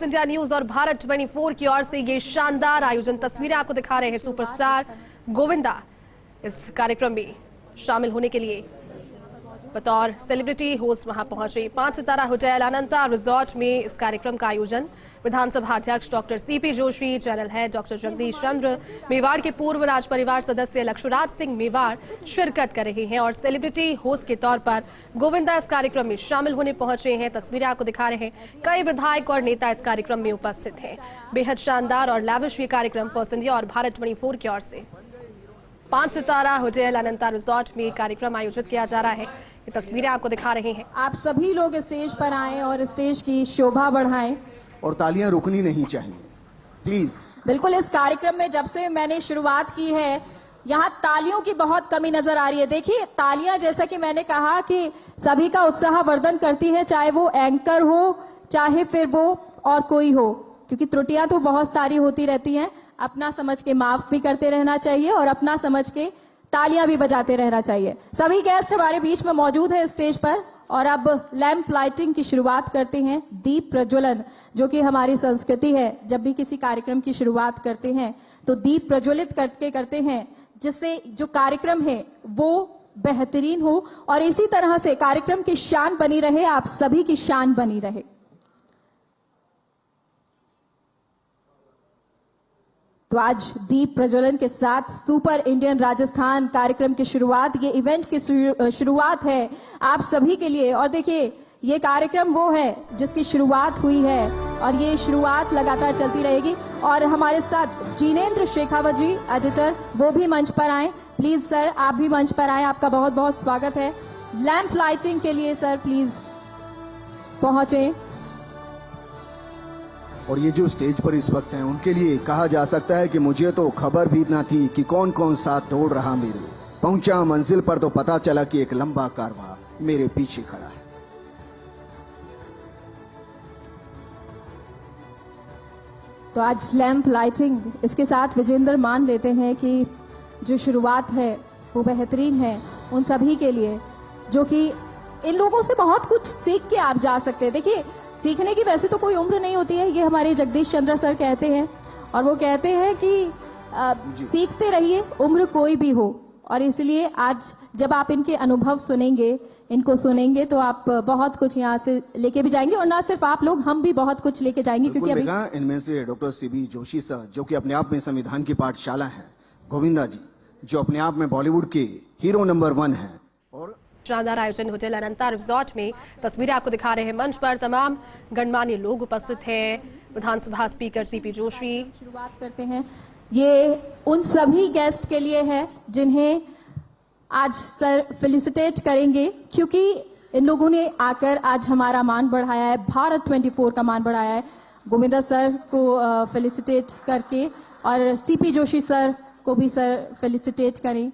India news और भारत 24 की ओर से ये शानदार आयोजन तस्वीरें आपको दिखा रहे हैं। सुपरस्टार गोविंदा इस कार्यक्रम में शामिल होने के लिए बतौर सेलिब्रिटी होस्ट वहां पहुंचे। 5 सितारा होटल अनंता रिजॉर्ट में इस कार्यक्रम का आयोजन विधानसभा अध्यक्ष doctor CP Joshi, channel head doctor Jagdish Chandra, Mewar के पूर्व राज परिवार सदस्य लक्ष्मणराज सिंह मेवाड़ शिरकत कर रहे हैं और सेलिब्रिटी होस्ट के तौर पर गोविंदा इस कार्यक्रम में शामिल होने पहुंचे हैं। तस्वीरें आपको दिखा रहे हैं। कई विधायक और नेता इस कार्यक्रम में उपस्थित हैं। बेहद शानदार और लैविश ये कार्यक्रम फर्स्ट इंडिया और भारत 24 की ओर से 5 सितारा होटल अनंता रिजॉर्ट में कार्यक्रम आयोजित किया जा रहा है। ये तस्वीरें आपको दिखा रहे हैं। आप सभी लोग स्टेज पर आएं और स्टेज की शोभा बढ़ाएं और तालियां रुकनी नहीं चाहिए, प्लीज। बिल्कुल, इस कार्यक्रम में जब से मैंने शुरुआत की है यहाँ तालियों की बहुत कमी नजर आ रही है। देखिए, तालियां जैसा कि मैंने कहा कि सभी का उत्साह वर्धन करती है, चाहे वो एंकर हो चाहे फिर वो और कोई हो, क्योंकि त्रुटियां तो बहुत सारी होती रहती हैं। अपना समझ के माफ भी करते रहना चाहिए और अपना समझ के तालियां भी बजाते रहना चाहिए। सभी गेस्ट हमारे बीच में मौजूद है स्टेज पर और अब लैंप लाइटिंग की शुरुआत करते हैं। दीप प्रज्वलन, जो कि हमारी संस्कृति है, जब भी किसी कार्यक्रम की शुरुआत करते हैं तो दीप प्रज्वलित करते हैं, जिससे जो कार्यक्रम है वो बेहतरीन हो और इसी तरह से कार्यक्रम की शान बनी रहे, आप सभी की शान बनी रहे। तो आज दीप प्रज्वलन के साथ सुपर इंडियन राजस्थान कार्यक्रम की शुरुआत, ये इवेंट की शुरुआत है आप सभी के लिए। और देखिए, ये कार्यक्रम वो है जिसकी शुरुआत हुई है और ये शुरुआत लगातार चलती रहेगी। और हमारे साथ जिनेंद्र शेखावत जी, एडिटर, वो भी मंच पर आए। प्लीज सर, आप भी मंच पर आए, आपका बहुत बहुत स्वागत है। लैंप लाइटिंग के लिए सर प्लीज पहुंचे। और ये जो स्टेज पर इस वक्त हैं, उनके लिए कहा जा सकता है कि मुझे तो खबर भी ना थी कि कौन कौन साथ दौड़ रहा मेरे। पहुंचा मंजिल पर तो पता चला कि एक लंबा कारवां मेरे पीछे खड़ा है। तो आज लैंप लाइटिंग, इसके साथ विजेंद्र मान लेते हैं कि जो शुरुआत है वो बेहतरीन है उन सभी के लिए, जो कि इन लोगों से बहुत कुछ सीख के आप जा सकते हैं। देखिए, सीखने की वैसे तो कोई उम्र नहीं होती है, ये हमारे जगदीश चंद्र सर कहते हैं और वो कहते हैं कि सीखते रहिए, उम्र कोई भी हो। और इसलिए आज जब आप इनके अनुभव सुनेंगे, इनको सुनेंगे, तो आप बहुत कुछ यहाँ से लेके भी जाएंगे और ना सिर्फ आप लोग, हम भी बहुत कुछ लेके जाएंगे। क्योंकि अभी इनमें से डॉक्टर सीबी जोशी सर, जो कि अपने आप में संविधान की पाठशाला है, गोविंदा जी, जो अपने आप में बॉलीवुड के हीरो नंबर 1 है। और शानदार आयोजन होटल अनंता रिजॉर्ट में तस्वीरें आपको दिखा रहे हैं। मंच पर तमाम गणमान्य लोग उपस्थित हैं। विधानसभा स्पीकर सीपी जोशी शुरुआत करते हैं। ये उन सभी गेस्ट के लिए है जिन्हें आज सर फेलिसिटेट करेंगे, क्योंकि इन लोगों ने आकर आज हमारा मान बढ़ाया है, भारत 24 का मान बढ़ाया है। गोविंदा सर को फेलिसिटेट करके और सीपी जोशी सर को भी सर फेलिसिटेट करें।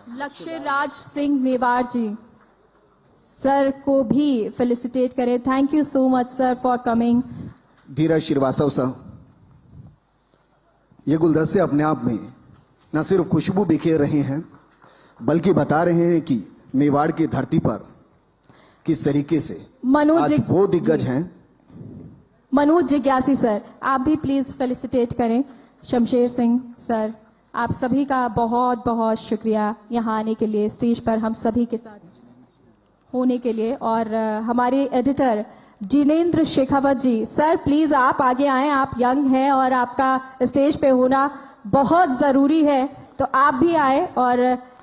लक्ष्मणराज सिंह मेवाड़ जी सर को भी फेलिसिटेट करें। Thank you so much sir for coming. Dheeraj Srivastava sir, ये गुलदस्ते अपने आप में न सिर्फ खुशबू बिखेर रहे हैं, बल्कि बता रहे हैं कि मेवाड़ की धरती पर किस तरीके से आज वो दिग्गज हैं। मनोज जिज्ञासी सर, आप भी प्लीज फेलिसिटेट करें। शमशेर सिंह सर, आप सभी का बहुत बहुत शुक्रिया यहाँ आने के लिए, स्टेज पर हम सभी के साथ होने के लिए। और हमारे editor Jinendra Shekhawat ji, sir please आप आगे आएं, आप यंग हैं और आपका स्टेज पे होना बहुत जरूरी है, तो आप भी आए और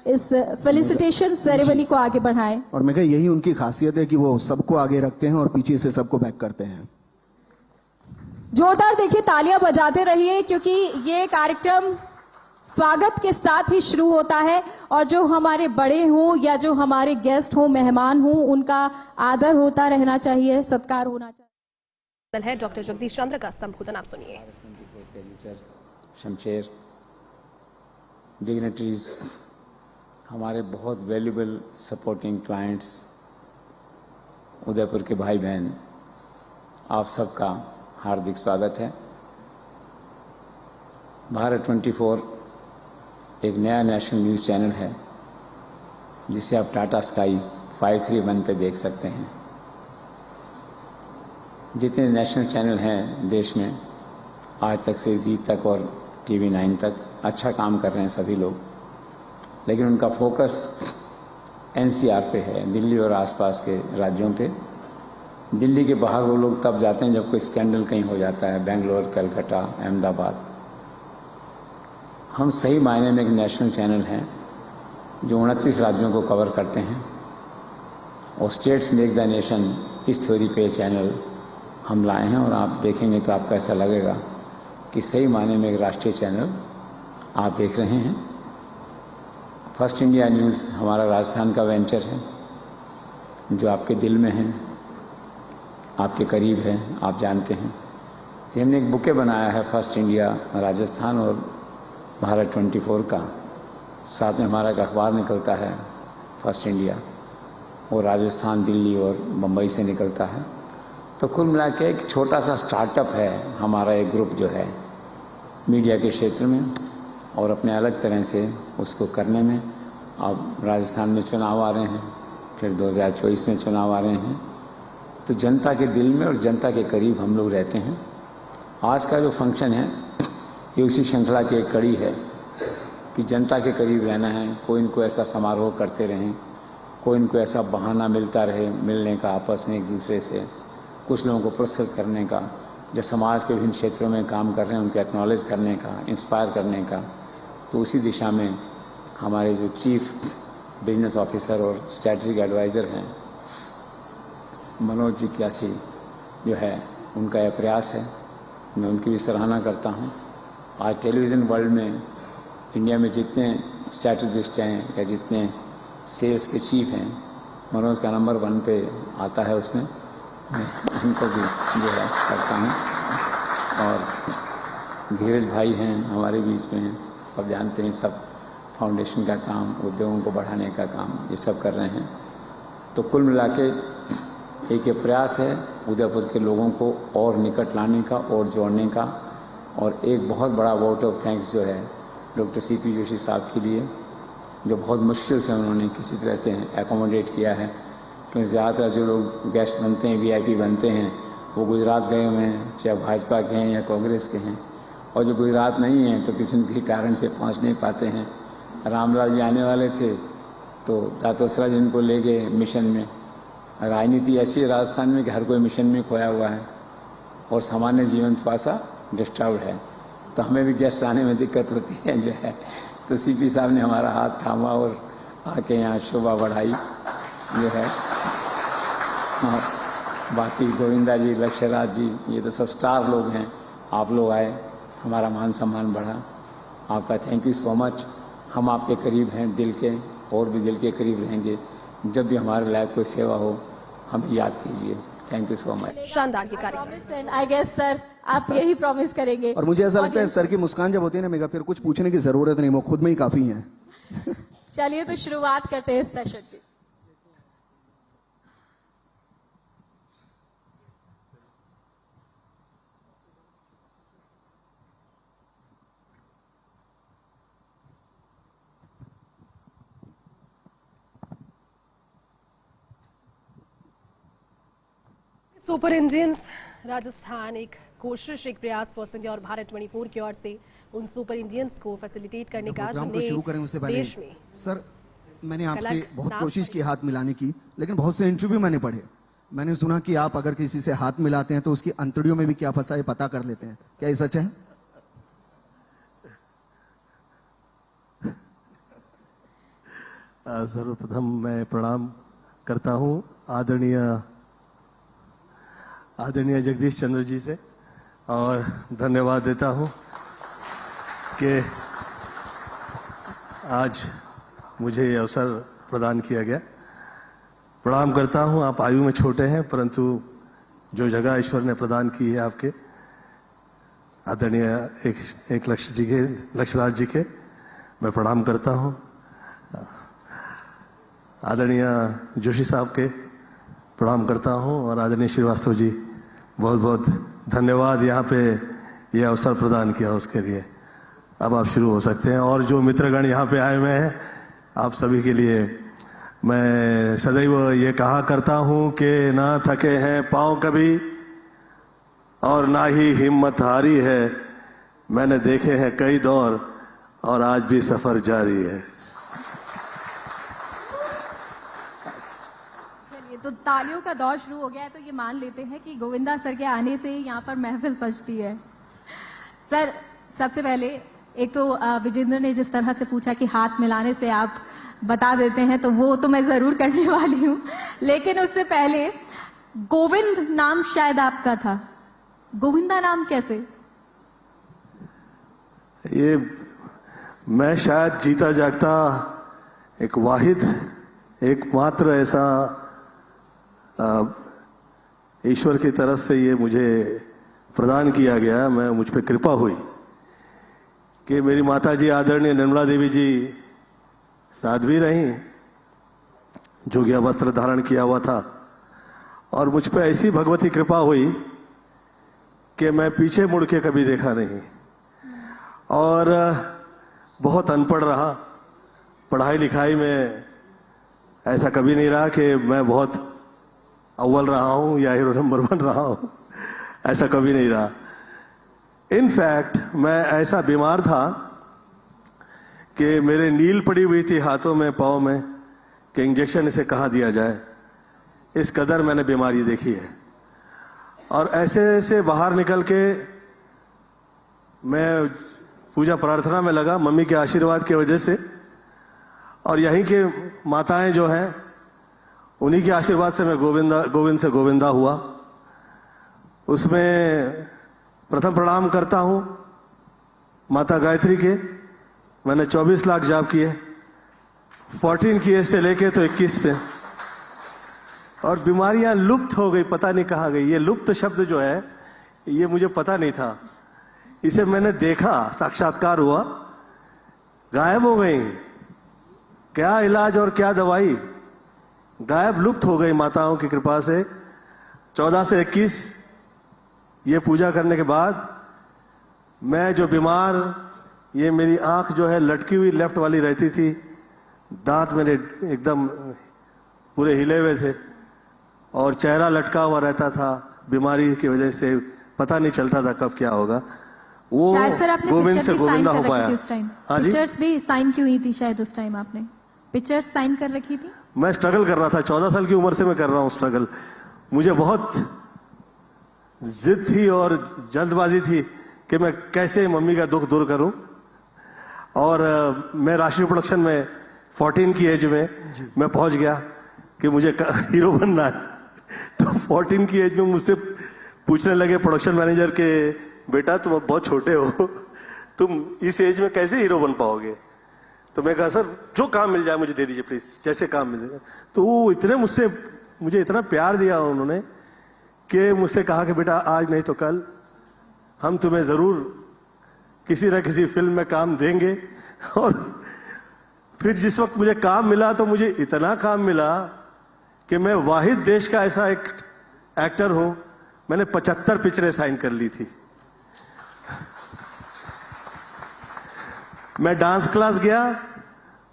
इस फेलिसिटेशन सेरेमनी को आगे बढ़ाएं। और मैं कहा, यही उनकी खासियत है कि वो सबको आगे रखते हैं और पीछे से सबको बैक करते हैं। जोरदार देखिए, तालियां बजाते रहिए, क्योंकि ये कार्यक्रम स्वागत के साथ ही शुरू होता है और जो हमारे बड़े हों या जो हमारे गेस्ट हों, मेहमान हों, उनका आदर होता रहना चाहिए, सत्कार होना चाहिए। है डॉक्टर जगदीश चंद्र का संबोधन आप सुनिए। शमशेर, डिग्नेटरीज, हमारे बहुत वैल्यूबल सपोर्टिंग क्लाइंट्स, उदयपुर के भाई बहन, आप सबका हार्दिक स्वागत है। भारत 24 एक नया नेशनल न्यूज़ चैनल है जिसे आप टाटा स्काई 531 पे देख सकते हैं। जितने नेशनल चैनल हैं देश में, आज तक से जी तक और टीवी 9 तक अच्छा काम कर रहे हैं सभी लोग, लेकिन उनका फोकस एनसीआर पे है, दिल्ली और आसपास के राज्यों पे। दिल्ली के बाहर वो लोग तब जाते हैं जब कोई स्कैंडल कहीं हो जाता है, बेंगलोर, कलकत्ता, अहमदाबाद। हम सही मायने में एक नेशनल चैनल हैं जो 29 राज्यों को कवर करते हैं, और स्टेट्स मेक द नेशन इस थ्योरी पे चैनल हम लाए हैं। और आप देखेंगे तो आपको ऐसा लगेगा कि सही मायने में एक राष्ट्रीय चैनल आप देख रहे हैं। फर्स्ट इंडिया न्यूज़ हमारा राजस्थान का वेंचर है जो आपके दिल में है, आपके करीब है, आप जानते हैं। तो हमने एक बुके बनाया है फर्स्ट इंडिया राजस्थान और भारत 24 का। साथ में हमारा एक अखबार निकलता है फर्स्ट इंडिया, वो राजस्थान, दिल्ली और मुंबई से निकलता है। तो कुल मिला के एक छोटा सा स्टार्टअप है हमारा एक ग्रुप जो है मीडिया के क्षेत्र में, और अपने अलग तरह से उसको करने में। अब राजस्थान में चुनाव आ रहे हैं, फिर 2024 में चुनाव आ रहे हैं, तो जनता के दिल में और जनता के करीब हम लोग रहते हैं। आज का जो फंक्शन है ये उसी श्रृंखला की एक कड़ी है कि जनता के करीब रहना है। कोई इनको ऐसा समारोह करते रहें, कोई इनको ऐसा बहाना मिलता रहे मिलने का आपस में एक दूसरे से, कुछ लोगों को प्रोत्साहित करने का, जो समाज के विभिन्न क्षेत्रों में काम कर रहे हैं उनको एक्नॉलेज करने का, इंस्पायर करने का। तो उसी दिशा में हमारे जो चीफ बिजनेस ऑफिसर और स्ट्रैटेजिक एडवाइज़र हैं मनोज जिज्ञासी जो है, उनका यह प्रयास है। मैं उनकी भी सराहना करता हूँ। आज टेलीविज़न वर्ल्ड में इंडिया में जितने स्ट्रैटेजिस्ट हैं या जितने सेल्स के चीफ हैं, मनोज का नंबर 1 पे आता है उसमें। मैं उनको भी जो है करता हूँ। और धीरज भाई हैं हमारे बीच में, आप जानते हैं, सब फाउंडेशन का काम, उद्योगों को बढ़ाने का काम ये सब कर रहे हैं। तो कुल मिला के एक ये प्रयास है उदयपुर के लोगों को और निकट लाने का और जोड़ने का। और एक बहुत बड़ा वोट ऑफ थैंक्स जो है डॉक्टर सीपी जोशी साहब के लिए, जो बहुत मुश्किल से उन्होंने किसी तरह से एकोमोडेट किया है। क्योंकि ज़्यादातर जो लोग गेस्ट बनते हैं, वीआईपी बनते हैं, वो गुजरात गए हुए हैं, चाहे भाजपा के हैं या कांग्रेस के हैं। और जो गुजरात नहीं हैं तो किसी न किसी कारण से पहुंच नहीं पाते हैं। रामलाल जी आने वाले थे तो दातोसरा जी उनको ले गए मिशन में। राजनीति ऐसी है राजस्थान में कि हर कोई मिशन में खोया हुआ है और सामान्य जीवन थोड़ा सा डिस्टर्ब है, तो हमें भी गेस्ट लाने में दिक्कत होती है जो है। तो सीपी साहब ने हमारा हाथ थामा और आके यहाँ शोभा बढ़ाई जो है। और बाकी गोविंदा जी, लक्ष्यराज जी, ये तो सब स्टार लोग हैं। आप लोग आए, हमारा मान सम्मान बढ़ा। आपका थैंक यू सो मच। हम आपके करीब हैं दिल के, और भी दिल के करीब रहेंगे। जब भी हमारे लायक कोई सेवा हो हमें याद कीजिए। Thank you so much. शानदार ये कार्यक्रम। आई गेस सर आप यही प्रॉमिस करेंगे। और मुझे ऐसा लगता है सर की मुस्कान जब होती है ना मेगा, फिर कुछ पूछने की जरूरत नहीं, वो खुद में ही काफी है। चलिए तो शुरुआत करते हैं इस सेशन की। सुपर इंडियंस राजस्थान एक कोशिश, एक प्रयास फर्स्ट इंडिया और भारत 24 की ओर से उन सुपर इंडियंस को फैसिलिटेट करने का, शुरू करें उससे पहले देश में सर, मैंने आपसे अलग बहुत नाम कोशिश की हाथ मिलाने की, लेकिन बहुत से इंटरव्यू मैंने पढ़े। मैंने सुना कि आप अगर किसी से हाथ मिलाते हैं तो उसकी अंतड़ियों में भी क्या फंसा है पता कर लेते हैं, क्या ये सच है? सर्वप्रथम मैं प्रणाम करता हूं आदरणीय जगदीश चंद्र जी से, और धन्यवाद देता हूं कि आज मुझे ये अवसर प्रदान किया गया। प्रणाम करता हूं, आप आयु में छोटे हैं परंतु जो जगह ईश्वर ने प्रदान की है आपके आदरणीय एक लक्ष्यराज जी के, मैं प्रणाम करता हूं। आदरणीय जोशी साहब के प्रणाम करता हूं, और आदरणीय श्रीवास्तव जी बहुत बहुत धन्यवाद यहाँ पे ये अवसर प्रदान किया उसके लिए। अब आप शुरू हो सकते हैं। और जो मित्रगण यहाँ पे आए हुए हैं, आप सभी के लिए मैं सदैव ये कहा करता हूँ कि ना थके हैं पाँव कभी, और ना ही हिम्मत हारी है। मैंने देखे हैं कई दौर और आज भी सफर जारी है। चलिए, तो तालियों का दौर शुरू हो गया है, तो ये मान लेते हैं कि गोविंदा सर के आने से ही यहाँ पर महफिल सजती है। सर, सबसे पहले एक तो विजेंद्र ने जिस तरह से पूछा कि हाथ मिलाने से आप बता देते हैं, तो वो तो मैं जरूर करने वाली हूँ, लेकिन उससे पहले गोविंद नाम शायद आपका था, गोविंदा नाम कैसे? ये मैं शायद जीता जागता एक वाहिद एकमात्र ऐसा ईश्वर की तरफ से ये मुझे प्रदान किया गया, मैं मुझ पे कृपा हुई कि मेरी माता जी आदरणीय निर्मला देवी जी साध्वी रही, जोगिया वस्त्र धारण किया हुआ था, और मुझ पे ऐसी भगवती कृपा हुई कि मैं पीछे मुड़ के कभी देखा नहीं, और बहुत अनपढ़ रहा। पढ़ाई लिखाई में ऐसा कभी नहीं रहा कि मैं बहुत अव्वल रहा हूं या हीरो नंबर 1 रहा हूं, ऐसा कभी नहीं रहा। इनफैक्ट मैं ऐसा बीमार था कि मेरे नील पड़ी हुई थी हाथों में, पाँव में, कि इंजेक्शन इसे कहाँ दिया जाए, इस कदर मैंने बीमारी देखी है। और ऐसे ऐसे बाहर निकल के मैं पूजा प्रार्थना में लगा, मम्मी के आशीर्वाद की वजह से, और यहीं के माताएं जो हैं उन्हीं के आशीर्वाद से मैं गोविंद से गोविंदा हुआ। उसमें प्रथम प्रणाम करता हूं माता गायत्री के। मैंने 24 लाख जाप किए, 14 की एज से लेके तो 21 पे, और बीमारियां लुप्त हो गई, पता नहीं कहाँ गई। ये लुप्त शब्द जो है ये मुझे पता नहीं था, इसे मैंने देखा, साक्षात्कार हुआ, गायब हो गई। क्या इलाज और क्या दवाई, गायब लुप्त हो गई माताओं की कृपा से। 14 से 21 ये पूजा करने के बाद मैं जो बीमार, ये मेरी आंख जो है लटकी हुई लेफ्ट वाली रहती थी, दांत मेरे एकदम पूरे हिले हुए थे, और चेहरा लटका हुआ रहता था, बीमारी की वजह से पता नहीं चलता था कब क्या होगा। वो शायद सर आपने गोविंद से पिक्चर भी गोविंदा साइन हो कर पाया। रखी थी उस टाइम, हाँ जी, पिक्चर्स भी साइन की हुई थी शायद उस टाइम, आपने पिक्चर्स साइन कर रखी थी। मैं स्ट्रगल कर रहा था, 14 साल की उम्र से मैं कर रहा हूं स्ट्रगल। मुझे बहुत जिद थी और जल्दबाजी थी कि मैं कैसे मम्मी का दुख दूर करूं, और मैं राष्ट्रीय प्रोडक्शन में 14 की एज में मैं पहुंच गया कि मुझे हीरो बनना है। तो 14 की एज में मुझसे पूछने लगे प्रोडक्शन मैनेजर के, बेटा तुम अब बहुत छोटे हो, तुम इस एज में कैसे हीरो बन पाओगे? तो मैं कहा सर जो काम मिल जाए मुझे दे दीजिए प्लीज, जैसे काम मिल जाए। तो वो इतने मुझे इतना प्यार दिया उन्होंने कि मुझसे कहा कि बेटा आज नहीं तो कल हम तुम्हें जरूर किसी न किसी फिल्म में काम देंगे। और फिर जिस वक्त मुझे काम मिला तो मुझे इतना काम मिला कि मैं वाहिद देश का ऐसा एक एक्टर हूं, मैंने 75 पिक्चरें साइन कर ली थी। मैं डांस क्लास गया,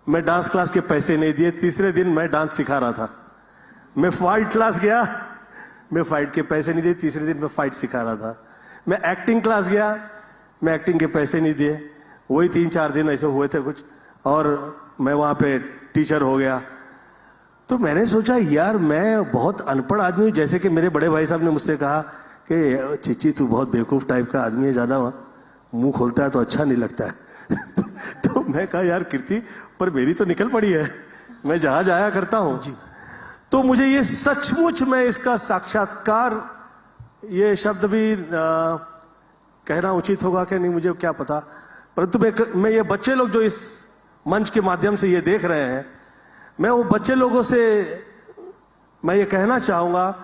मैं डांस क्लास के पैसे नहीं दिए, तीसरे दिन मैं डांस सिखा रहा था। मैं फाइट क्लास गया, मैं फाइट के पैसे नहीं दिए, तीसरे दिन मैं फाइट सिखा रहा था। मैं एक्टिंग क्लास गया, मैं एक्टिंग के पैसे नहीं दिए, वही 3-4 दिन ऐसे हुए थे कुछ, और मैं वहां पे टीचर हो गया। तो मैंने सोचा यार मैं बहुत अनपढ़ आदमी हूं, जैसे कि मेरे बड़े भाई साहब ने मुझसे कहा कि चिच्ची तू बहुत बेवकूफ टाइप का आदमी है, ज्यादा मुंह खोलता है तो अच्छा नहीं लगता है। तो मैं कहा यार कीर्ति, पर मेरी तो निकल पड़ी है, मैं जहां जाया करता हूं। तो मुझे ये सचमुच में इसका साक्षात्कार, ये शब्द भी कहना उचित होगा कि नहीं मुझे क्या पता, परंतु मैं ये बच्चे लोग जो इस मंच के माध्यम से ये देख रहे हैं, मैं वो बच्चे लोगों से मैं ये कहना चाहूंगा,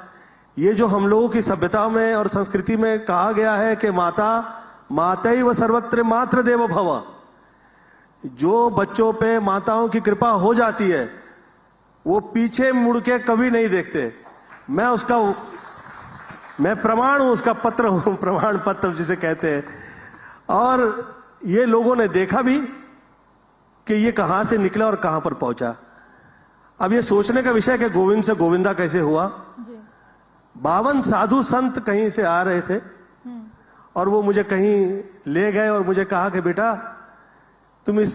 ये जो हम लोगों की सभ्यता में और संस्कृति में कहा गया है कि मातैव सर्वत्र मातृ देवो भव, जो बच्चों पे माताओं की कृपा हो जाती है वो पीछे मुड़ के कभी नहीं देखते। मैं प्रमाण हूं, उसका पत्र हूं, प्रमाण पत्र जिसे कहते हैं। और ये लोगों ने देखा भी कि ये कहां से निकला और कहां पर पहुंचा। अब ये सोचने का विषय कि गोविंद से गोविंदा कैसे हुआ। 52 साधु संत कहीं से आ रहे थे और वो मुझे कहीं ले गए और मुझे कहा कि बेटा तुम इस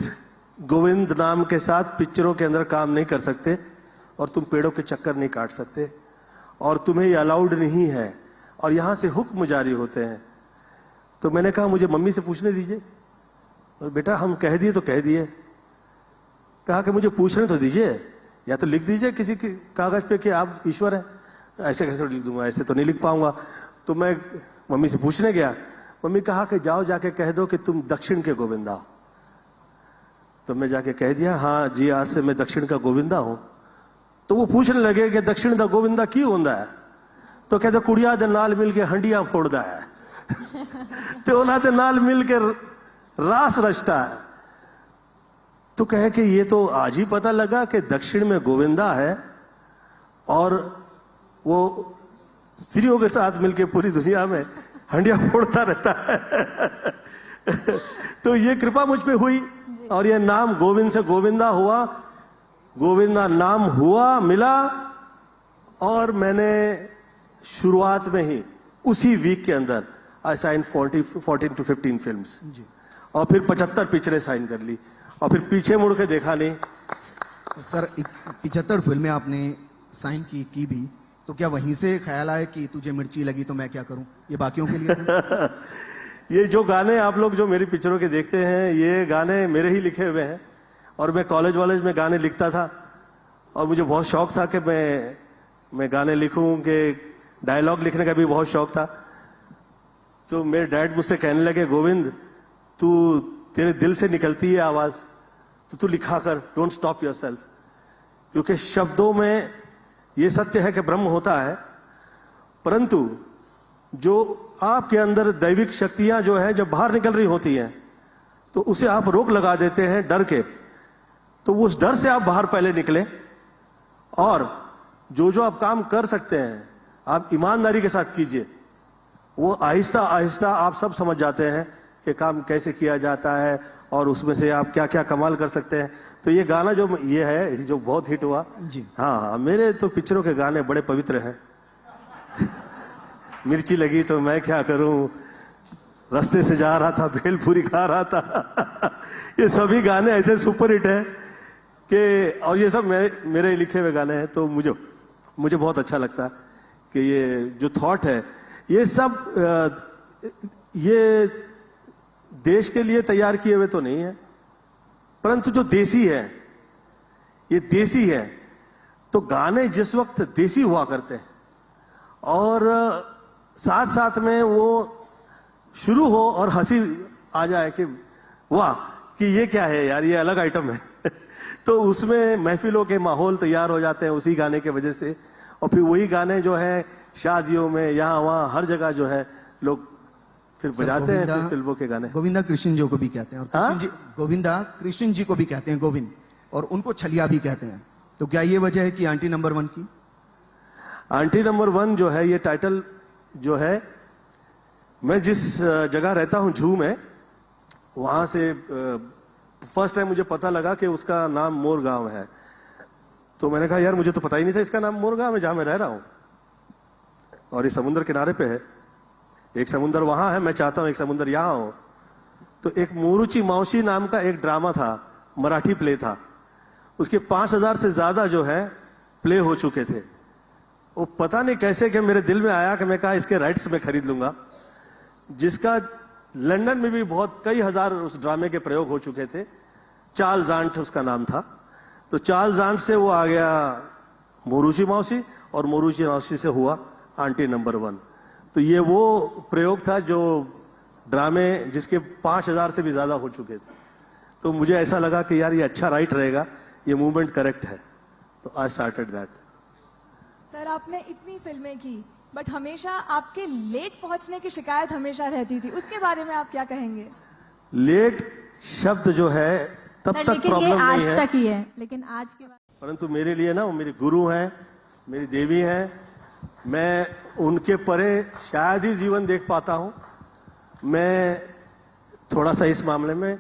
गोविंद नाम के साथ पिक्चरों के अंदर काम नहीं कर सकते और तुम पेड़ों के चक्कर नहीं काट सकते और तुम्हें ये अलाउड नहीं है और यहां से हुक्म जारी होते हैं। तो मैंने कहा मुझे मम्मी से पूछने दीजिए। और बेटा हम कह दिए तो कह दिए। कहा कि मुझे पूछने तो दीजिए, या तो लिख दीजिए किसी के कागज पे कि आप ईश्वर हैं। ऐसे कैसे लिख दूंगा, ऐसे तो नहीं लिख पाऊंगा। तो मैं मम्मी से पूछने गया। मम्मी कहा कि जाओ जाके कह दो कि तुम दक्षिण के गोविंदा हो। तो मैं जाके कह दिया हाँ जी आज से मैं दक्षिण का गोविंदा हूं। तो वो पूछने लगे कि दक्षिण का गोविंदा क्यों होता है। तो कहते कुड़िया दे नाल मिल के हंडिया फोड़ता है तो उन्होंने नाल मिल के रास रचता है। तो कहे कि ये तो आज ही पता लगा कि दक्षिण में गोविंदा है और वो स्त्रियों के साथ मिलके पूरी दुनिया में हंडिया फोड़ता रहता है तो ये कृपा मुझ पे हुई और ये नाम गोविंद से गोविंदा हुआ, गोविंदा नाम हुआ मिला। और मैंने शुरुआत में ही उसी वीक के अंदर आई साइन 14 to 15 फिल्म्स और फिर 75 पिक्चरें साइन कर ली और फिर पीछे मुड़ के देखा नहीं। सर 75 फिल्में आपने साइन की भी, तो क्या वहीं से ख्याल आया कि तुझे मिर्ची लगी तो मैं क्या करूं, ये बाकियों के लिए था? ये जो गाने आप लोग जो मेरी पिक्चरों के देखते हैं ये गाने मेरे ही लिखे हुए हैं और मैं कॉलेज में गाने लिखता था और मुझे बहुत शौक था कि मैं गाने लिखूं, कि डायलॉग लिखने का भी बहुत शौक था। तो मेरे डैड मुझसे कहने लगे गोविंद तू तेरे दिल से निकलती है आवाज तो तू लिखा कर, डोंट स्टॉप योरसेल्फ। क्योंकि शब्दों में ये सत्य है कि ब्रह्म होता है, परंतु जो आपके अंदर दैविक शक्तियां जो है जब बाहर निकल रही होती हैं तो उसे आप रोक लगा देते हैं डर के। तो उस डर से आप बाहर पहले निकले और जो आप काम कर सकते हैं आप ईमानदारी के साथ कीजिए। वो आहिस्ता आहिस्ता आप सब समझ जाते हैं कि काम कैसे किया जाता है और उसमें से आप क्या क्या कमाल कर सकते हैं। तो ये गाना जो ये है जो बहुत हिट हुआ जी, हाँ मेरे तो पिक्चरों के गाने बड़े पवित्र हैं मिर्ची लगी तो मैं क्या करूं, रास्ते से जा रहा था भेलपूरी खा रहा था ये सभी गाने ऐसे सुपर हिट है कि और ये सब मेरे लिखे हुए गाने हैं। तो मुझे बहुत अच्छा लगता है कि ये जो थॉट है ये सब ये देश के लिए तैयार किए हुए तो नहीं है, परंतु जो देसी है ये देसी है। तो गाने जिस वक्त देसी हुआ करते हैं और साथ साथ में वो शुरू हो और हंसी आ जाए कि वाह कि ये क्या है यार, ये अलग आइटम है तो उसमें महफिलों के माहौल तैयार हो जाते हैं उसी गाने के वजह से। और फिर वही गाने जो है शादियों में यहाँ वहाँ हर जगह जो है लोग फिर बजाते हैं फिर फिल्मों के गाने। गोविंदा कृष्ण जी को भी कहते हैं और कृष्ण जी गोविंदा कृष्ण जी को भी कहते हैं गोविंद, और उनको छलिया भी कहते हैं। तो क्या ये वजह है कि आंटी नंबर 1 की? आंटी नंबर 1 जो है ये टाइटल जो है, मैं जिस जगह रहता हूं जू में, वहां से फर्स्ट टाइम मुझे पता लगा कि उसका नाम मोरगांव है। तो मैंने कहा यार मुझे तो पता ही नहीं था इसका नाम मोरगांव है जहां मैं रह रहा हूं, और ये समुद्र किनारे पे है। एक समुद्र वहां है, मैं चाहता हूं एक समुद्र यहां हो। तो एक मोरूची मावशी नाम का एक ड्रामा था, मराठी प्ले था, उसके 5000 से ज्यादा जो है प्ले हो चुके थे। वो पता नहीं कैसे कि मेरे दिल में आया कि मैं कहा इसके राइट्स में खरीद लूंगा, जिसका लंदन में भी बहुत कई हजार उस ड्रामे के प्रयोग हो चुके थे। चार्ल्स आंट उसका नाम था। तो चार्ल्स आंट से वो आ गया मोरूची मावशी, और मोरूची मावशी से हुआ आंटी नंबर 1। तो ये वो प्रयोग था जो ड्रामे जिसके 5000 से भी ज्यादा हो चुके थे। तो मुझे ऐसा लगा कि यार ये अच्छा राइट रहेगा, ये मूवमेंट करेक्ट है, तो आई स्टार्टेड दैट। सर आपने इतनी फिल्में की, बट हमेशा आपके लेट पहुंचने की शिकायत हमेशा रहती थी, उसके बारे में आप क्या कहेंगे? लेट शब्द जो है तब तक प्रॉब्लम नहीं है, आज तक ही है, लेकिन आज के बाद परंतु मेरे लिए ना वो मेरे गुरु हैं, मेरी देवी हैं। मैं उनके परे शायद ही जीवन देख पाता हूं। मैं थोड़ा सा इस मामले में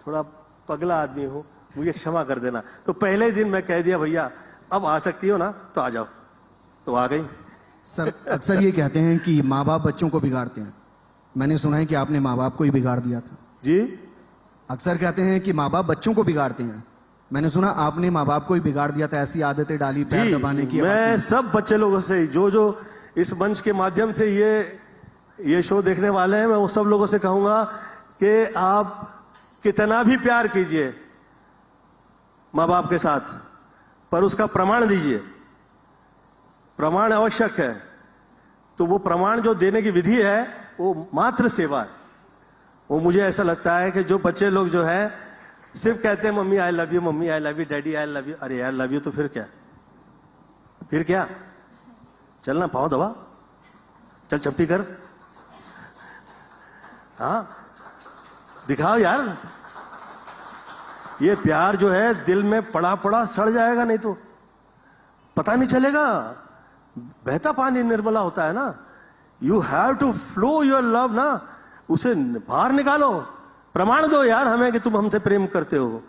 थोड़ा पगला आदमी हूं, मुझे क्षमा कर देना। तो पहले दिन मैं कह दिया भैया अब आ सकती हो ना, तो आ जाओ, तो आ गई। सर अक्सर ये कहते हैं कि माँ बाप बच्चों को बिगाड़ते हैं, मैंने सुना है कि आपने माँ बाप को ही बिगाड़ दिया था। जी अक्सर कहते हैं कि माँ बाप बच्चों को बिगाड़ते हैं, मैंने सुना आपने माँ बाप को ही बिगाड़ दिया था, ऐसी आदतें डाली, पैर दबाने की। मैं सब बच्चे लोगों से जो इस मंच के माध्यम से ये शो देखने वाले हैं, मैं वो सब लोगों से कहूंगा कि आप कितना भी प्यार कीजिए माँ बाप के साथ, पर उसका प्रमाण दीजिए। प्रमाण आवश्यक है, तो वो प्रमाण जो देने की विधि है वो मात्र सेवा है। वो मुझे ऐसा लगता है कि जो बच्चे लोग जो है सिर्फ कहते हैं mummy I love you, mummy I love you, daddy I love you, अरे यार लव यू तो फिर क्या चलना, पाँव दबा, चल चप्पी कर, हाँ दिखाओ यार। ये प्यार जो है दिल में पड़ा पड़ा सड़ जाएगा, नहीं तो पता नहीं चलेगा। बहता पानी निर्मला होता है ना। You have to flow your love ना, उसे बाहर निकालो, प्रमाण दो यार हमें कि तुम हमसे प्रेम करते हो।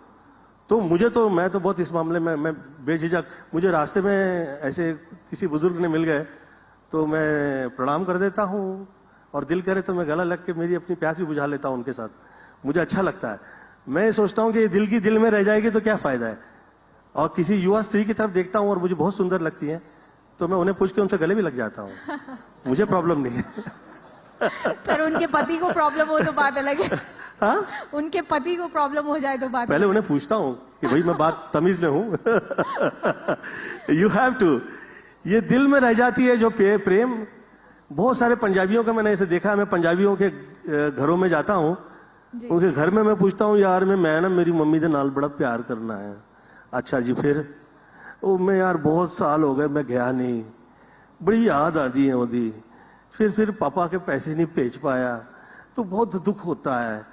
तो मैं तो बहुत इस मामले में मैं बेझिझक, मुझे रास्ते में ऐसे किसी बुजुर्ग ने मिल गए तो मैं प्रणाम कर देता हूँ, और दिल करे तो मैं गला लग के मेरी अपनी प्यास भी बुझा लेता हूँ उनके साथ, मुझे अच्छा लगता है। मैं सोचता हूँ कि दिल की दिल में रह जाएगी तो क्या फायदा है। और किसी युवा स्त्री की तरफ देखता हूँ और मुझे बहुत सुंदर लगती है तो मैं उन्हें पूछ के उनसे गले भी लग जाता हूँ, मुझे प्रॉब्लम नहीं है। सर उनके पति को प्रॉब्लम हो तो बात अलग है। हाँ? उनके पति को प्रॉब्लम हो जाए तो बात पहले उन्हें पूछता हूँ कि भाई मैं बात तमीज में हूँ। यू हैव टू, ये दिल में रह जाती है जो प्रेम। बहुत सारे पंजाबियों का मैंने ऐसे देखा, मैं पंजाबियों के घरों में जाता हूँ, उनके घर में मैं पूछता हूँ यार मैं ना मेरी मम्मी के नाल बड़ा प्यार करना है। अच्छा जी फिर? ओ मैं यार बहुत साल हो गए मैं गया नहीं, बड़ी याद आती है ओदी, फिर पापा के पैसे नहीं भेज पाया तो बहुत दुख होता है।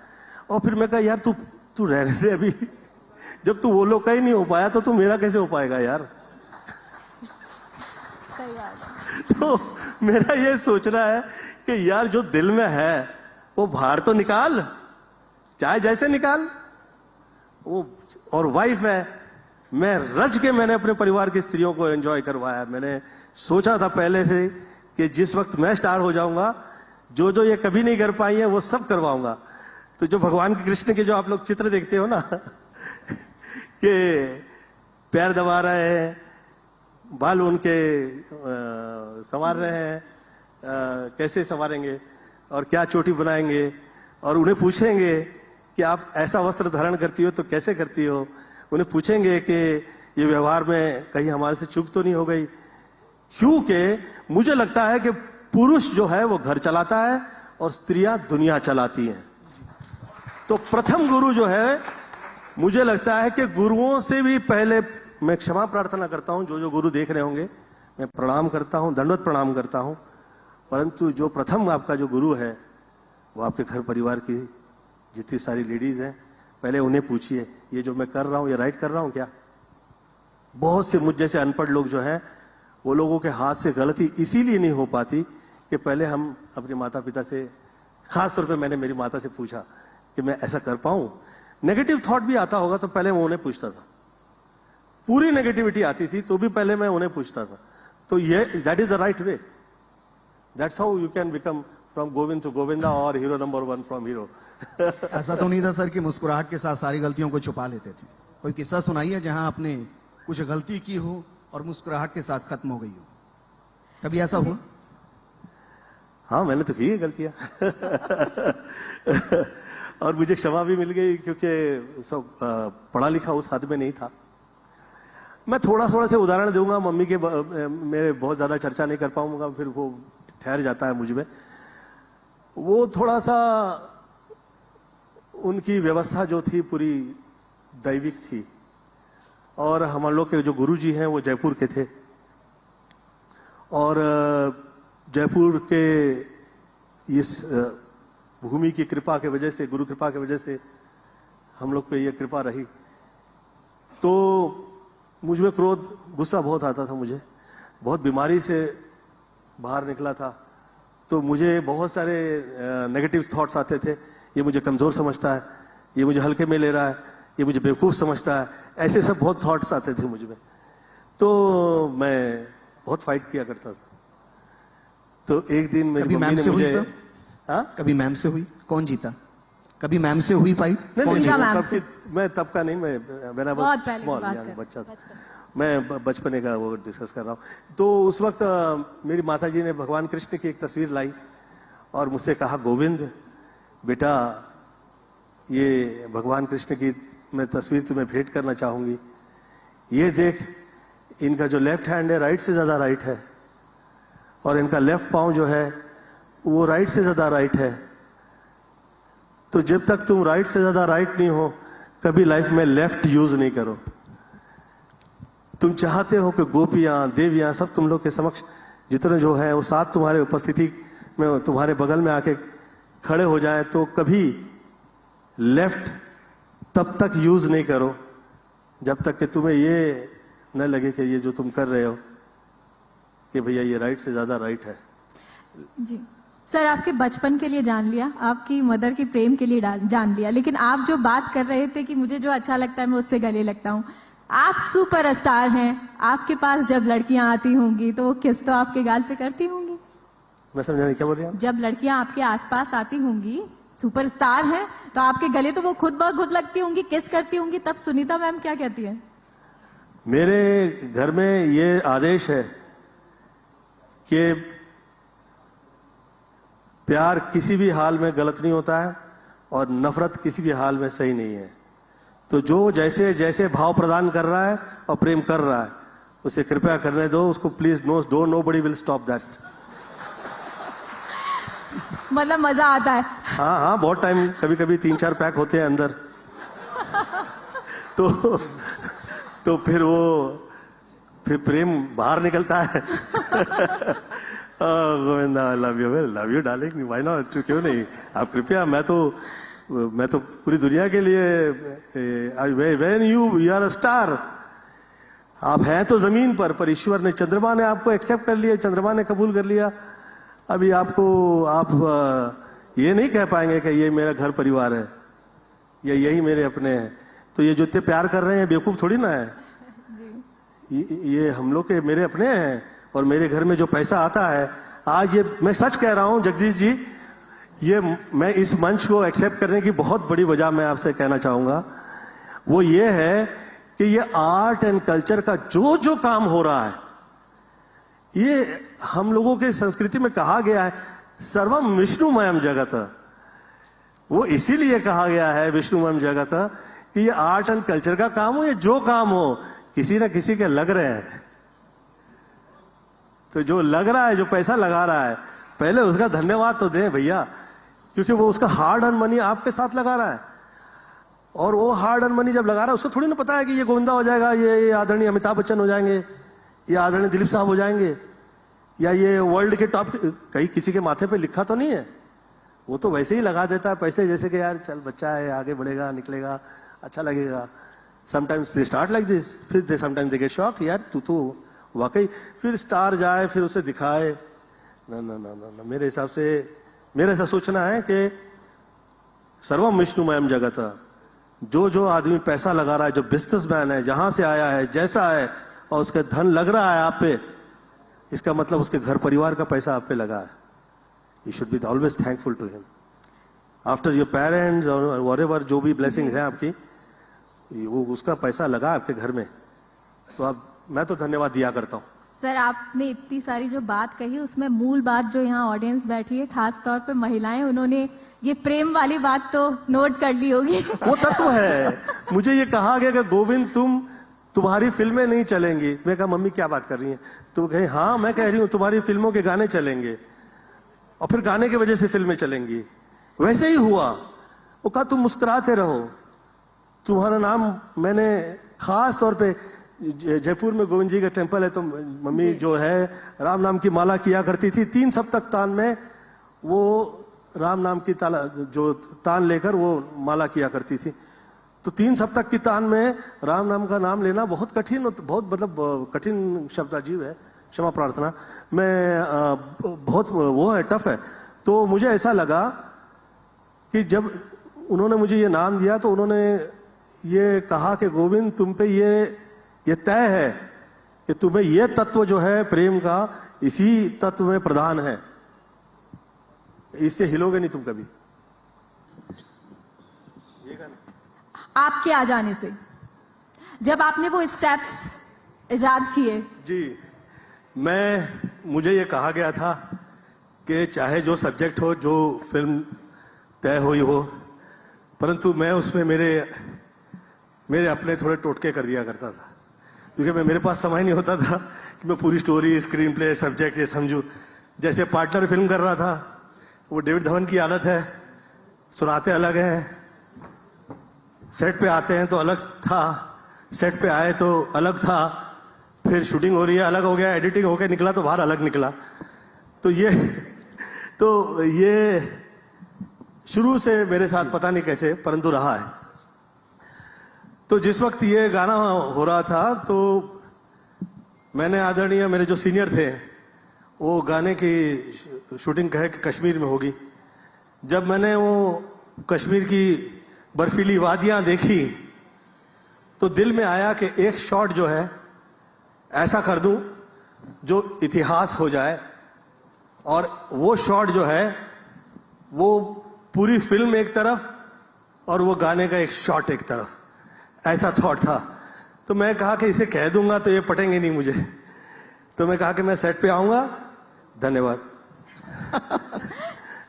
और फिर मैं कहा यार तू रहने दे अभी, जब तू वो लोग का ही नहीं हो पाया तो तू मेरा कैसे हो पाएगा यार। सही बात है। तो मेरा ये सोचना है कि यार जो दिल में है वो बाहर तो निकाल, चाहे जैसे निकाल। वो और वाइफ है, मैं रज के मैंने अपने परिवार की स्त्रियों को एंजॉय करवाया। मैंने सोचा था पहले से कि जिस वक्त मैं स्टार हो जाऊंगा, जो ये कभी नहीं कर पाई है वो सब करवाऊंगा। तो जो भगवान के कृष्ण के जो आप लोग चित्र देखते हो ना कि पैर दबा रहे हैं, बाल उनके संवार रहे हैं, कैसे संवारेंगे और क्या चोटी बनाएंगे, और उन्हें पूछेंगे कि आप ऐसा वस्त्र धारण करती हो तो कैसे करती हो। उन्हें पूछेंगे कि ये व्यवहार में कहीं हमारे से चूक तो नहीं हो गई। क्योंकि मुझे लगता है कि पुरुष जो है वो घर चलाता है और स्त्रियां दुनिया चलाती हैं। तो प्रथम गुरु जो है, मुझे लगता है कि गुरुओं से भी पहले, मैं क्षमा प्रार्थना करता हूं जो गुरु देख रहे होंगे, मैं प्रणाम करता हूं, दंडवत प्रणाम करता हूं, परंतु जो प्रथम आपका जो गुरु है वो आपके घर परिवार की जितनी सारी लेडीज हैं, पहले उन्हें पूछिए ये जो मैं कर रहा हूं ये राइट कर रहा हूं क्या। बहुत से मुझ जैसे अनपढ़ लोग जो हैं, वो लोगों के हाथ से गलती इसीलिए नहीं हो पाती कि पहले हम अपने माता पिता से, खास तौर पे मैंने मेरी माता से पूछा कि मैं ऐसा कर पाऊं। नेगेटिव थॉट भी आता होगा तो पहले मैं उन्हें पूछता था, पूरी नेगेटिविटी आती थी तो भी पहले मैं उन्हें पूछता था। तो ये that is the right way, that's how you can become from Govind to Govinda और हीरो नंबर 1 फ्रॉम हीरो। ऐसा तो नहीं था सर कि मुस्कुराहट के साथ सारी गलतियों को छुपा लेते थे। कोई किस्सा सुनाइए जहां आपने कुछ गलती की हो और मुस्कुराहट के साथ खत्म हो गई हो, कभी ऐसा हुआ? हाँ मैंने तो की है गलतियां और मुझे क्षमा भी मिल गई क्योंकि सब पढ़ा लिखा उस हद में नहीं था। मैं थोड़ा से उदाहरण दूंगा, मम्मी के मेरे बहुत ज्यादा चर्चा नहीं कर पाऊंगा, फिर वो ठहर जाता है मुझ में। वो थोड़ा सा उनकी व्यवस्था जो थी पूरी दैविक थी, और हम लोग के जो गुरुजी हैं वो जयपुर के थे, और जयपुर के इस भूमि की कृपा के वजह से, गुरु कृपा की वजह से हम लोग पे ये कृपा रही। तो मुझ में क्रोध, गुस्सा बहुत आता था, मुझे बहुत बीमारी से बाहर निकला था, तो मुझे बहुत सारे नेगेटिव थॉट्स आते थे। ये मुझे कमजोर समझता है, ये मुझे हल्के में ले रहा है, ये मुझे बेवकूफ समझता है, ऐसे सब बहुत थॉट्स आते थे मुझ में। तो मैं बहुत फाइट किया करता था। तो एक दिन मेरी मम्मी ने मुझे, हाँ? कभी मैम से हुई? कौन जीता? कभी मैम से हुई फाइट? नहीं, कौन नहीं, जीता? मैम तब की- मैं तब का नहीं, मैं बहुत पहले की स्मॉल बात कर- बच्चा था। मैं बचपने का वो डिस्कस कर रहा हूँ। तो उस वक्त मेरी माता जी ने भगवान कृष्ण की एक तस्वीर लाई और मुझसे कहा, गोविंद बेटा, ये भगवान कृष्ण की मैं तस्वीर तुम्हें भेंट करना चाहूंगी। ये देख, इनका जो लेफ्ट हैंड है राइट से ज्यादा राइट है, और इनका लेफ्ट पांव जो है वो राइट से ज्यादा राइट है। तो जब तक तुम राइट से ज्यादा राइट नहीं हो, कभी लाइफ में लेफ्ट यूज नहीं करो। तुम चाहते हो कि गोपियां, देवियां सब तुम लोग के समक्ष जितने जो है वो साथ तुम्हारे उपस्थिति में तुम्हारे बगल में आके खड़े हो जाएं, तो कभी लेफ्ट तब तक यूज नहीं करो जब तक कि तुम्हें ये न लगे कि ये जो तुम कर रहे हो कि भैया ये राइट से ज्यादा राइट है। जी सर, आपके बचपन के लिए जान लिया, आपकी मदर की प्रेम के लिए जान लिया, लेकिन आप जो बात कर रहे थे कि मुझे जो अच्छा लगता है मैं उससे गले लगता हूँ, आप सुपर स्टार हैं, आपके पास जब लड़कियां आती होंगी तो वो किस तो आपके गाल पे करती होंगी? मैं समझा नहीं, क्या बोल रही हैं आप? जब लड़कियां आपके आसपास आती होंगी, सुपरस्टार हैं, तो आपके गले तो वो खुद ब खुद लगती होंगी, किस करती होंगी, तब सुनीता मैम क्या कहती है? मेरे घर में ये आदेश है कि प्यार किसी भी हाल में गलत नहीं होता है और नफरत किसी भी हाल में सही नहीं है। तो जो जैसे जैसे भाव प्रदान कर रहा है और प्रेम कर रहा है, उसे कृपया करने दो, उसको please nobody will stop that. मतलब मजा आता है। हाँ हाँ, बहुत टाइम, कभी कभी 3-4 पैक होते हैं अंदर। तो फिर प्रेम बाहर निकलता है। Govinda, love you darling, why not, क्यों नहीं, आप कृपया, मैं तो पूरी दुनिया के लिए, when you are a star, आप हैं तो जमीन पर ईश्वर ने, चंद्रमा ने आपको एक्सेप्ट कर लिया, चंद्रमा ने कबूल कर लिया। अभी आप ये नहीं कह पाएंगे कि ये मेरा घर परिवार है या यही मेरे अपने हैं। तो ये जो इतने प्यार कर रहे हैं बेवकूफ थोड़ी ना है, ये हम लोग के मेरे अपने हैं। और मेरे घर में जो पैसा आता है, आज ये मैं सच कह रहा हूं जगदीश जी, ये मैं इस मंच को एक्सेप्ट करने की बहुत बड़ी वजह मैं आपसे कहना चाहूंगा, वो ये है कि ये आर्ट एंड कल्चर का जो काम हो रहा है, ये हम लोगों के संस्कृति में कहा गया है सर्वम विष्णुमयम जगत। वो इसीलिए कहा गया है विष्णुमयम जगत कि ये आर्ट एंड कल्चर का काम हो या जो काम हो, किसी ना किसी के लग रहे हैं। तो जो लग रहा है, जो पैसा लगा रहा है, पहले उसका धन्यवाद तो दें भैया, क्योंकि वो उसका हार्ड अर्न मनी आपके साथ लगा रहा है। और वो हार्ड अर्न मनी जब लगा रहा है, उसको थोड़ी ना पता है कि ये गोविंदा हो जाएगा, ये आदरणीय अमिताभ बच्चन हो जाएंगे, ये आदरणीय दिलीप साहब हो जाएंगे, या ये वर्ल्ड के टॉप, कहीं किसी के माथे पे लिखा तो नहीं है। वो तो वैसे ही लगा देता है पैसे, जैसे कि यार चल बच्चा है, आगे बढ़ेगा, निकलेगा, अच्छा लगेगा। Sometimes they start like this, फिर they sometimes they get shock, यार तू तो वाकई, फिर स्टार जाए, फिर उसे दिखाए। ना ना ना ना, मेरे हिसाब से मेरा ऐसा सोचना है कि सर्वम विष्णुमयम जगत, जो आदमी पैसा लगा रहा है, जो बिजनेसमैन है, जहां से आया है, जैसा है, और उसका धन लग रहा है आप पे, इसका मतलब उसके घर परिवार का पैसा आप पे लगा है। You should be always thankful to him after your parents और व्हाटएवर, जो भी ब्लेसिंग्स हैं आपकी, वो उसका पैसा लगा आपके घर में, तो मैं तो धन्यवाद दिया करता हूं। सर, आपने इतनी सारी जो बात कही, उसमें मूल बात जो यहाँ ऑडियंस बैठी है, खास तौर पे महिलाएं, उन्होंने ये प्रेम वाली बात तो नोट कर ली होगी। वो तत्व है। मुझे ये कहा गया कि गोविंद तुम्हारी फिल्में नहीं चलेंगी। मैं कहा मम्मी क्या बात कर रही हैं? तो कहे हाँ मैं कह रही हूँ तुम्हारी फिल्मों के गाने चलेंगे, और फिर गाने की वजह से फिल्में चलेंगी। वैसे ही हुआ। वो कहा तुम मुस्कुराते रहो, तुम्हारा नाम, मैंने खास तौर पे जयपुर में गोविंद जी का टेम्पल है, तो मम्मी जो है राम नाम की माला किया करती थी। 3 सप्तक तान में वो राम नाम की जो तान लेकर वो माला किया करती थी। तो 3 सप्तक की तान में राम नाम का नाम लेना बहुत कठिन, बहुत मतलब कठिन शब्द अजीब है, क्षमा प्रार्थना, मैं बहुत वो है, टफ है। तो मुझे ऐसा लगा कि जब उन्होंने मुझे ये नाम दिया, तो उन्होंने ये कहा कि गोविंद तुम पे ये तय है कि तुम्हें ये तत्व जो है प्रेम का, इसी तत्व में प्रधान है। इससे हिलोगे नहीं तुम कभी। आपके आ जाने से जब आपने वो स्टेप्स इजाद किए, जी, मुझे ये कहा गया था कि चाहे जो सब्जेक्ट हो, जो फिल्म तय हुई हो, परंतु मैं उसमें मेरे अपने थोड़े टोटके कर दिया करता था, क्योंकि मेरे पास समय नहीं होता था कि मैं पूरी स्टोरी, स्क्रीन प्ले, सब्जेक्ट ये समझूं। जैसे पार्टनर फिल्म कर रहा था, वो डेविड धवन की आदत है, सुनाते अलग हैं, सेट पे आते हैं तो अलग था, सेट पे आए तो अलग था, फिर शूटिंग हो रही है अलग हो गया, एडिटिंग होके निकला तो बाहर अलग निकला। तो ये शुरू से मेरे साथ पता नहीं कैसे परंतु रहा है। तो जिस वक्त ये गाना हो रहा था तो मैंने आदरणीय मेरे जो सीनियर थे, वो गाने की शूटिंग कहे कि कश्मीर में होगी। जब मैंने वो कश्मीर की बर्फीली वादियां देखी तो दिल में आया कि एक शॉट जो है ऐसा कर दूं जो इतिहास हो जाए, और वो शॉट जो है वो पूरी फिल्म एक तरफ और वो गाने का एक शॉट एक तरफ, ऐसा थॉट था। तो मैं कहा कि इसे कह दूंगा तो ये पटेंगे नहीं मुझे, तो मैं कहा कि मैं सेट पे आऊंगा, धन्यवाद।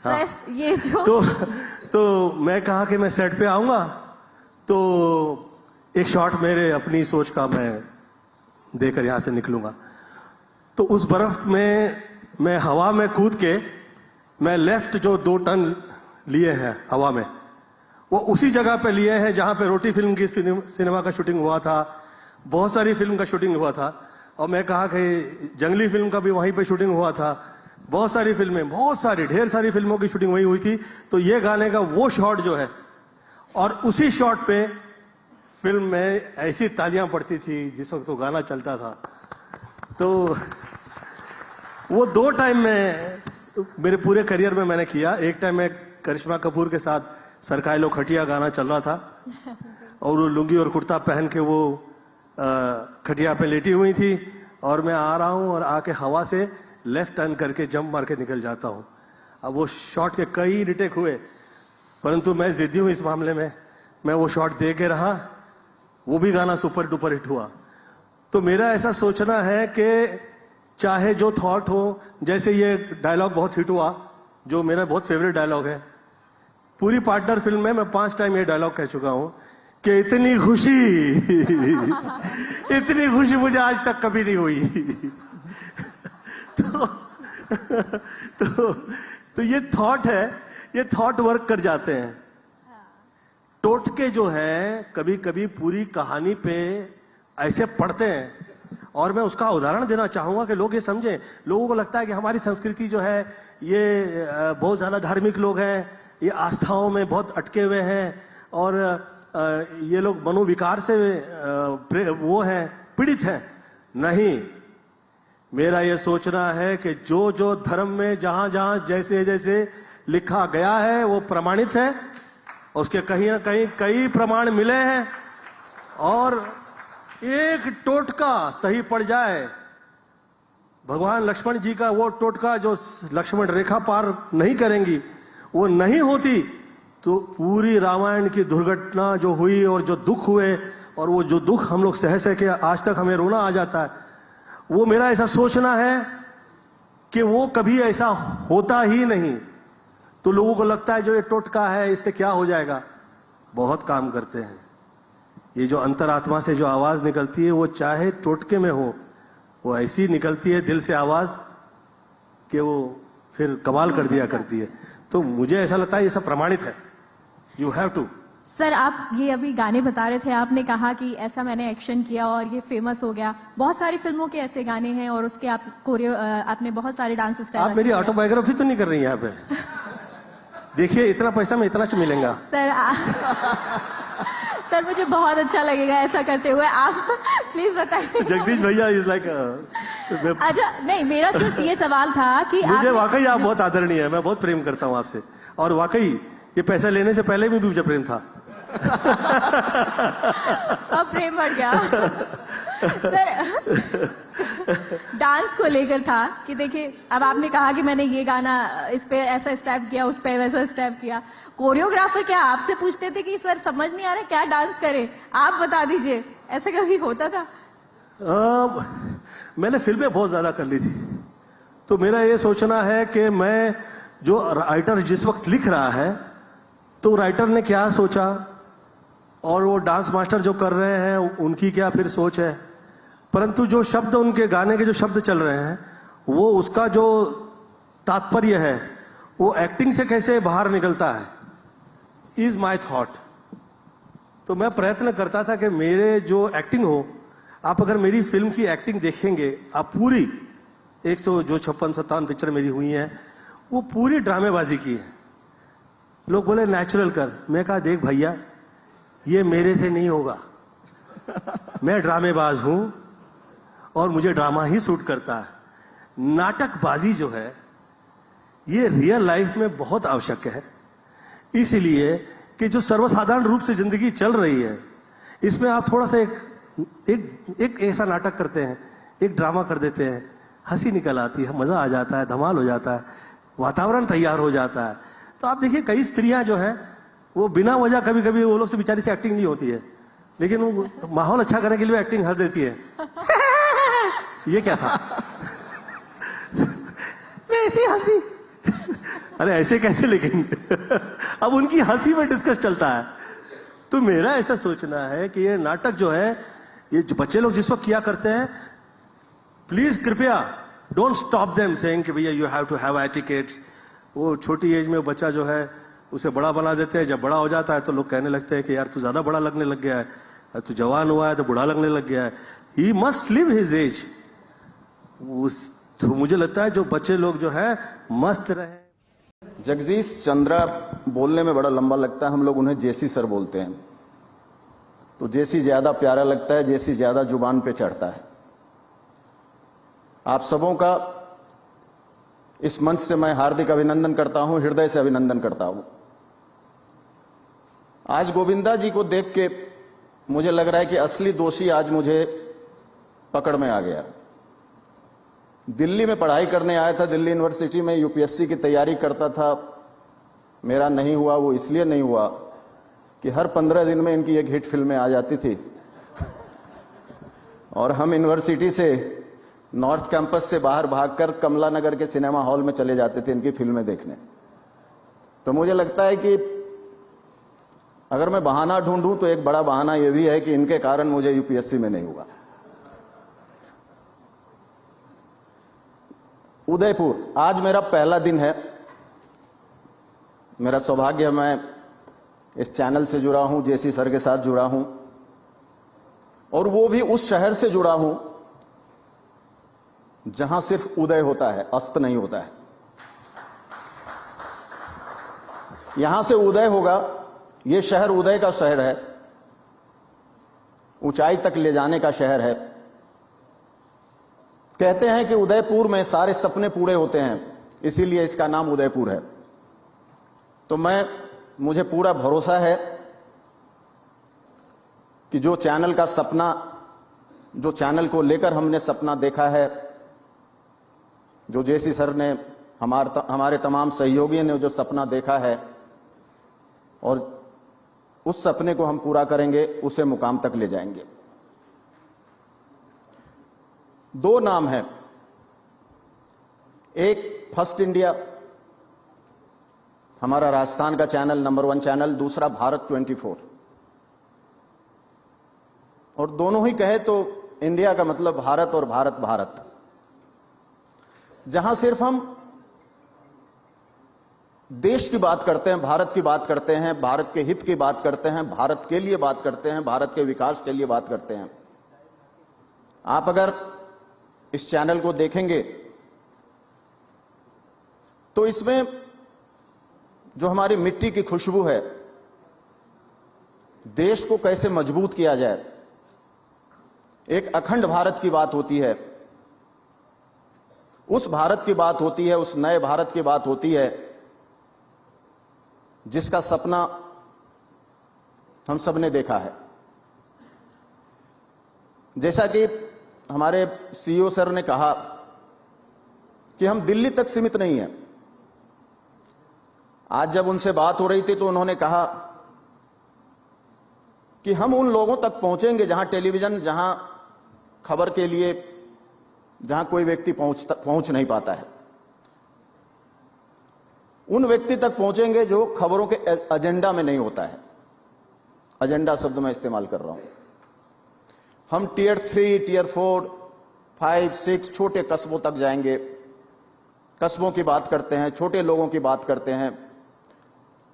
सर ये जो तो मैं कहा कि मैं सेट पे आऊंगा तो एक शॉट मेरे अपनी सोच का मैं देकर यहां से निकलूंगा। तो उस बर्फ में मैं हवा में कूद के मैं लेफ्ट जो 2 टन लिए हैं हवा में, वो उसी जगह पे लिए हैं जहां पे रोटी फिल्म की सिनेमा का शूटिंग हुआ था, बहुत सारी फिल्म का शूटिंग हुआ था। और मैं कहा कि जंगली फिल्म का भी वहीं पे शूटिंग हुआ था, बहुत सारी फिल्में, ढेर सारी फिल्मों की शूटिंग वहीं हुई थी। तो ये गाने का वो शॉट जो है, और उसी शॉट पे फिल्म में ऐसी तालियां पड़ती थी जिस वक्त वो गाना चलता था। तो वो 2 टाइम में मेरे पूरे करियर में मैंने किया। एक टाइम में करिश्मा कपूर के साथ सरकाए लो खटिया गाना चल रहा था, और वो लुंगी और कुर्ता पहन के वो खटिया पे लेटी हुई थी, और मैं आ रहा हूं और आके हवा से लेफ्ट टर्न करके जंप मार के निकल जाता हूं। अब वो शॉट के कई रिटेक हुए, परंतु मैं जिद्दी हूं इस मामले में, मैं वो शॉट दे के रहा, वो भी गाना सुपर डुपर हिट हुआ। तो मेरा ऐसा सोचना है कि चाहे जो थॉट हो, जैसे ये डायलॉग बहुत हिट हुआ, जो मेरा बहुत फेवरेट डायलॉग है, पूरी पार्टनर फिल्म में मैं 5 टाइम ये डायलॉग कह चुका हूं कि इतनी खुशी मुझे आज तक कभी नहीं हुई। तो ये थॉट है, ये थॉट वर्क कर जाते हैं। टोटके जो है कभी कभी पूरी कहानी पे ऐसे पढ़ते हैं, और मैं उसका उदाहरण देना चाहूंगा कि लोग ये समझें। लोगों को लगता है कि हमारी संस्कृति जो है ये बहुत ज्यादा धार्मिक लोग हैं, ये आस्थाओं में बहुत अटके हुए हैं, और ये लोग मनोविकार से वो हैं, पीड़ित हैं। नहीं, मेरा ये सोचना है कि जो जो धर्म में जहां जहां जैसे जैसे लिखा गया है वो प्रमाणित है, उसके कहीं ना कहीं कई प्रमाण मिले हैं, और एक टोटका सही पड़ जाए, भगवान लक्ष्मण जी का वो टोटका जो लक्ष्मण रेखा पार नहीं करेंगी, वो नहीं होती तो पूरी रामायण की दुर्घटना जो हुई और जो दुख हुए, और वो जो दुख हम लोग सह के आज तक हमें रोना आ जाता है, वो मेरा ऐसा सोचना है कि वो कभी ऐसा होता ही नहीं। तो लोगों को लगता है जो ये टोटका है इससे क्या हो जाएगा, बहुत काम करते हैं। ये जो अंतरात्मा से जो आवाज निकलती है वो चाहे टोटके में हो, वो ऐसी निकलती है दिल से आवाज कि वो फिर कमाल कर दिया करती है। तो मुझे ऐसा लगता है ये सब प्रमाणित है, यू हैव टू। सर आप ये अभी गाने बता रहे थे, आपने कहा कि ऐसा मैंने एक्शन किया और ये फेमस हो गया। बहुत सारी फिल्मों के ऐसे गाने हैं और उसके आप आपने बहुत सारे डांस स्टाइल। आप मेरी ऑटोबायोग्राफी तो नहीं कर रही हैं यहाँ पे? देखिए इतना पैसा में इतना मिलेगा। सर सर मुझे बहुत अच्छा लगेगा ऐसा करते हुए, आप प्लीज बताइए। जगदीश भैया इज लाइक अच्छा नहीं, मेरा सिर्फ ये सवाल था कि मुझे वाकई आप बहुत आदरणीय है, मैं बहुत प्रेम करता हूँ आपसे, और वाकई ये पैसा लेने से पहले भी मुझे प्रेम था। अब प्रेम बढ़ गया। सर डांस को लेकर था कि देखिए अब आपने कहा कि मैंने ये गाना इस पे ऐसा स्टेप किया, उस पे वैसा स्टेप किया। कोरियोग्राफर क्या आपसे पूछते थे कि सर समझ नहीं आ रहा क्या डांस करें, आप बता दीजिए, ऐसा कभी होता था? मैंने फिल्में बहुत ज्यादा कर ली थी, तो मेरा ये सोचना है कि मैं जो राइटर जिस वक्त लिख रहा है तो राइटर ने क्या सोचा और वो डांस मास्टर जो कर रहे हैं उनकी क्या फिर सोच है, परंतु जो शब्द उनके गाने के जो शब्द चल रहे हैं वो उसका जो तात्पर्य है वो एक्टिंग से कैसे बाहर निकलता है, इज माय थॉट। तो मैं प्रयत्न करता था कि मेरे जो एक्टिंग हो, आप अगर मेरी फिल्म की एक्टिंग देखेंगे, आप पूरी 100 जो 56-57 पिक्चर मेरी हुई हैं वो पूरी ड्रामेबाजी की है। लोग बोले नेचुरल कर, मैं कहा देख भैया ये मेरे से नहीं होगा, मैं ड्रामेबाज हूं और मुझे ड्रामा ही सूट करता है। नाटकबाजी जो है ये रियल लाइफ में बहुत आवश्यक है, इसलिए कि जो सर्वसाधारण रूप से जिंदगी चल रही है इसमें आप थोड़ा सा एक ऐसा नाटक करते हैं, एक ड्रामा कर देते हैं, हंसी निकल आती है, मजा आ जाता है, धमाल हो जाता है, वातावरण तैयार हो जाता है। तो आप देखिए कई स्त्रियां जो हैं वो बिना वजह कभी कभी वो लोग से बेचारी से एक्टिंग नहीं होती है, लेकिन वो माहौल अच्छा करने के लिए एक्टिंग हंस देती है। ये क्या था? मैं ऐसे हंसी, अरे ऐसे कैसे, लेकिन अब उनकी हंसी में डिस्कस चलता है। तो मेरा ऐसा सोचना है कि ये नाटक जो है, ये जो बच्चे लोग जिस वक्त किया करते हैं, प्लीज कृपया डोंट स्टॉप देम सेइंग कि भैया you have to have etiquettes. वो छोटी एज में बच्चा जो है उसे बड़ा बना देते हैं, जब बड़ा हो जाता है तो लोग कहने लगते हैं कि यार तू ज्यादा बड़ा लगने लग गया है, तू जवान हुआ है तो बूढ़ा लगने लग गया है। He must live his age. तो मुझे लगता है जो बच्चे लोग जो है मस्त रहे। जगदीश चंद्रा बोलने में बड़ा लंबा लगता है, हम लोग उन्हें जेसी सर बोलते हैं। तो जेसी ज्यादा प्यारा लगता है, जेसी ज्यादा जुबान पे चढ़ता है। आप सबों का इस मंच से मैं हार्दिक अभिनंदन करता हूं, हृदय से अभिनंदन करता हूं। आज गोविंदा जी को देख के मुझे लग रहा है कि असली दोषी आज मुझे पकड़ में आ गया। दिल्ली में पढ़ाई करने आया था, दिल्ली यूनिवर्सिटी में यूपीएससी की तैयारी करता था। मेरा नहीं हुआ, वो इसलिए नहीं हुआ कि हर 15 दिन में इनकी एक हिट फिल्में आ जाती थी और हम यूनिवर्सिटी से नॉर्थ कैंपस से बाहर भागकर कमला नगर के सिनेमा हॉल में चले जाते थे इनकी फिल्में देखने। तो मुझे लगता है कि अगर मैं बहाना ढूंढूं तो एक बड़ा बहाना यह भी है कि इनके कारण मुझे यूपीएससी में नहीं हुआ। उदयपुर, आज मेरा पहला दिन है। मेरा सौभाग्य है, मैं इस चैनल से जुड़ा हूं, जेसी सर के साथ जुड़ा हूं, और वो भी उस शहर से जुड़ा हूं जहां सिर्फ उदय होता है, अस्त नहीं होता है। यहां से उदय होगा, ये शहर उदय का शहर है, ऊंचाई तक ले जाने का शहर है। कहते हैं कि उदयपुर में सारे सपने पूरे होते हैं, इसीलिए इसका नाम उदयपुर है। तो मुझे पूरा भरोसा है कि जो चैनल का सपना, जो चैनल को लेकर हमने सपना देखा है, जो जेसी सर ने, हमारे तमाम सहयोगियों ने जो सपना देखा है, और उस सपने को हम पूरा करेंगे, उसे मुकाम तक ले जाएंगे। 2 नाम हैं, एक फर्स्ट इंडिया, हमारा राजस्थान का चैनल, नंबर 1 चैनल, दूसरा भारत 24। और दोनों ही कहे तो इंडिया का मतलब भारत और भारत भारत, जहां सिर्फ हम देश की बात करते हैं, भारत की बात करते हैं, भारत के हित की बात करते हैं, भारत के लिए बात करते हैं, भारत के विकास के लिए बात करते हैं। आप अगर इस चैनल को देखेंगे तो इसमें जो हमारी मिट्टी की खुशबू है, देश को कैसे मजबूत किया जाए, एक अखंड भारत की बात होती है, उस भारत की बात होती है, उस नए भारत की बात होती है जिसका सपना हम सब ने देखा है। जैसा कि हमारे सीईओ सर ने कहा कि हम दिल्ली तक सीमित नहीं हैं। आज जब उनसे बात हो रही थी तो उन्होंने कहा कि हम उन लोगों तक पहुंचेंगे जहां टेलीविजन, जहां खबर के लिए जहां कोई व्यक्ति पहुंच नहीं पाता है, उन व्यक्ति तक पहुंचेंगे जो खबरों के एजेंडा में नहीं होता है। एजेंडा शब्द मैं इस्तेमाल कर रहा हूं। हम टियर 3, टियर 4, 5, 6 छोटे कस्बों तक जाएंगे, कस्बों की बात करते हैं, छोटे लोगों की बात करते हैं,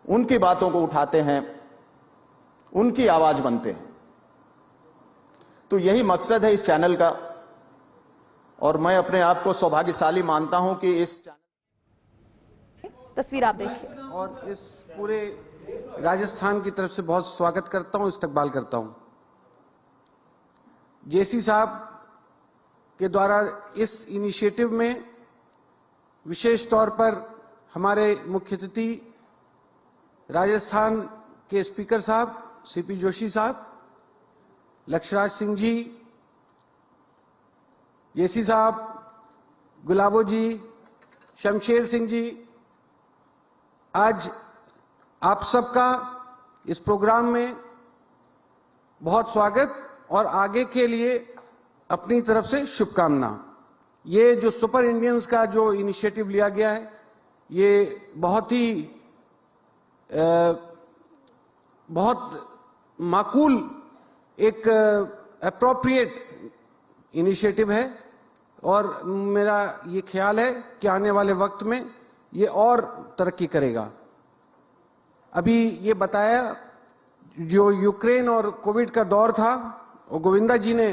उनकी बातों को उठाते हैं, उनकी आवाज बनते हैं। तो यही मकसद है इस चैनल का, और मैं अपने आप को सौभाग्यशाली मानता हूं कि इस चैनल। तस्वीर आप देखिए। और इस पूरे राजस्थान की तरफ से बहुत स्वागत करता हूं, इस्तकबाल करता हूं। जेसी साहब के द्वारा इस इनिशिएटिव में विशेष तौर पर हमारे मुख्य अतिथि राजस्थान के स्पीकर साहब सीपी जोशी साहब, लक्षराज सिंह जी, जेसी साहब, गुलाबो जी, शमशेर सिंह जी, आज आप सबका इस प्रोग्राम में बहुत स्वागत और आगे के लिए अपनी तरफ से शुभकामना। ये जो सुपर इंडियंस का जो इनिशिएटिव लिया गया है, ये बहुत माकूल एक एप्रोप्रिएट इनिशिएटिव है, और मेरा ये ख्याल है कि आने वाले वक्त में ये और तरक्की करेगा। अभी ये बताया जो यूक्रेन और कोविड का दौर था, और गोविंदा जी ने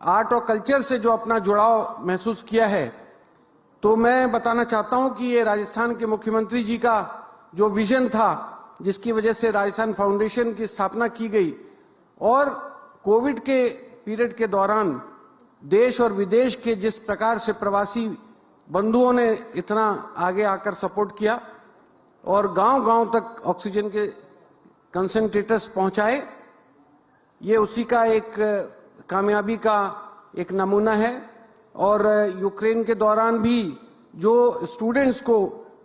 आर्ट और कल्चर से जो अपना जुड़ाव महसूस किया है, तो मैं बताना चाहता हूं कि ये राजस्थान के मुख्यमंत्री जी का जो विजन था, जिसकी वजह से राजस्थान फाउंडेशन की स्थापना की गई, और कोविड के पीरियड के दौरान देश और विदेश के जिस प्रकार से प्रवासी बंधुओं ने इतना आगे आकर सपोर्ट किया और गांव-गांव तक ऑक्सीजन के कंसंट्रेटर्स पहुंचाए, ये उसी का एक कामयाबी का एक नमूना है। और यूक्रेन के दौरान भी जो स्टूडेंट्स को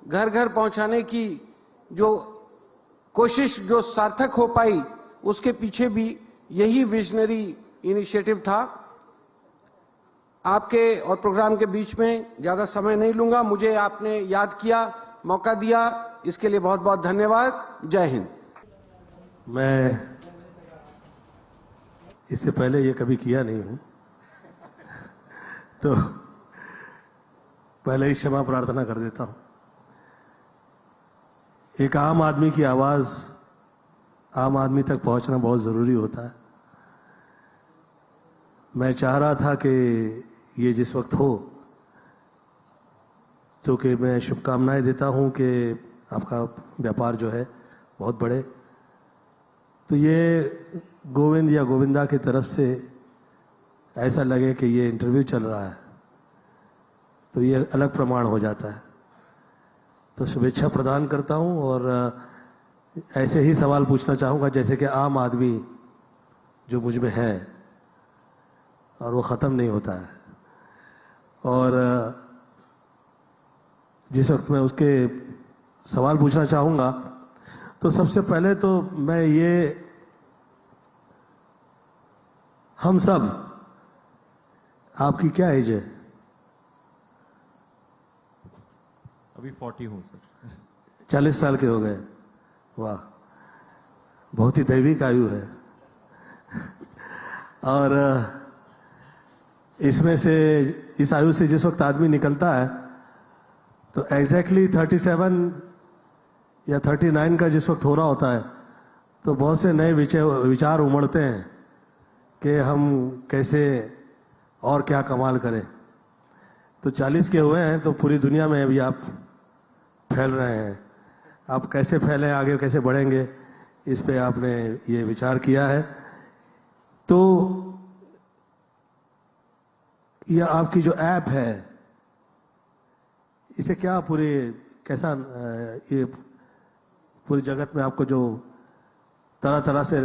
घर घर पहुंचाने की जो कोशिश जो सार्थक हो पाई, उसके पीछे भी यही विजनरी इनिशिएटिव था। आपके और प्रोग्राम के बीच में ज्यादा समय नहीं लूंगा, मुझे आपने याद किया, मौका दिया, इसके लिए बहुत बहुत धन्यवाद। जय हिंद। मैं इससे पहले ये कभी किया नहीं हूं, तो पहले ही क्षमा प्रार्थना कर देता हूं। एक आम आदमी की आवाज आम आदमी तक पहुंचना बहुत जरूरी होता है। मैं चाह रहा था कि ये जिस वक्त हो, तो कि मैं शुभकामनाएं देता हूं कि आपका व्यापार जो है बहुत बढ़े। तो ये गोविंद या गोविंदा की तरफ से ऐसा लगे कि ये इंटरव्यू चल रहा है, तो ये अलग प्रमाण हो जाता है। तो शुभेच्छा प्रदान करता हूं, और ऐसे ही सवाल पूछना चाहूंगा जैसे कि आम आदमी जो मुझ में है और वो ख़त्म नहीं होता है। और जिस वक्त मैं उसके सवाल पूछना चाहूंगा, तो सबसे पहले तो मैं ये, हम सब, आपकी क्या एज है? अभी 40 हूं सर। 40 साल के हो गए। वाह, बहुत ही दैविक आयु है। और इसमें से, इस आयु से जिस वक्त आदमी निकलता है, तो एग्जैक्टली 37 या 39 का जिस वक्त हो रहा होता है, तो बहुत से नए विचार उमड़ते हैं कि हम कैसे और क्या कमाल करें। तो 40 के हुए हैं, तो पूरी दुनिया में अभी आप फैल रहे हैं। आप कैसे फैलें, आगे कैसे बढ़ेंगे, इस पे आपने ये विचार किया है। तो यह आपकी जो ऐप है, इसे क्या कैसा ये पूरी जगत में आपको जो तरह तरह से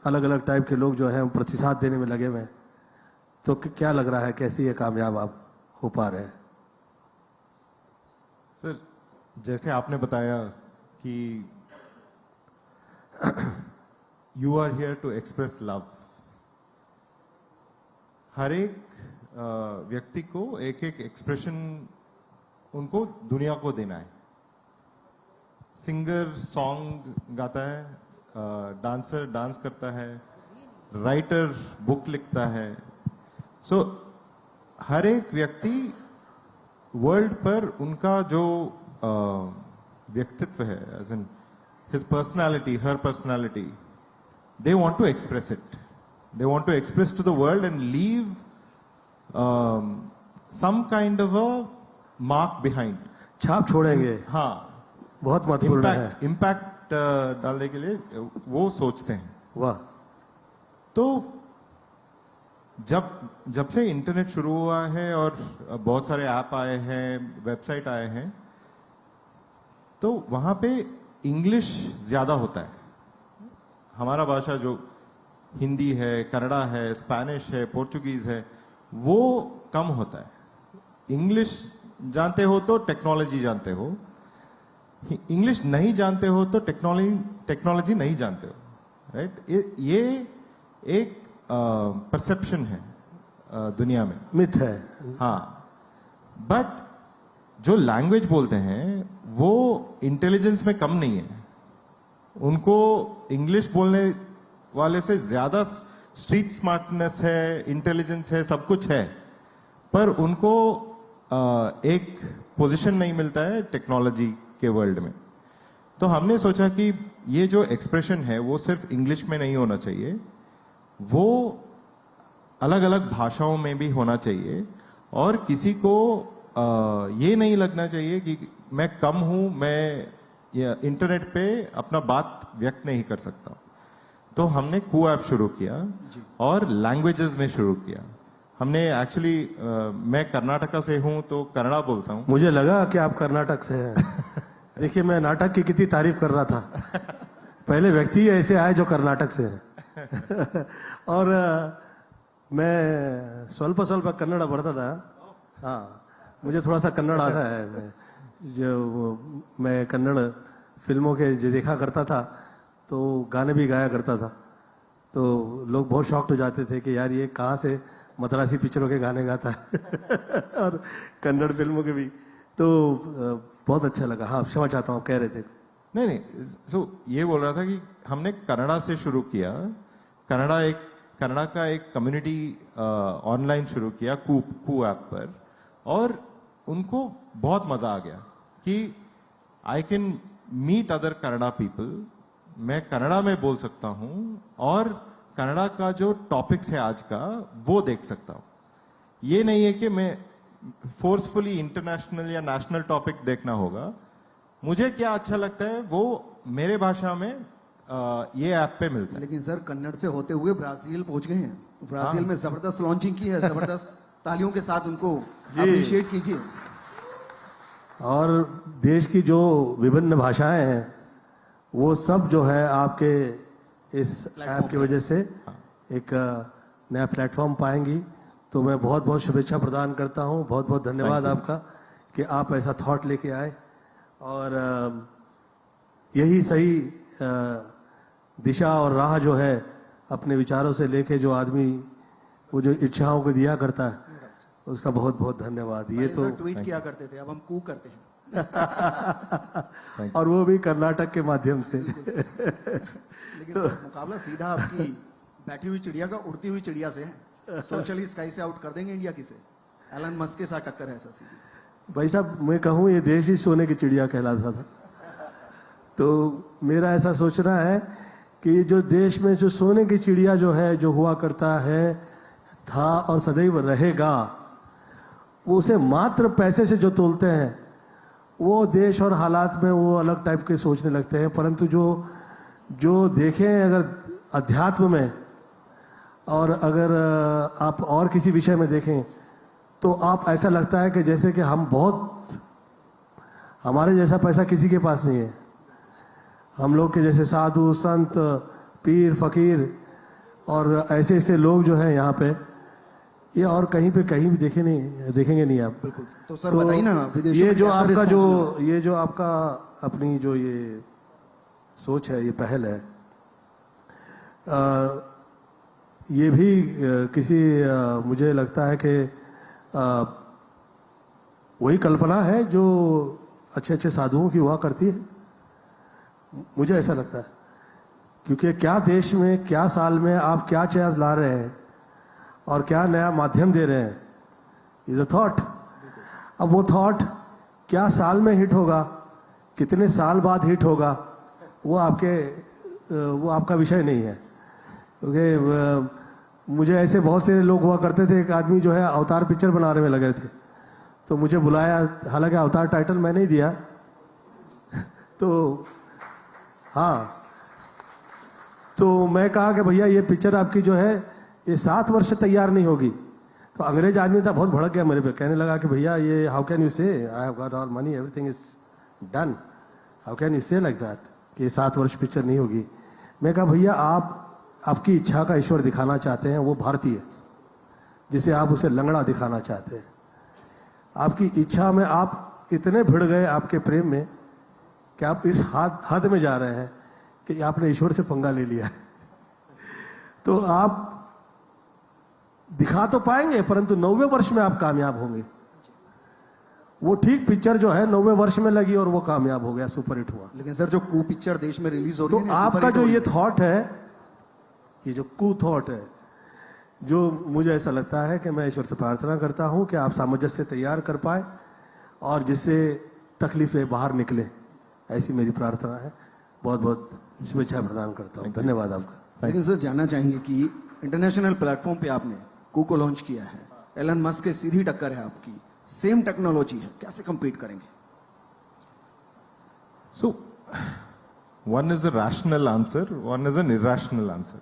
अलग अलग टाइप के लोग जो हैं प्रतिसाद देने में लगे हुए हैं, तो क्या लग रहा है, कैसे ये कामयाब आप हो पा रहे हैं? सर, जैसे आपने बताया कि you are here to express love. हर एक व्यक्ति को एक एक एक्सप्रेशन उनको दुनिया को देना है। सिंगर सॉन्ग गाता है, डांसर डांस करता है, राइटर बुक लिखता है। सो हर एक व्यक्ति वर्ल्ड पर उनका जो व्यक्तित्व है, एज इन हिज पर्सनालिटी, हर personality, they want to express it. They want to express to the world and leave some kind of a mark behind. छाप छोड़ेंगे। हाँ, बहुत महत्वपूर्ण है। इम्पैक्ट डालने के लिए वो सोचते हैं। वाह। तो जब से इंटरनेट शुरू हुआ है और बहुत सारे ऐप आए हैं, वेबसाइट आए हैं, तो वहां पे इंग्लिश ज्यादा होता है। हमारा भाषा जो हिंदी है, कन्नड़ा है, स्पेनिश है, पोर्चुगीज है, वो कम होता है। इंग्लिश जानते हो तो टेक्नोलॉजी जानते हो, इंग्लिश नहीं जानते हो तो टेक्नोलॉजी नहीं जानते हो, राइट? ये एक परसेप्शन है दुनिया में, मिथ है। हाँ, बट जो लैंग्वेज बोलते हैं वो इंटेलिजेंस में कम नहीं है। उनको इंग्लिश बोलने वाले से ज्यादा स्ट्रीट स्मार्टनेस है, इंटेलिजेंस है, सब कुछ है, पर उनको एक पोजीशन नहीं मिलता है टेक्नोलॉजी के वर्ल्ड में। तो हमने सोचा कि ये जो एक्सप्रेशन है वो सिर्फ इंग्लिश में नहीं होना चाहिए, वो अलग अलग भाषाओं में भी होना चाहिए, और किसी को ये नहीं लगना चाहिए कि मैं कम हूं, मैं इंटरनेट पे अपना बात व्यक्त नहीं कर सकता। तो हमने कू ऐप शुरू किया और लैंग्वेजेस में शुरू किया। हमने एक्चुअली मैं कर्नाटका से हूं तो कन्नड़ा बोलता हूं। मुझे लगा कि आप कर्नाटक से हैं। देखिए, मैं नाटक की कितनी तारीफ कर रहा था। पहले व्यक्ति ऐसे आए जो कर्नाटक से हैं। और मैं स्वल्प कन्नड़ पढ़ता था। हाँ, मुझे थोड़ा सा कन्नड़ आता है। मैं कन्नड़ फिल्मों के जो देखा करता था तो गाने भी गाया करता था, तो लोग बहुत शॉक्ड हो जाते थे कि यार ये कहाँ से मद्रासी पिक्चरों के गाने गाता है और कन्नड़ फिल्मों के भी। तो बहुत अच्छा लगा। हाँ, क्षमा चाहता हूँ, आप कह रहे थे। नहीं, सो ये बोल रहा था कि हमने कन्नड़ा से शुरू किया। कन्नड़ा का एक कम्युनिटी ऑनलाइन शुरू किया कू ऐप पर, और उनको बहुत मजा आ गया कि I can meet other Kannada people. मैं कन्नड़ा में बोल सकता हूं और कन्नड़ा का जो टॉपिक्स है आज का वो देख सकता हूं। ये नहीं है कि मैं फोर्सफुली इंटरनेशनल या नेशनल टॉपिक देखना होगा। मुझे क्या अच्छा लगता है वो मेरे भाषा में ये ऐप पे मिलता है। लेकिन सर, कन्नड़ से होते हुए ब्राजील पहुंच गए हैं। ब्राजील में जबरदस्त लॉन्चिंग की है, जबरदस्त तालियों के साथ उनको अप्रिशिएट कीजिए। और देश की जो विभिन्न भाषाएं हैं वो सब जो है आपके इस ऐप की वजह से एक नया प्लेटफॉर्म पाएंगी। तो मैं बहुत बहुत शुभेच्छा प्रदान करता हूं। बहुत बहुत धन्यवाद आपका कि आप ऐसा थॉट लेके आए, और यही सही दिशा और राह जो है अपने विचारों से लेके जो आदमी वो जो इच्छाओं को दिया करता है, उसका बहुत बहुत धन्यवाद। ये तो ट्वीट किया करते थे, अब हम कू करते हैं। और वो भी कर्नाटक के माध्यम से। लेकिन सर, मुकाबला सीधा आपकी बैठी हुई चिड़िया का उड़ती हुई चिड़िया से है। सोशली स्काई से आउट कर देंगे इंडिया किसे? एलन मस्क के साथ टक्कर है ऐसा सीधी। भाई साहब, मैं कहूँ ये देश ही सोने की चिड़िया कहलाता था। तो मेरा ऐसा सोचना है कि जो देश में जो सोने की चिड़िया जो है, जो हुआ करता है, था और सदैव रहेगा, वो उसे मात्र पैसे से जो तोलते हैं, वो देश और हालात में वो अलग टाइप के सोचने लगते हैं। परंतु जो देखें अगर अध्यात्म में, और अगर आप और किसी विषय में देखें, तो आप ऐसा लगता है कि जैसे कि हमारे जैसा पैसा किसी के पास नहीं है। हम लोग के जैसे साधु संत पीर फकीर और ऐसे ऐसे लोग जो हैं यहाँ पे, ये और कहीं पे कहीं भी देखेंगे नहीं आप। बिल्कुल। तो सर बताइए ना, विदेशों ये में जो कैसा आपका response मिला? ये जो आपका अपनी जो ये सोच है, ये पहल है, ये भी किसी मुझे लगता है कि वही कल्पना है जो अच्छे अच्छे साधुओं की हुआ करती है, मुझे ऐसा लगता है। क्योंकि क्या देश में, क्या साल में आप क्या चीज ला रहे हैं और क्या नया माध्यम दे रहे हैं, इज अ थॉट। अब वो थॉट क्या साल में हिट होगा, कितने साल बाद हिट होगा, वो आपका विषय नहीं है। क्योंकि मुझे ऐसे बहुत से लोग हुआ करते थे, एक आदमी जो है अवतार पिक्चर बनाने में लगे थे, तो मुझे बुलाया, हालांकि अवतार टाइटल मैंने ही दिया तो हाँ, तो मैं कहा कि भैया ये पिक्चर आपकी जो है ये 7 वर्ष से तैयार नहीं होगी। तो अंग्रेज आदमी था, बहुत भड़क गया मेरे पे, कहने लगा कि भैया ये हाउ कैन यू से, I have got all money, everything is done, how can you से लाइक दैट कि 7 वर्ष पिक्चर नहीं होगी। मैं कहा भैया आपकी इच्छा का ईश्वर दिखाना चाहते हैं, वो भारतीय, जिसे आप उसे लंगड़ा दिखाना चाहते हैं। आपकी इच्छा में आप इतने भिड़ गए आपके प्रेम में कि आप इस हद में जा रहे हैं कि आपने ईश्वर से पंगा ले लिया है। तो आप दिखा तो पाएंगे, परंतु 90वें वर्ष में आप कामयाब होंगे। वो ठीक पिक्चर जो है 90वें वर्ष में लगी और वो कामयाब हो गया, सुपरहिट हुआ। लेकिन सर जो कू पिक्चर देश में रिलीज हो रही है तो ना, आपका सुपरहिट जो हो रही ये है। थॉट है, ये जो कू थॉट है, जो मुझे ऐसा लगता है कि मैं ईश्वर से प्रार्थना करता हूं कि आप सामंजस्य तैयार कर पाए और जिससे तकलीफें बाहर निकले, ऐसी मेरी प्रार्थना है। बहुत बहुत शुभेच्छा प्रदान करता हूं, धन्यवाद आपका। लेकिन सर जानना चाहेंगे कि इंटरनेशनल प्लेटफॉर्म पे आपने कू को लॉन्च किया है, एलन मस्क के सीधी टक्कर है आपकी, सेम टेक्नोलॉजी है, कैसे compete करेंगे? So, one is a rational answer, one is an irrational answer.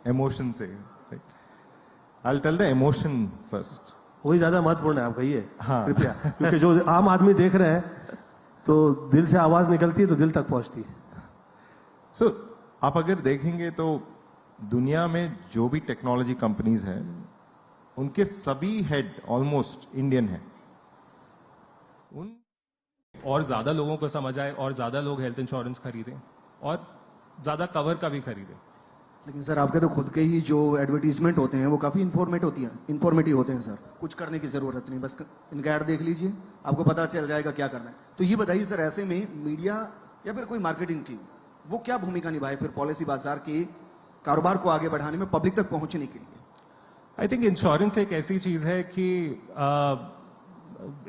Emotion से, right? I'll tell the emotion first. वही ज्यादा महत्वपूर्ण है, आप कहिए। हाँ। कृपया, क्योंकि जो आम आदमी देख रहे हैं तो दिल से आवाज निकलती है तो दिल तक पहुंचती है। So, आप अगर देखेंगे तो दुनिया में जो भी टेक्नोलॉजी कंपनीज हैं, उनके सभी हेड ऑलमोस्ट इंडियन हैं। और ज्यादा लोगों को समझ आए और ज्यादा लोग हेल्थ इंश्योरेंस खरीदें और ज्यादा कवर का भी खरीदें। लेकिन सर आपके तो खुद के ही जो एडवर्टीजमेंट होते हैं वो काफी इंफॉर्मेटिव होते हैं सर, कुछ करने की जरूरत नहीं, बस इनका ऐड देख लीजिए, आपको पता चल जाएगा क्या करना है। तो ये बताइए सर, ऐसे में मीडिया या फिर कोई मार्केटिंग टीम वो क्या भूमिका निभाए फिर पॉलिसी बाजार के कारोबार को आगे बढ़ाने में, पब्लिक तक पहुंचने के लिए? आई थिंक इंश्योरेंस एक ऐसी चीज है कि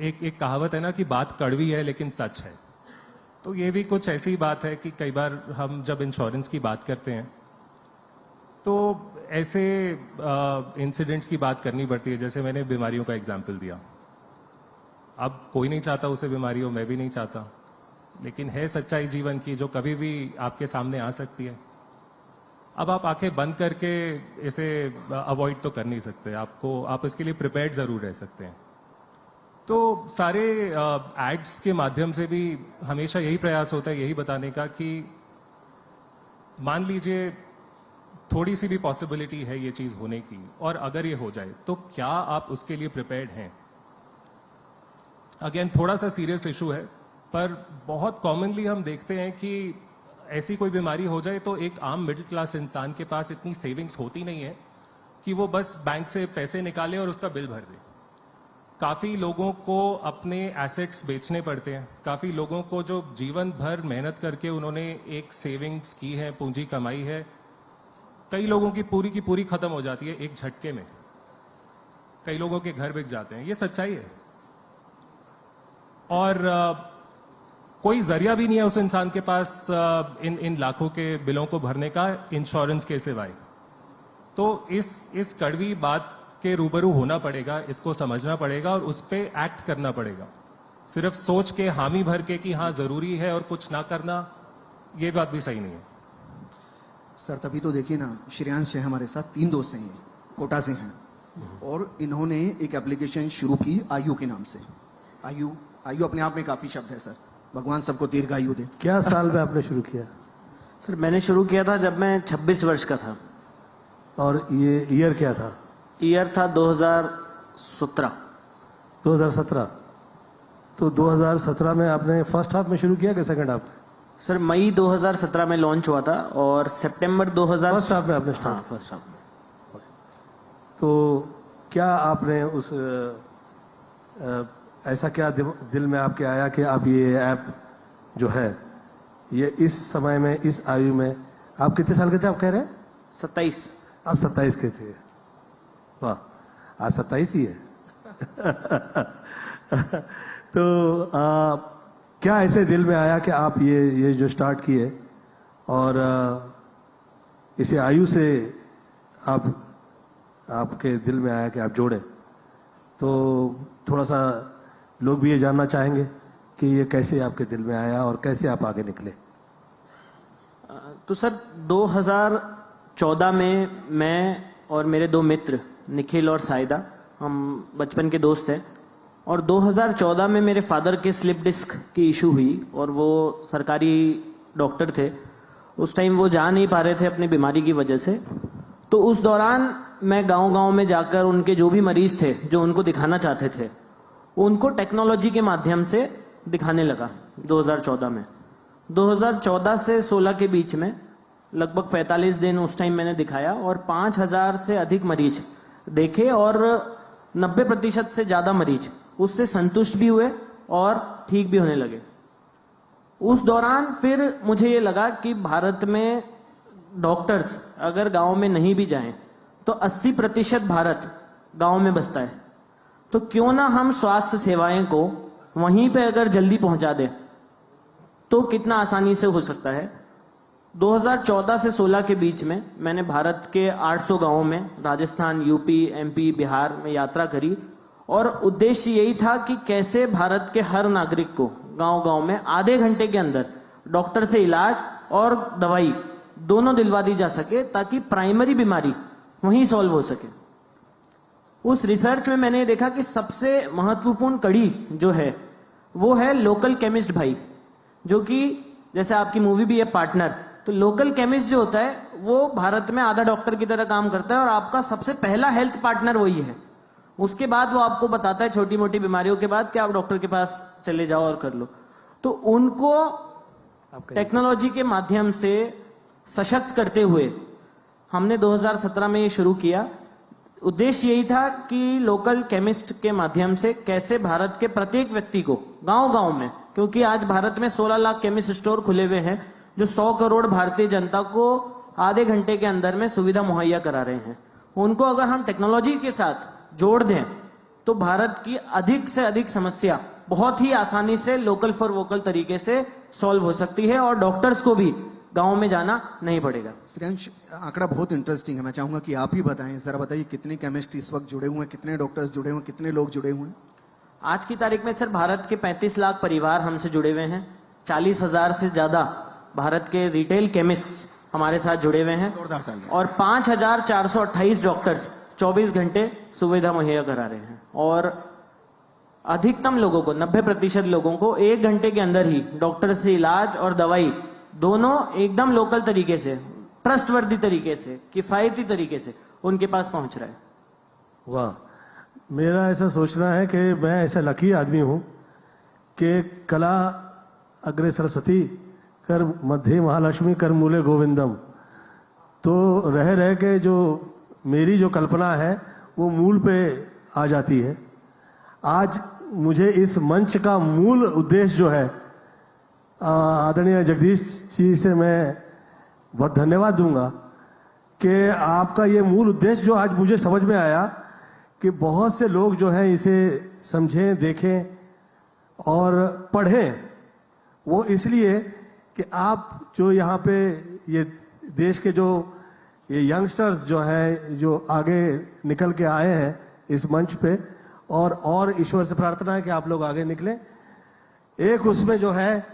एक कहावत है ना कि बात कड़वी है लेकिन सच है। तो ये भी कुछ ऐसी बात है कि कई बार हम जब इंश्योरेंस की बात करते हैं तो ऐसे इंसिडेंट्स की बात करनी पड़ती है, जैसे मैंने बीमारियों का एग्जाम्पल दिया। अब कोई नहीं चाहता उसे बीमारी हो, मैं भी नहीं चाहता, लेकिन है सच्चाई जीवन की जो कभी भी आपके सामने आ सकती है। अब आप आंखें बंद करके इसे अवॉइड तो कर नहीं सकते, आप इसके लिए प्रिपेयर्ड जरूर रह सकते हैं। तो सारे एड्स के माध्यम से भी हमेशा यही प्रयास होता है, यही बताने का कि मान लीजिए थोड़ी सी भी पॉसिबिलिटी है ये चीज होने की, और अगर ये हो जाए तो क्या आप उसके लिए प्रिपेयर्ड हैं। अगेन थोड़ा सा सीरियस इशू है, पर बहुत कॉमनली हम देखते हैं कि ऐसी कोई बीमारी हो जाए तो एक आम मिडिल क्लास इंसान के पास इतनी सेविंग्स होती नहीं है कि वो बस बैंक से पैसे निकाले और उसका बिल भर दे। काफी लोगों को अपने एसेट्स बेचने पड़ते हैं, काफी लोगों को जो जीवन भर मेहनत करके उन्होंने एक सेविंग्स की है, पूंजी कमाई है, कई लोगों की पूरी खत्म हो जाती है एक झटके में। कई लोगों के घर बिक जाते हैं, ये सच्चाई है। और कोई जरिया भी नहीं है उस इंसान के पास इन लाखों के बिलों को भरने का इंश्योरेंस के सिवाय। तो इस कड़वी बात के रूबरू होना पड़ेगा, इसको समझना पड़ेगा और उस पर एक्ट करना पड़ेगा। सिर्फ सोच के हामी भर के कि हाँ जरूरी है और कुछ ना करना, ये बात भी सही नहीं है। सर तभी तो देखिए ना, श्रेयांश है हमारे साथ, 3 दोस्त हैं, ये कोटा से हैं, और इन्होंने एक एप्लीकेशन शुरू की आयु के नाम से। आयु अपने आप में काफी शब्द है सर, भगवान सबको दीर्घायु दे। क्या साल में आपने शुरू किया? सर मैंने शुरू किया था जब मैं 26 वर्ष का था। और ये ईयर क्या था? ईयर था 2017। 2017। तो 2017 में आपने फर्स्ट हाफ में शुरू किया कि सेकंड हाफ में? सर मई 2017 में लॉन्च हुआ था और सितंबर 2000 फर्स्ट हाफ में आपने स्टार्ट? हाँ, फर्स्ट हाफ में। तो क्या आपने उस ऐसा क्या दिल में आपके आया कि आप ये ऐप जो है ये इस समय में, इस आयु में, आप कितने साल के थे आप कह रहे हैं? 27। आप 27 के थे? वाह, आज 27 ही है। तो क्या ऐसे दिल में आया कि आप ये जो स्टार्ट किए और इसे आयु से आपके दिल में आया कि आप जोड़ें? तो थोड़ा सा लोग भी ये जानना चाहेंगे कि ये कैसे आपके दिल में आया और कैसे आप आगे निकले। तो सर 2014 में मैं और मेरे 2 मित्र निखिल और साइदा, हम बचपन के दोस्त हैं, और 2014 में मेरे फादर के स्लिप डिस्क की इशू हुई और वो सरकारी डॉक्टर थे। उस टाइम वो जा नहीं पा रहे थे अपनी बीमारी की वजह से। तो उस दौरान मैं गांव-गांव में जाकर उनके जो भी मरीज थे जो उनको दिखाना चाहते थे उनको टेक्नोलॉजी के माध्यम से दिखाने लगा 2014 में। 2014 से 16 के बीच में लगभग 45 दिन उस टाइम मैंने दिखाया और 5000 से अधिक मरीज देखे और 90% से ज्यादा मरीज उससे संतुष्ट भी हुए और ठीक भी होने लगे। उस दौरान फिर मुझे ये लगा कि भारत में डॉक्टर्स अगर गांव में नहीं भी जाएं तो 80% भारत गांव में बसता है, तो क्यों ना हम स्वास्थ्य सेवाएं को वहीं पे अगर जल्दी पहुंचा दें तो कितना आसानी से हो सकता है। 2014 से 16 के बीच में मैंने भारत के 800 गांवों में राजस्थान, यूपी, एमपी, बिहार में यात्रा करी और उद्देश्य यही था कि कैसे भारत के हर नागरिक को गांव-गांव में आधे घंटे के अंदर डॉक्टर से इलाज और दवाई दोनों दिलवा दी जा सके ताकि प्राइमरी बीमारी वहीं सॉल्व हो सके। उस रिसर्च में मैंने देखा कि सबसे महत्वपूर्ण कड़ी जो है वो है लोकल केमिस्ट भाई, जो कि जैसे आपकी मूवी भी है पार्टनर, तो लोकल केमिस्ट जो होता है वो भारत में आधा डॉक्टर की तरह काम करता है और आपका सबसे पहला हेल्थ पार्टनर वही है। उसके बाद वो आपको बताता है छोटी मोटी बीमारियों के बाद कि आप डॉक्टर के पास चले जाओ और कर लो। तो उनको टेक्नोलॉजी के माध्यम से सशक्त करते हुए हमने 2017 में ये शुरू किया। उद्देश्य यही था कि लोकल केमिस्ट के माध्यम से कैसे भारत के प्रत्येक व्यक्ति को गांव-गांव में, क्योंकि आज भारत में 16 लाख केमिस्ट स्टोर खुले हुए हैं जो 100 करोड़ भारतीय जनता को आधे घंटे के अंदर में सुविधा मुहैया करा रहे हैं, उनको अगर हम टेक्नोलॉजी के साथ जोड़ दें तो भारत की अधिक से अधिक समस्या बहुत ही आसानी से लोकल फॉर वोकल तरीके से सॉल्व हो सकती है और डॉक्टर्स को भी गांव में जाना नहीं पड़ेगा। श्रेयांश, आंकड़ा बहुत इंटरेस्टिंग है, मैं चाहूंगा कि आप ही बताएं, जरा बताइए कितने केमिस्ट इस वक्त जुड़े हुए हैं, कितने डॉक्टर्स जुड़े हुए हैं, कितने लोग जुड़े हुए हैं? आज की तारीख में सर भारत के 35 लाख परिवार हमसे जुड़े हुए हैं, 40,000 से ज्यादा भारत के रिटेल केमिस्ट हमारे साथ जुड़े हुए हैं और 5,428 डॉक्टर्स 24 घंटे सुविधा मुहैया करा रहे हैं और अधिकतम लोगों को 90% लोगों को 1 घंटे के अंदर ही डॉक्टर से इलाज और दवाई दोनों एकदम लोकल तरीके से, ट्रस्टवर्दी तरीके से, किफायती तरीके से उनके पास पहुंच रहा है। वाह, मेरा ऐसा सोचना है कि मैं ऐसा लकी आदमी हूं कि कला अग्रे सरस्वती कर मध्य महालक्ष्मी कर मूले गोविंदम, तो रह रह के जो मेरी जो कल्पना है वो मूल पे आ जाती है। आज मुझे इस मंच का मूल उद्देश्य जो है, आदरणीय जगदीश जी से मैं बहुत धन्यवाद दूंगा कि आपका ये मूल उद्देश्य जो आज मुझे समझ में आया कि बहुत से लोग जो हैं इसे समझें, देखें और पढ़ें, वो इसलिए कि आप जो यहाँ पे ये देश के जो ये यंगस्टर्स जो हैं जो आगे निकल के आए हैं इस मंच पे, और ईश्वर से प्रार्थना है कि आप लोग आगे निकलें। एक उसमें जो है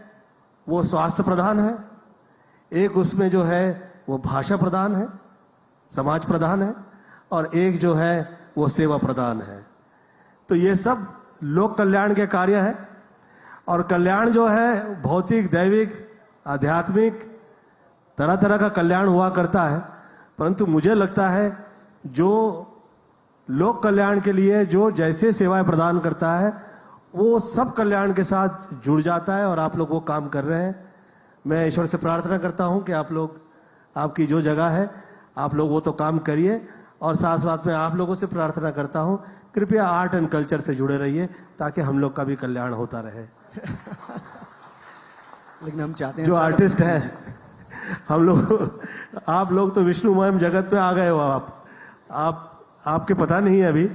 वो स्वास्थ्य प्रधान है, एक उसमें जो है वो भाषा प्रधान है, समाज प्रधान है, और एक जो है वो सेवा प्रधान है। तो ये सब लोक कल्याण के कार्य है और कल्याण जो है भौतिक, दैविक, आध्यात्मिक तरह तरह का कल्याण हुआ करता है, परंतु मुझे लगता है जो लोक कल्याण के लिए जो जैसे सेवाएं प्रदान करता है वो सब कल्याण के साथ जुड़ जाता है और आप लोग वो काम कर रहे हैं। मैं ईश्वर से प्रार्थना करता हूं कि आप लोग, आपकी जो जगह है आप लोग वो तो काम करिए, और साथ साथ में आप लोगों से प्रार्थना करता हूं कृपया आर्ट एंड कल्चर से जुड़े रहिए ताकि हम लोग का भी कल्याण होता रहे। लेकिन हम चाहते हैं जो सर, आर्टिस्ट हैं हम लोग, आप लोग तो विष्णुमय जगत में आ गए हो। आपके पता नहीं है अभी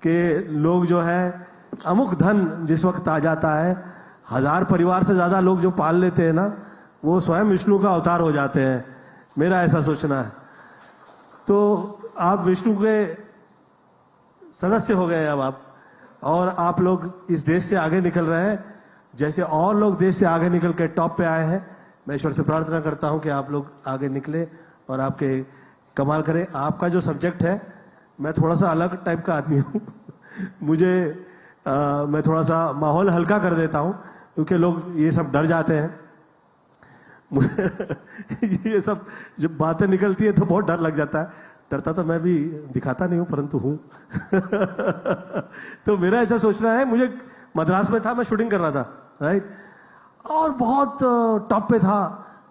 कि लोग जो है अमुक धन जिस वक्त आ जाता है, 1000 परिवार से ज्यादा लोग जो पाल लेते हैं ना, वो स्वयं विष्णु का अवतार हो जाते हैं। मेरा ऐसा सोचना है। तो आप विष्णु के सदस्य हो गए अब आप, और आप लोग इस देश से आगे निकल रहे हैं जैसे और लोग देश से आगे निकल के टॉप पे आए हैं। मैं ईश्वर से प्रार्थना करता हूं कि आप लोग आगे निकले और आपके कमाल करें। आपका जो सब्जेक्ट है, मैं थोड़ा सा अलग टाइप का आदमी हूं मैं थोड़ा सा माहौल हल्का कर देता हूं क्योंकि लोग ये सब डर जाते हैं ये सब जब बातें निकलती है तो बहुत डर लग जाता है। डरता तो मैं भी दिखाता नहीं हूं परंतु हूं तो मेरा ऐसा सोचना है, मुझे मद्रास में था, मैं शूटिंग कर रहा था, राइट, और बहुत टॉप पे था,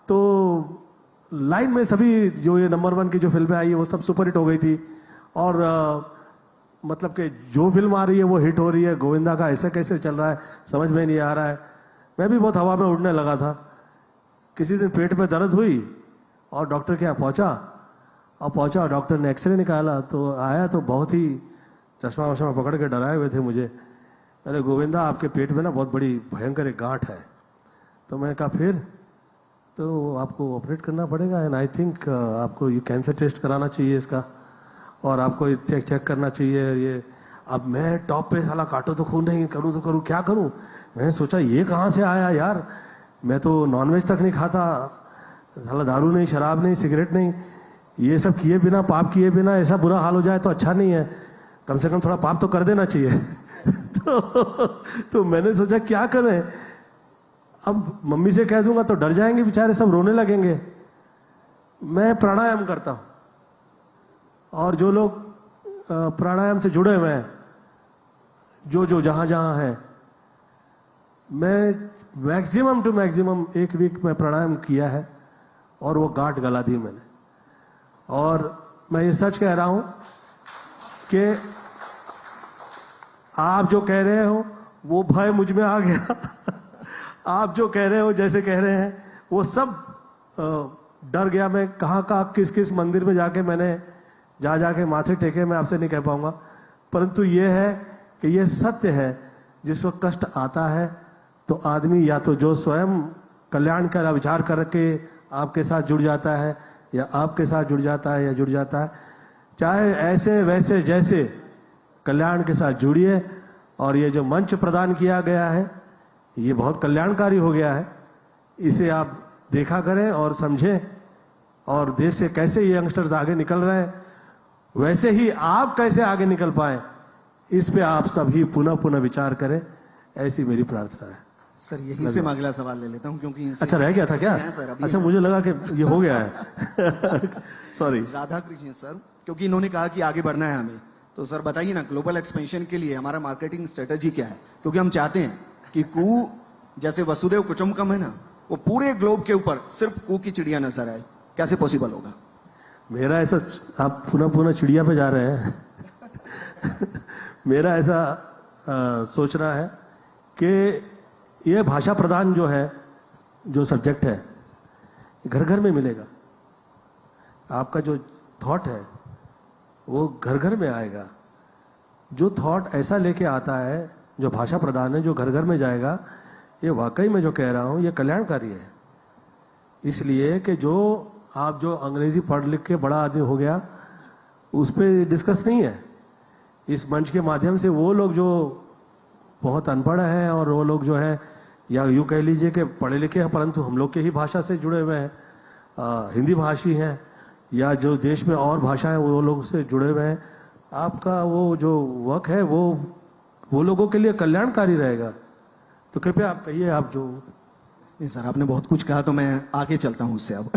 तो लाइन में सभी जो ये नंबर 1 की जो फिल्में आई है वो सब सुपर हिट हो गई थी, और मतलब कि जो फिल्म आ रही है वो हिट हो रही है। गोविंदा का ऐसे कैसे चल रहा है समझ में नहीं आ रहा है। मैं भी बहुत हवा में उड़ने लगा था। किसी दिन पेट में दर्द हुई और डॉक्टर के यहाँ पहुंचा, डॉक्टर ने एक्सरे निकाला तो आया तो बहुत ही चश्मा वश्मा पकड़ के डराए हुए थे मुझे। अरे गोविंदा, आपके पेट में ना बहुत बड़ी भयंकर एक गांठ है। तो मैंने कहा फिर? तो आपको ऑपरेट करना पड़ेगा एंड आई थिंक आपको ये कैंसर टेस्ट कराना चाहिए इसका, और आपको चेक करना चाहिए ये। अब मैं टॉप पे साला काटो तो खून नहीं, करूँ तो करूँ, क्या करूँ? मैंने सोचा ये कहाँ से आया यार, मैं तो नॉनवेज तक नहीं खाता, साला दारू नहीं, शराब नहीं, सिगरेट नहीं, ये सब किए बिना, पाप किए बिना ऐसा बुरा हाल हो जाए तो अच्छा नहीं है। कम से कम थोड़ा पाप तो कर देना चाहिए तो मैंने सोचा क्या करें। अब मम्मी से कह दूंगा तो डर जाएंगे बेचारे, सब रोने लगेंगे। मैं प्राणायाम करता हूं, और जो लोग प्राणायाम से जुड़े हुए हैं, जो जहां जहां है, मैं मैक्सिमम टू मैक्सिमम 1 वीक में प्राणायाम किया है और वो गांठ गला दी मैंने। और मैं ये सच कह रहा हूं कि आप जो कह रहे हो वो भय मुझ में आ गया आप जो कह रहे हो, जैसे कह रहे हैं, वो सब डर गया। मैं कहाँ किस किस मंदिर में जाके मैंने जाके माथे टेके, मैं आपसे नहीं कह पाऊंगा, परंतु ये है कि ये सत्य है। जिस वक्त कष्ट आता है तो आदमी या तो जो स्वयं कल्याण का विचार करके आपके साथ जुड़ जाता है, या आपके साथ जुड़ जाता है, या जुड़ जाता है, चाहे ऐसे वैसे जैसे कल्याण के साथ जुड़िए। और ये जो मंच प्रदान किया गया है ये बहुत कल्याणकारी हो गया है, इसे आप देखा करें और समझें, और देश से कैसे ये यंगस्टर्स आगे निकल रहे हैं, वैसे ही आप कैसे आगे निकल पाए, इस पे आप सभी पुनः विचार करें, ऐसी मेरी प्रार्थना है। सर यहीं से मैं अगला सवाल ले लेता हूं क्योंकि अच्छा रह गया था क्या? सर अच्छा, मुझे लगा कि ये हो गया है सॉरी। राधा कृष्ण सर, क्योंकि इन्होंने कहा कि आगे बढ़ना है हमें, तो सर बताइए ना, ग्लोबल एक्सपेंशन के लिए हमारा मार्केटिंग स्ट्रेटेजी क्या है? क्योंकि हम चाहते हैं कि कू जैसे वसुदेव कुटुंबकम है ना, वो पूरे ग्लोब के ऊपर सिर्फ कू की चिड़िया नजर आए। कैसे पॉसिबल होगा? मेरा ऐसा, आप पुनः चिड़िया पे जा रहे हैं मेरा ऐसा सोचना है कि ये भाषा प्रदान जो है, जो सब्जेक्ट है, घर घर में मिलेगा। आपका जो थॉट है वो घर घर में आएगा। जो थॉट ऐसा लेके आता है, जो भाषा प्रदान है, जो घर घर में जाएगा, ये वाकई में जो कह रहा हूं ये कल्याणकारी है। इसलिए कि जो आप जो अंग्रेजी पढ़ लिख के बड़ा आदमी हो गया, उस पर डिस्कस नहीं है। इस मंच के माध्यम से वो लोग जो बहुत अनपढ़ हैं, और वो लोग जो है, या यूँ कह लीजिए कि पढ़े लिखे हैं परंतु हम लोग के ही भाषा से जुड़े हुए हैं, हिंदी भाषी हैं, या जो देश में और भाषाएं वो लोग से जुड़े हुए हैं, आपका वो जो वर्क है वो लोगों के लिए कल्याणकारी रहेगा। तो कृपया आप कहिए, आप जो। नहीं सर, आपने बहुत कुछ कहा, तो मैं आगे चलता हूं उससे अब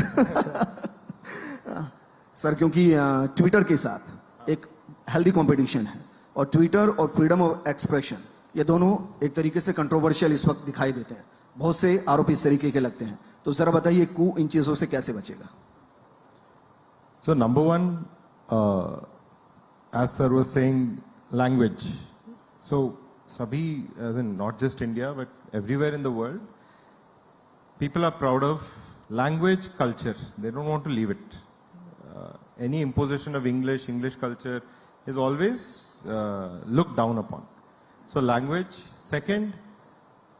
सर, क्योंकि ट्विटर के साथ एक हेल्दी कंपटीशन है, और ट्विटर और फ्रीडम ऑफ एक्सप्रेशन ये दोनों एक तरीके से कंट्रोवर्शियल इस वक्त दिखाई देते हैं। बहुत से आरोप इस तरीके के लगते हैं, तो जरा बताइए कू इन चीजों से कैसे बचेगा? So number one, as sir was saying, language. So sabhi, as in not just India but everywhere in the world, people are proud of language culture. They don't want to leave it. Any imposition of English culture is always looked down upon. So language. Second,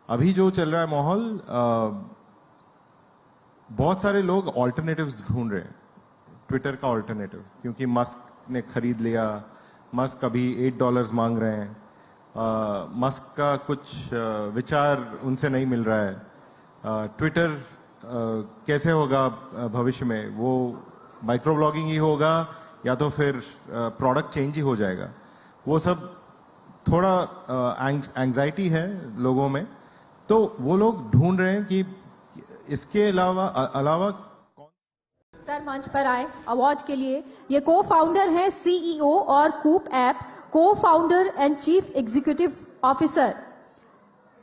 अभी जो चल रहा है माहौल, बहुत सारे लोग alternatives ढूंढ रहे हैं, ट्विटर का ऑल्टरनेटिव, क्योंकि मस्क ने खरीद लिया, मस्क अभी $8 मांग रहे हैं, मस्क का कुछ विचार उनसे नहीं मिल रहा है, ट्विटर कैसे होगा भविष्य में, वो माइक्रो ब्लॉगिंग ही होगा या तो फिर प्रोडक्ट चेंज ही हो जाएगा, वो सब थोड़ा एंजाइटी है लोगों में, तो वो लोग ढूंढ रहे हैं कि इसके अलावा सर मंच पर आए अवार्ड के लिए। ये को फाउंडर हैं सीईओ और Koo app, cofounder and chief executive officer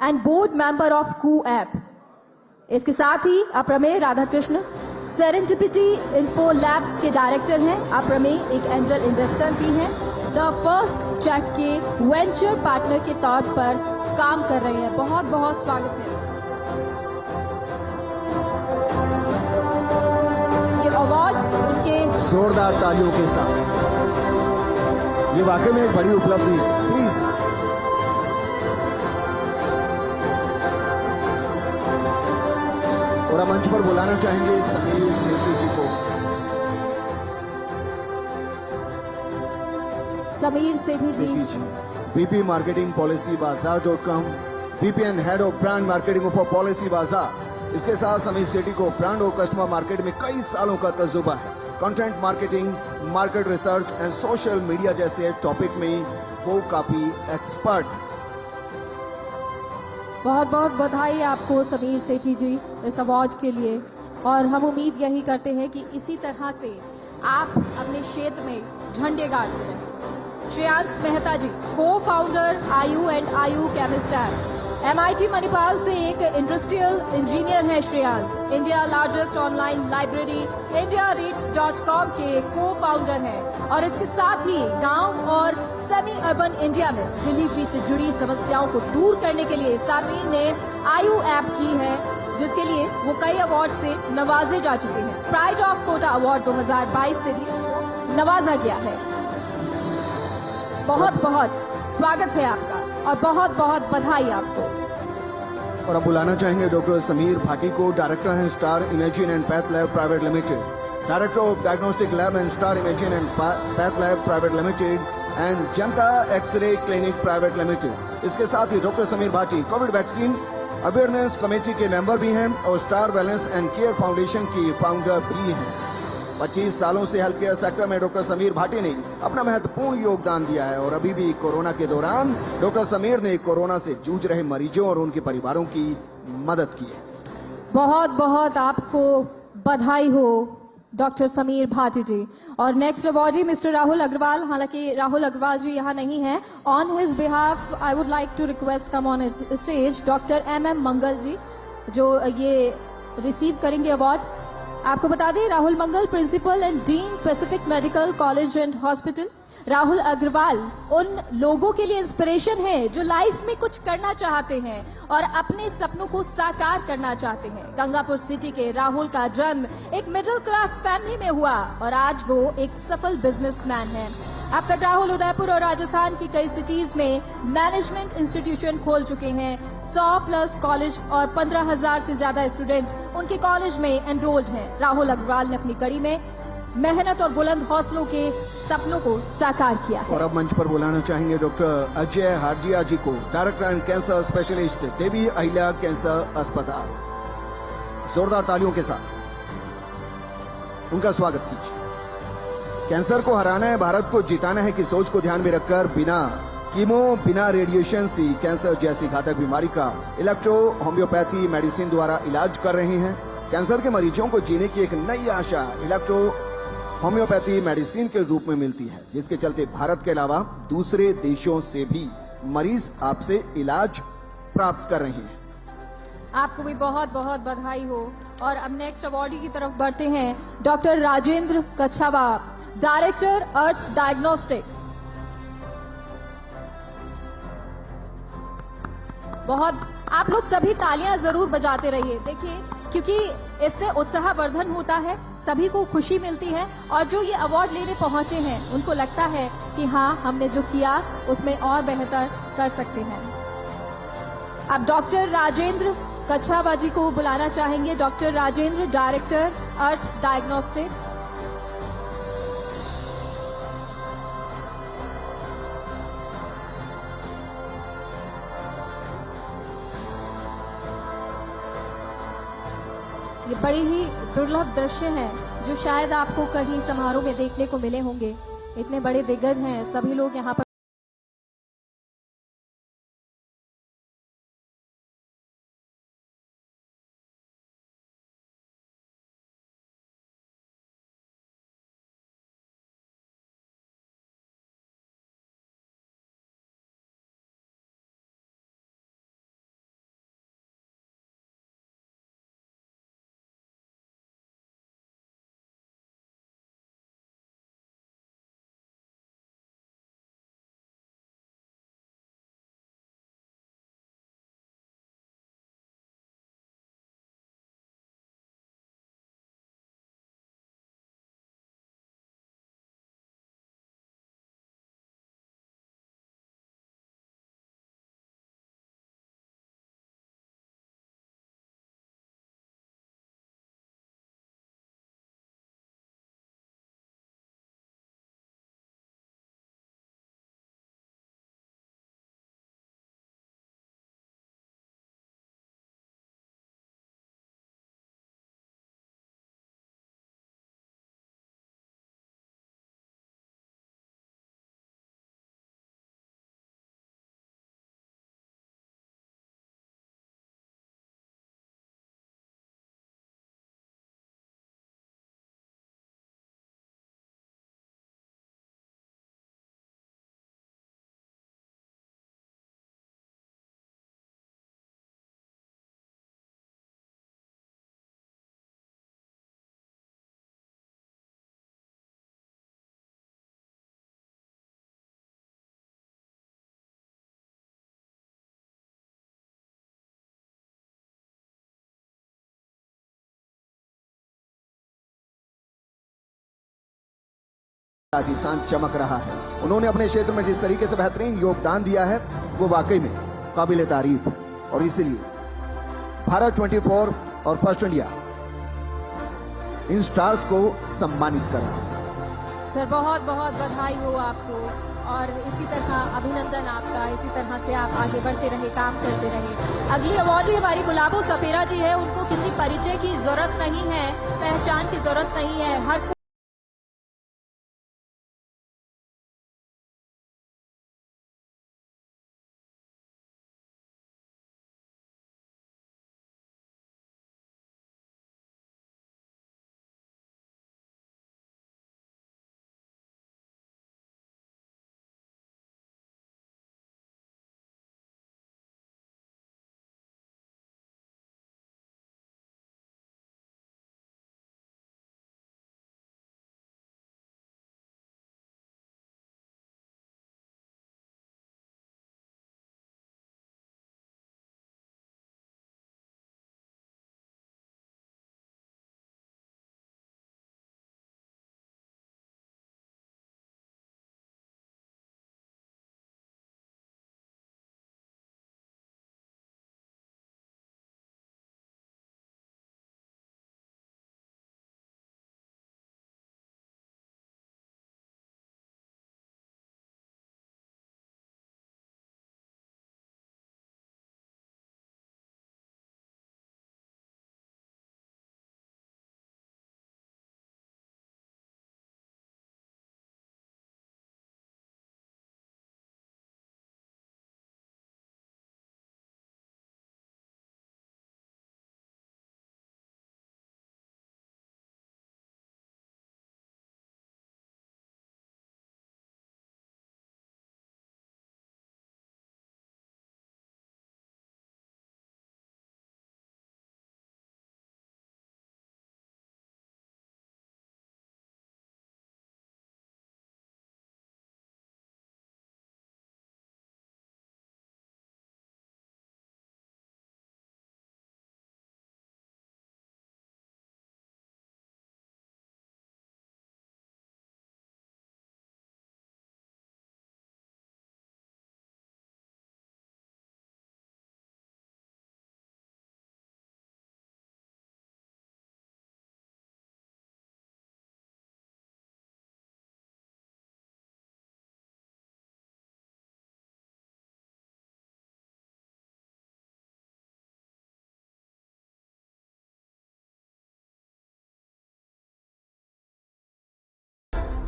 and board member of Koo app. इसके साथ ही Aprameya Radhakrishna Serendipity Info Labs के डायरेक्टर हैं। अप्रमेय एक एंजल इन्वेस्टर भी हैं। द फर्स्ट चेक के वेंचर पार्टनर के तौर पर काम कर रहे हैं। बहुत बहुत स्वागत है। ये अवार्ड उनके जोरदार तालियों के साथ, ये वाकई में एक बड़ी उपलब्धि है। प्लीज और अब मंच पर बुलाना चाहेंगे समीर सेठी जी को। Sameer Sethi ji, VP marketing policy बाजार.com, VP and head of brand marketing for policy Bazaar. इसके साथ समीर सेठी को ब्रांड और कस्टमर मार्केट में कई सालों का तजुर्बा है। Content marketing, market research and social media जैसे टॉपिक में वो काफी एक्सपर्ट। बहुत बहुत बधाई आपको समीर सेठी जी इस अवार्ड के लिए, और हम उम्मीद यही करते हैं कि इसी तरह से आप अपने क्षेत्र में झंडे गाड़ते रहें। श्रेयांश मेहता जी, को फाउंडर आयु एंड आयु केमिस्ट MIT मणिपाल से एक इंडस्ट्रियल इंजीनियर है Shreyansh. India largest online library indiareads.com के को फाउंडर हैं, और इसके साथ ही गांव और सेमी अर्बन इंडिया में डिलीवरी से जुड़ी समस्याओं को दूर करने के लिए समीर ने आयु ऐप की है, जिसके लिए वो कई अवार्ड से नवाजे जा चुके हैं। प्राइड ऑफ कोटा अवार्ड 2022 से भी उनको नवाजा गया है। बहुत बहुत स्वागत है आपका और बहुत बहुत बधाई आपको। और अब बुलाना चाहेंगे डॉक्टर समीर भाटी को, डायरेक्टर हैं star imagine and path lab private limited, director of diagnostic lab and star imagine and path lab private limited and Janata x-ray clinic private limited. इसके साथ ही doctor Sameer Bhati covid vaccine awareness committee के member भी हैं और star wellness and care foundation की founder भी हैं। 25 सालों से हेल्थ केयर सेक्टर में डॉक्टर समीर भाटी ने अपना महत्वपूर्ण योगदान दिया है, और अभी भी कोरोना के दौरान डॉक्टर समीर ने कोरोना से जूझ रहे मरीजों और उनके परिवारों की मदद की है। बहुत बहुत आपको बधाई हो डॉक्टर समीर भाटी जी। और next awardee mister Rahul Agarwal. हालांकि राहुल अग्रवाल जी यहाँ नहीं है। On his behalf I would like to request come on stage doctor MM Mangal ji, जो ये रिसीव करेंगे अवार्ड। आपको बता दें, Rahul Mangal principal and dean Pacific medical college and hospital. Rahul Agarwal उन लोगों के लिए इंस्पिरेशन है जो लाइफ में कुछ करना चाहते हैं और अपने सपनों को साकार करना चाहते हैं। गंगापुर सिटी के राहुल का जन्म एक मिडिल क्लास फैमिली में हुआ और आज वो एक सफल बिजनेसमैन है। अब तक राहुल उदयपुर और राजस्थान की कई सिटीज में मैनेजमेंट इंस्टीट्यूशन खोल चुके हैं। 100+ कॉलेज और 15,000 से ज्यादा स्टूडेंट उनके कॉलेज में एनरोल्ड हैं। राहुल अग्रवाल ने अपनी कड़ी में मेहनत और बुलंद हौसलों के सपनों को साकार किया है। और अब मंच पर बुलाना चाहेंगे डॉक्टर अजय हार्जिया जी को, director and cancer specialist Devi Ahilya cancer अस्पताल। जोरदार तालियों के साथ उनका स्वागत कीजिए। कैंसर को हराना है, भारत को जिताना है की सोच को ध्यान में रखकर बिना कीमो, बिना रेडिएशन से कैंसर जैसी घातक बीमारी का इलेक्ट्रो होम्योपैथी मेडिसिन द्वारा इलाज कर रहे हैं। कैंसर के मरीजों को जीने की एक नई आशा इलेक्ट्रो होम्योपैथी मेडिसिन के रूप में मिलती है, जिसके चलते भारत के अलावा दूसरे देशों से भी मरीज आपसे इलाज प्राप्त कर रहे हैं। आपको भी बहुत बहुत बधाई हो। और अब नेक्स्ट अवार्डी की तरफ बढ़ते हैं। डॉक्टर राजेंद्र कछावा, डायरेक्टर अर्थ डायग्नोस्टिक। बहुत आप लोग सभी तालियां जरूर बजाते रहिए, देखिए, क्योंकि इससे उत्साहवर्धन होता है, सभी को खुशी मिलती है और जो ये अवार्ड लेने पहुंचे हैं उनको लगता है कि हाँ, हमने जो किया उसमें और बेहतर कर सकते हैं। अब डॉक्टर राजेंद्र कछावा जी को बुलाना चाहेंगे। डॉक्टर राजेंद्र, डायरेक्टर अर्थ डायग्नोस्टिक। ये बड़े ही दुर्लभ दृश्य हैं जो शायद आपको कहीं समारोह में देखने को मिले होंगे। इतने बड़े दिग्गज हैं, सभी लोग यहाँ पर राजस्थान चमक रहा है। उन्होंने अपने क्षेत्र में जिस तरीके से बेहतरीन योगदान दिया है वो वाकई में काबिल तारीफ है और इसीलिए भारत 24 और फर्स्ट इंडिया इन स्टार्स को सम्मानित कर रहा है। सर बहुत बहुत बधाई हो आपको और इसी तरह अभिनंदन आपका। इसी तरह से आप आगे बढ़ते रहे, काम करते रहे। अगली अवार्डी हमारी गुलाबो सपेरा जी है। उनको किसी परिचय की जरूरत नहीं है, पहचान की जरूरत नहीं है। हर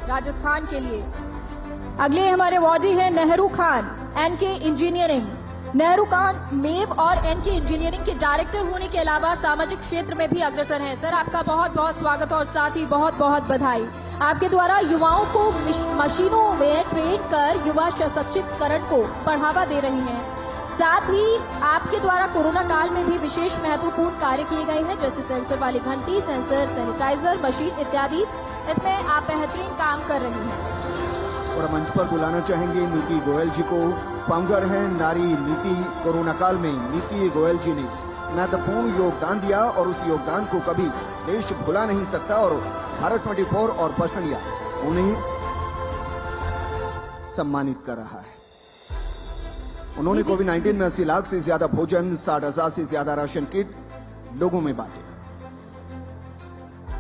राजस्थान के लिए। अगले हमारे अवॉर्डी हैं नेहरू खान, एनके इंजीनियरिंग। नेहरू खान मेव और एनके इंजीनियरिंग के डायरेक्टर होने के अलावा सामाजिक क्षेत्र में भी अग्रसर हैं। सर, आपका बहुत बहुत स्वागत और साथ ही बहुत बहुत बधाई। आपके द्वारा युवाओं को मशीनों में ट्रेन कर युवा सशक्तिकरण को बढ़ावा दे रही हैं। साथ ही आपके द्वारा कोरोना काल में भी विशेष महत्वपूर्ण कार्य किए गए हैं, जैसे सेंसर वाली घंटी, सेंसर, सैनिटाइजर मशीन इत्यादि। इसमें आप बेहतरीन काम कर रही हैं। और मंच पर बुलाना चाहेंगे नीति गोयल जी को। फाउंडर हैं नारी नीति। कोरोना काल में नीति गोयल जी ने महत्वपूर्ण योगदान दिया और उस योगदान को कभी देश भुला नहीं सकता और भारत 24 और फर्स्ट इंडिया उन्हें सम्मानित कर रहा है। उन्होंने कोविड-19 में 80 लाख से ज्यादा भोजन, 60,000 से ज्यादा राशन किट लोगों में बांटे।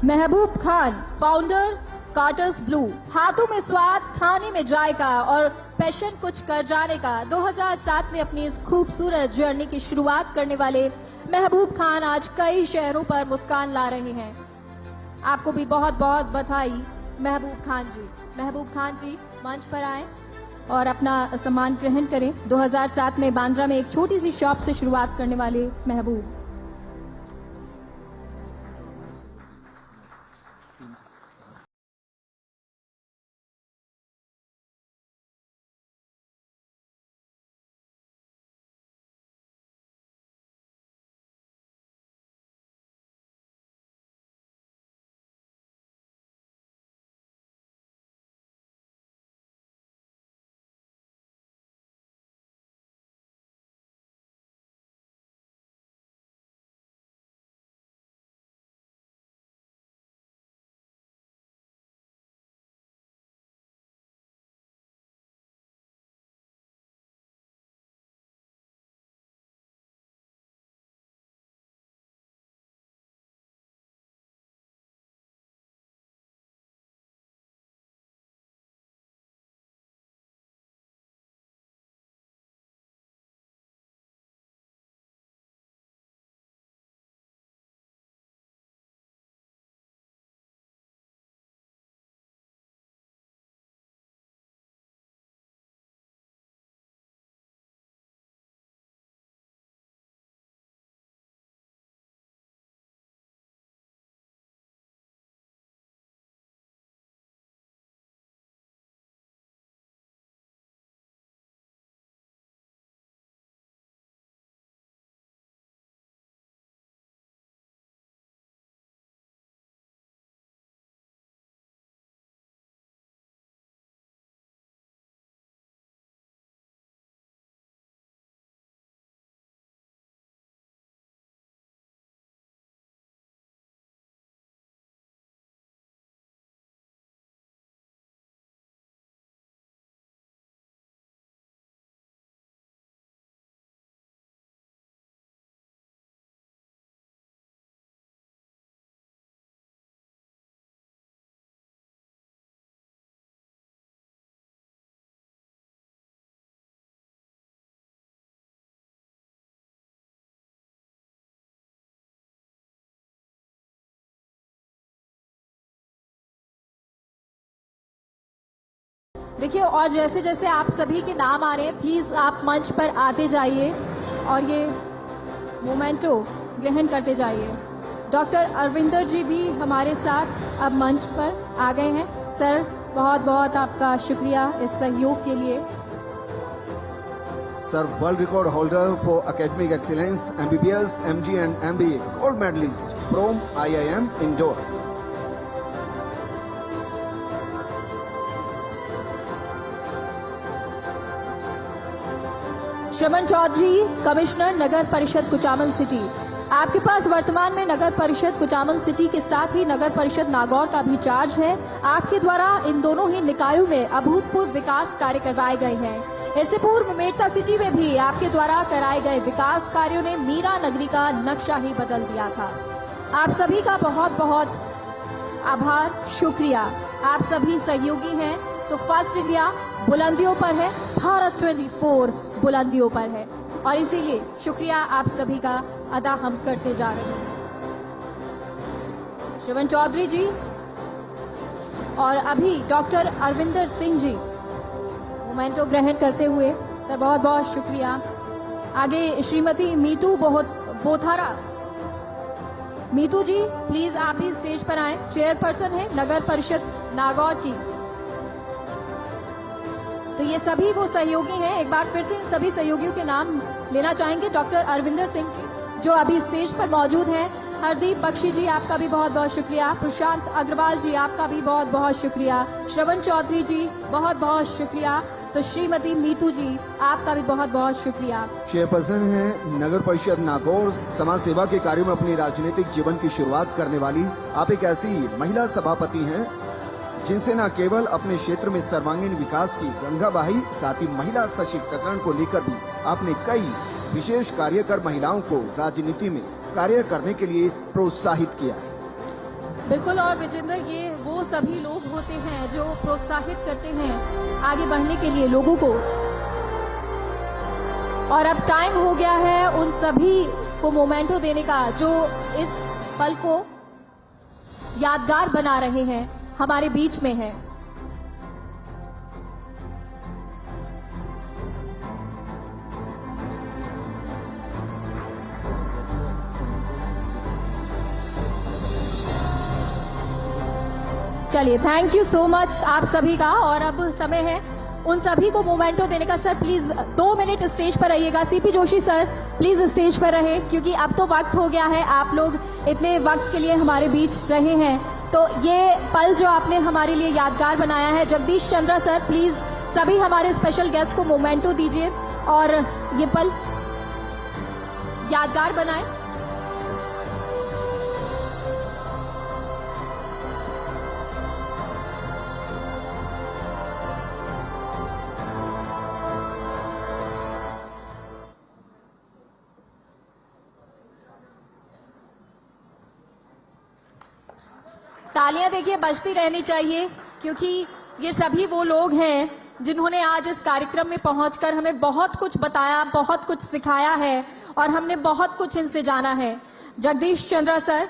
Mehboob Khan, founder कार्टर्स blue. हाथों में स्वाद, खाने में जायका और पैशन कुछ कर जाने का 2007 में अपनी इस खूबसूरत जर्नी की शुरुआत करने वाले महबूब खान आज कई शहरों पर मुस्कान ला रहे हैं। आपको भी बहुत बहुत बधाई महबूब खान जी। महबूब खान जी मंच पर आए और अपना सम्मान ग्रहण करें। 2007 में बांद्रा में एक छोटी सी शॉप से शुरुआत करने वाले महबूब। देखिए, और जैसे जैसे आप सभी के नाम आ रहे हैं, प्लीज आप मंच पर आते जाइए और ये मोमेंटो ग्रहण करते जाइए। डॉक्टर अरविंदर जी भी हमारे साथ अब मंच पर आ गए हैं। सर, बहुत बहुत आपका शुक्रिया इस सहयोग के लिए। Sir, world record holder for academic excellence, MBBS, MG and MBA, gold medalist from IIM Indore. Shravan Chaudhary, commissioner नगर परिषद कुचामन सिटी। आपके पास वर्तमान में नगर परिषद कुचामन सिटी के साथ ही नगर परिषद नागौर का भी चार्ज है। आपके द्वारा इन दोनों ही निकायों में अभूतपूर्व विकास कार्य करवाए गए हैं। इससे पूर्व मेड़ता सिटी में भी आपके द्वारा कराए गए विकास कार्यों ने मीरा नगरी का नक्शा ही बदल दिया था। आप सभी का बहुत बहुत आभार, शुक्रिया। आप सभी सहयोगी हैं। तो फर्स्ट इंडिया बुलंदियों पर है, भारत 24 बुलंदियों पर है और इसीलिए शुक्रिया आप सभी का अदा हम करते जा रहे हैं। श्रवण चौधरी जी, और अभी डॉक्टर अरविंदर सिंह जी मोमेंटो ग्रहण करते हुए, सर बहुत बहुत शुक्रिया। आगे श्रीमती मीतू बोथारा, मीतू जी प्लीज आप भी स्टेज पर आएं, चेयरपर्सन है नगर परिषद नागौर की। तो ये सभी वो सहयोगी हैं, एक बार फिर से इन सभी सहयोगियों के नाम लेना चाहेंगे। डॉक्टर अरविंदर सिंह जी जो अभी स्टेज पर मौजूद हैं, हरदीप बख्शी जी आपका भी बहुत बहुत शुक्रिया, प्रशांत अग्रवाल जी आपका भी बहुत बहुत शुक्रिया, श्रवण चौधरी जी बहुत बहुत शुक्रिया, तो श्रीमती मीतू जी आपका भी बहुत बहुत शुक्रिया। चेयरपर्सन हैं नगर परिषद नागौर। समाज सेवा के कार्यों में अपनी राजनीतिक जीवन की शुरुआत करने वाली आप एक ऐसी महिला सभापति हैं जिनसे न केवल अपने क्षेत्र में सर्वांगीण विकास की गंगा बहाई, साथ ही महिला सशक्तिकरण को लेकर भी आपने कई विशेष कार्य कर महिलाओं को राजनीति में कार्य करने के लिए प्रोत्साहित किया है। बिल्कुल, और विजेंद्र ये वो सभी लोग होते हैं जो प्रोत्साहित करते हैं आगे बढ़ने के लिए लोगों को, और अब टाइम हो गया है उन सभी को मोमेंटो देने का जो इस पल को यादगार बना रहे हैं, हमारे बीच में है। चलिए, थैंक यू सो मच आप सभी का। और अब समय है उन सभी को मोमेंटो देने का। सर प्लीज 2 मिनट स्टेज पर रहिएगा। CP Joshi sir please stage पर रहे, क्योंकि अब तो वक्त हो गया है, आप लोग इतने वक्त के लिए हमारे बीच रहे हैं, तो ये पल जो आपने हमारे लिए यादगार बनाया है। जगदीश चंद्रा सर प्लीज सभी हमारे स्पेशल गेस्ट को मोमेंटो दीजिए और ये पल यादगार बनाए। तालियां देखिए बजती रहनी चाहिए, क्योंकि ये सभी वो लोग हैं जिन्होंने आज इस कार्यक्रम में पहुंचकर हमें बहुत कुछ बताया, बहुत कुछ सिखाया है और हमने बहुत कुछ इनसे जाना है। जगदीश चंद्रा सर,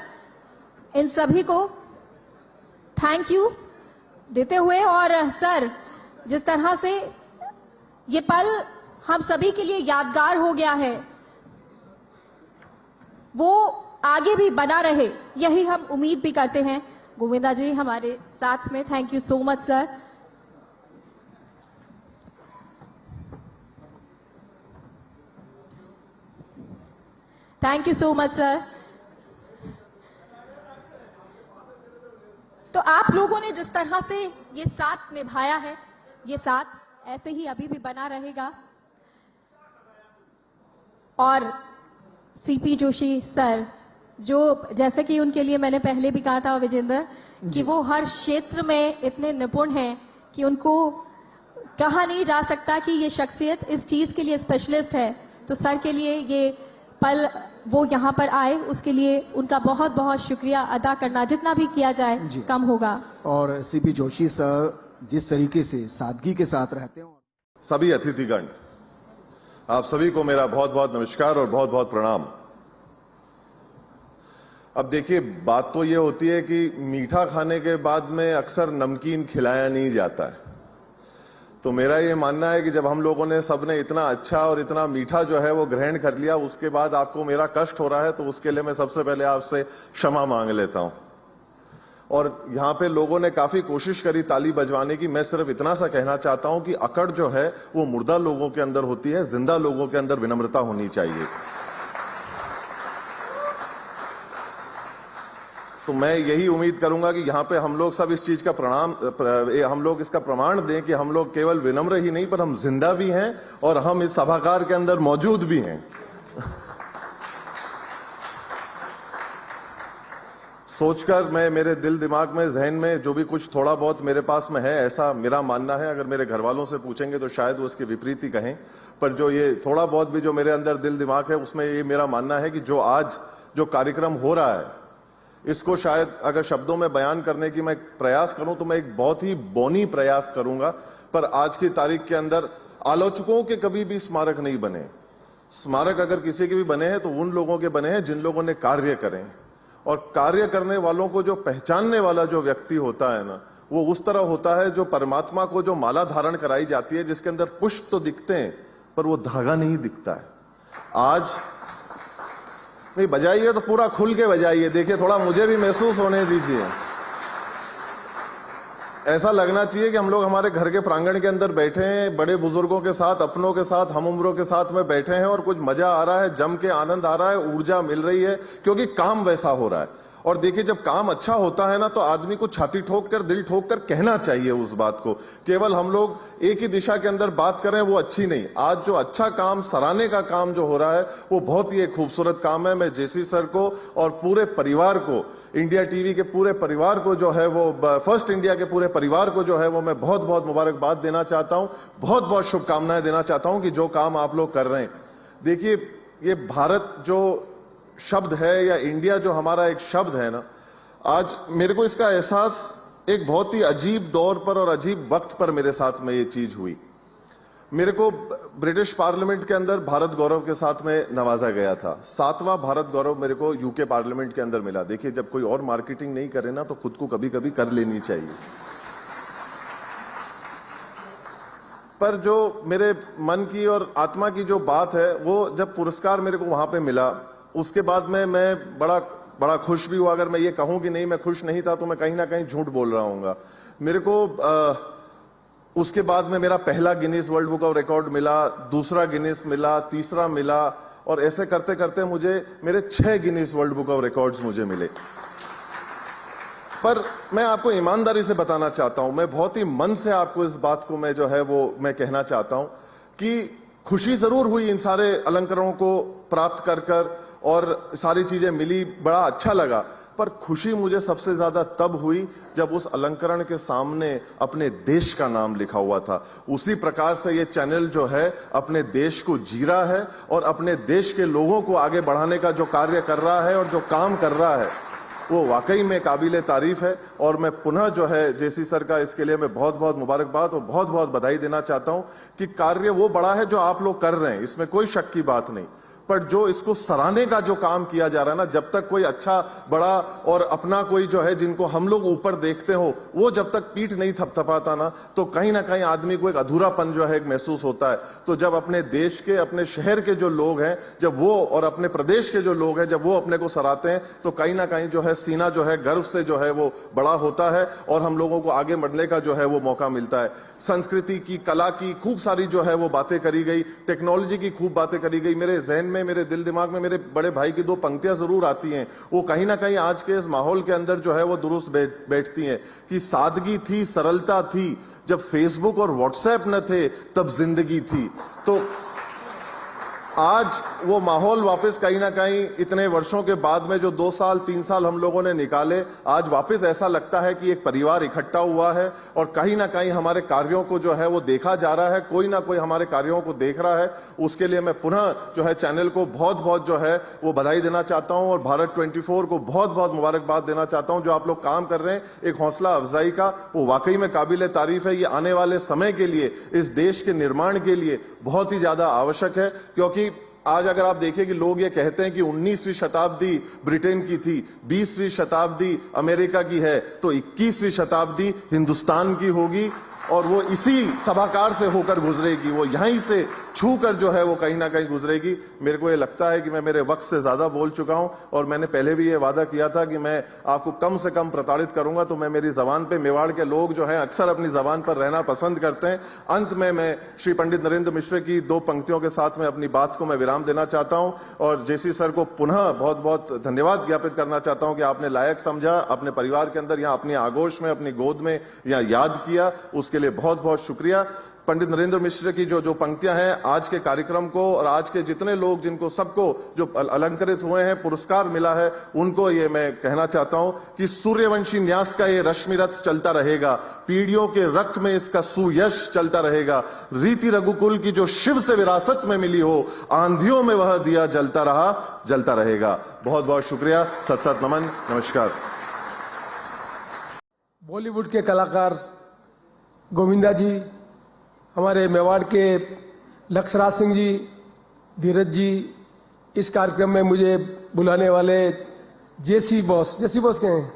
इन सभी को थैंक यू देते हुए, और सर जिस तरह से ये पल हम सभी के लिए यादगार हो गया है, वो आगे भी बना रहे, यही हम उम्मीद भी करते हैं। गोविंदा जी हमारे साथ में, thank you so much sir. Thank you so much sir. तो आप लोगों ने जिस तरह से ये साथ निभाया है, ये साथ ऐसे ही अभी भी बना रहेगा। और सीपी जोशी सर जो, जैसे कि उनके लिए मैंने पहले भी कहा था विजेंद्र, कि वो हर क्षेत्र में इतने निपुण हैं कि उनको कहा नहीं जा सकता कि ये शख्सियत इस चीज के लिए स्पेशलिस्ट है। तो सर के लिए ये पल वो यहाँ पर आए, उसके लिए उनका बहुत बहुत शुक्रिया अदा करना जितना भी किया जाए कम होगा। और सीपी जोशी सर जिस तरीके से सादगी के साथ रहते हैं। सभी अतिथिगण, आप सभी को मेरा बहुत बहुत नमस्कार और बहुत बहुत प्रणाम। अब देखिए, बात तो ये होती है कि मीठा खाने के बाद में अक्सर नमकीन खिलाया नहीं जाता है। तो मेरा ये मानना है कि जब हम लोगों ने सबने इतना अच्छा और इतना मीठा जो है वो ग्रहण कर लिया, उसके बाद आपको मेरा कष्ट हो रहा है, तो उसके लिए मैं सबसे पहले आपसे क्षमा मांग लेता हूं। और यहां पे लोगों ने काफी कोशिश करी ताली बजवाने की। मैं सिर्फ इतना सा कहना चाहता हूं कि अकड़ जो है वो मुर्दा लोगों के अंदर होती है, जिंदा लोगों के अंदर विनम्रता होनी चाहिए। तो मैं यही उम्मीद करूंगा कि यहाँ पे हम लोग सब इस चीज का हम लोग इसका प्रमाण दें कि हम लोग केवल विनम्र ही नहीं, पर हम जिंदा भी हैं और हम इस सभागार के अंदर मौजूद भी हैं। सोचकर मैं, मेरे दिल दिमाग में, जहन में जो भी कुछ थोड़ा बहुत मेरे पास में है, ऐसा मेरा मानना है। अगर मेरे घर वालों से पूछेंगे तो शायद वो उसके विपरीत ही कहें, पर जो ये थोड़ा बहुत भी जो मेरे अंदर दिल दिमाग है, उसमें ये मेरा मानना है कि जो आज जो कार्यक्रम हो रहा है, इसको शायद अगर शब्दों में बयान करने की मैं प्रयास करूं तो मैं एक बहुत ही बौनी प्रयास करूंगा। पर आज की तारीख के अंदर आलोचकों के कभी भी स्मारक नहीं बने। स्मारक अगर किसी के भी बने हैं तो उन लोगों के बने हैं जिन लोगों ने कार्य करें, और कार्य करने वालों को जो पहचानने वाला जो व्यक्ति होता है ना, वो उस तरह होता है जो परमात्मा को जो माला धारण कराई जाती है, जिसके अंदर पुष्प तो दिखते हैं पर वो धागा नहीं दिखता है। आज नहीं बजाइए तो पूरा खुल के बजाइए, देखिए थोड़ा मुझे भी महसूस होने दीजिए। ऐसा लगना चाहिए कि हम लोग हमारे घर के प्रांगण के अंदर बैठे हैं, बड़े बुजुर्गों के साथ, अपनों के साथ, हम उम्रों के साथ में बैठे हैं और कुछ मजा आ रहा है, जम के आनंद आ रहा है, ऊर्जा मिल रही है, क्योंकि काम वैसा हो रहा है। और देखिए जब काम अच्छा होता है ना, तो आदमी को छाती ठोक कर, दिल ठोक कर कहना चाहिए उस बात को। केवल हम लोग एक ही दिशा के अंदर बात करें वो अच्छी नहीं। आज जो अच्छा काम, सराहने का काम जो हो रहा है वो बहुत ही एक खूबसूरत काम है। मैं जेसी सर को और पूरे परिवार को, इंडिया टीवी के पूरे परिवार को जो है वो, फर्स्ट इंडिया के पूरे परिवार को जो है वो मैं बहुत बहुत मुबारकबाद देना चाहता हूं, बहुत बहुत शुभकामनाएं देना चाहता हूं कि जो काम आप लोग कर रहे हैं। देखिए ये भारत जो शब्द है या इंडिया जो हमारा एक शब्द है ना, आज मेरे को इसका एहसास एक बहुत ही अजीब दौर पर और अजीब वक्त पर मेरे साथ में ये चीज हुई। मेरे को ब्रिटिश पार्लियामेंट के अंदर भारत गौरव के साथ में नवाजा गया था। 7वां भारत गौरव मेरे को यूके पार्लियामेंट के अंदर मिला। देखिए जब कोई और मार्केटिंग नहीं करे ना, तो खुद को कभी कभी कर लेनी चाहिए। पर जो मेरे मन की और आत्मा की जो बात है, वो जब पुरस्कार मेरे को वहां पे मिला, उसके बाद में मैं बड़ा खुश भी हुआ। अगर मैं ये कहूं कि नहीं मैं खुश नहीं था तो मैं कहीं ना कहीं झूठ बोल रहा हूंगा। मेरे को उसके बाद में मेरा पहला Guinness world book of record मिला, दूसरा गिनीज मिला, तीसरा मिला, और ऐसे करते करते मुझे मेरे 6 Guinness world book of records मुझे मिले। पर मैं आपको ईमानदारी से बताना चाहता हूं, मैं बहुत ही मन से आपको इस बात को मैं जो है वो मैं कहना चाहता हूं कि खुशी जरूर हुई इन सारे अलंकरणों को प्राप्त कर और सारी चीजें मिली, बड़ा अच्छा लगा। पर खुशी मुझे सबसे ज्यादा तब हुई जब उस अलंकरण के सामने अपने देश का नाम लिखा हुआ था। उसी प्रकार से ये चैनल जो है अपने देश को जी रहा है और अपने देश के लोगों को आगे बढ़ाने का जो कार्य कर रहा है और जो काम कर रहा है वो वाकई में काबिले तारीफ है। और मैं पुनः जो है जेसी सर का इसके लिए मैं बहुत बहुत मुबारकबाद और बहुत बहुत बधाई देना चाहता हूं कि कार्य वो बड़ा है जो आप लोग कर रहे हैं, इसमें कोई शक की बात नहीं। पर जो इसको सराहने का जो काम किया जा रहा है ना, जब तक कोई अच्छा बड़ा और अपना कोई जो है जिनको हम लोग ऊपर देखते हो, वो जब तक पीठ नहीं थपथपाता ना, तो कहीं ना कहीं आदमी को एक अधूरापन जो है एक महसूस होता है। तो जब अपने देश के, अपने शहर के जो लोग हैं, जब वो, और अपने प्रदेश के जो लोग हैं, जब वो अपने को सराहते हैं, तो कहीं ना कहीं जो है सीना जो है गर्व से जो है वो बड़ा होता है और हम लोगों को आगे बढ़ने का जो है वो मौका मिलता है। संस्कृति की, कला की खूब सारी जो है वो बातें करी गई, टेक्नोलॉजी की खूब बातें करी गई। मेरे जहन में, मेरे दिल दिमाग में मेरे बड़े भाई की 2 पंक्तियां जरूर आती हैं, वो कहीं ना कहीं आज के इस माहौल के अंदर जो है वो दुरुस्त बैठती हैं कि सादगी थी, सरलता थी, जब फेसबुक और व्हाट्सएप न थे तब जिंदगी थी। तो आज वो माहौल वापस कहीं ना कहीं इतने वर्षों के बाद में जो 2 साल 3 साल हम लोगों ने निकाले, आज वापस ऐसा लगता है कि एक परिवार इकट्ठा हुआ है और कहीं ना कहीं हमारे कार्यों को जो है वो देखा जा रहा है, कोई ना कोई हमारे कार्यों को देख रहा है। उसके लिए मैं पुनः जो है चैनल को बहुत बहुत जो है वो बधाई देना चाहता हूं और भारत 24 को बहुत बहुत मुबारकबाद देना चाहता हूं। जो आप लोग काम कर रहे हैं एक हौसला अफजाई का, वो वाकई में काबिले तारीफ है। ये आने वाले समय के लिए, इस देश के निर्माण के लिए बहुत ही ज्यादा आवश्यक है। क्योंकि आज अगर आप देखिए कि लोग ये कहते हैं कि 19वीं शताब्दी ब्रिटेन की थी, 20वीं शताब्दी अमेरिका की है, तो 21वीं शताब्दी हिंदुस्तान की होगी और वो इसी सभाकार से होकर गुजरेगी, वो यहीं से छू कर जो है वो कहीं ना कहीं गुजरेगी। मेरे को ये लगता है कि मैं मेरे वक्त से ज्यादा बोल चुका हूं और मैंने पहले भी ये वादा किया था कि मैं आपको कम से कम प्रताड़ित करूंगा, तो मैं मेरी जबान पे, मेवाड़ के लोग जो हैं अक्सर अपनी जबान पर रहना पसंद करते हैं। अंत में मैं श्री पंडित नरेंद्र मिश्र की 2 पंक्तियों के साथ में अपनी बात को मैं विराम देना चाहता हूं और जेसी सर को पुनः बहुत बहुत धन्यवाद ज्ञापित करना चाहता हूं कि आपने लायक समझा, अपने परिवार के अंदर, यहाँ अपनी आगोश में, अपनी गोद में यहाँ याद किया, उसके लिए बहुत बहुत शुक्रिया। पंडित नरेंद्र मिश्र की जो पंक्तियां हैं आज के कार्यक्रम को और आज के जितने लोग, जिनको सबको जो अलंकृत हुए हैं, पुरस्कार मिला है, उनको ये मैं कहना चाहता हूं कि सूर्यवंशी न्यास का ये रश्मि रथ चलता रहेगा, पीढ़ियों के रक्त में इसका सुयश चलता रहेगा, रीति रघुकुल की जो शिव से विरासत में मिली हो, आंधियों में वह दिया जलता रहा, जलता रहेगा। बहुत बहुत शुक्रिया, सत सत नमन, नमस्कार। बॉलीवुड के कलाकार गोविंदा जी, हमारे मेवाड़ के लक्ष्यराज सिंह जी, धीरज जी, इस कार्यक्रम में मुझे बुलाने वाले जेसी बॉस के हैं,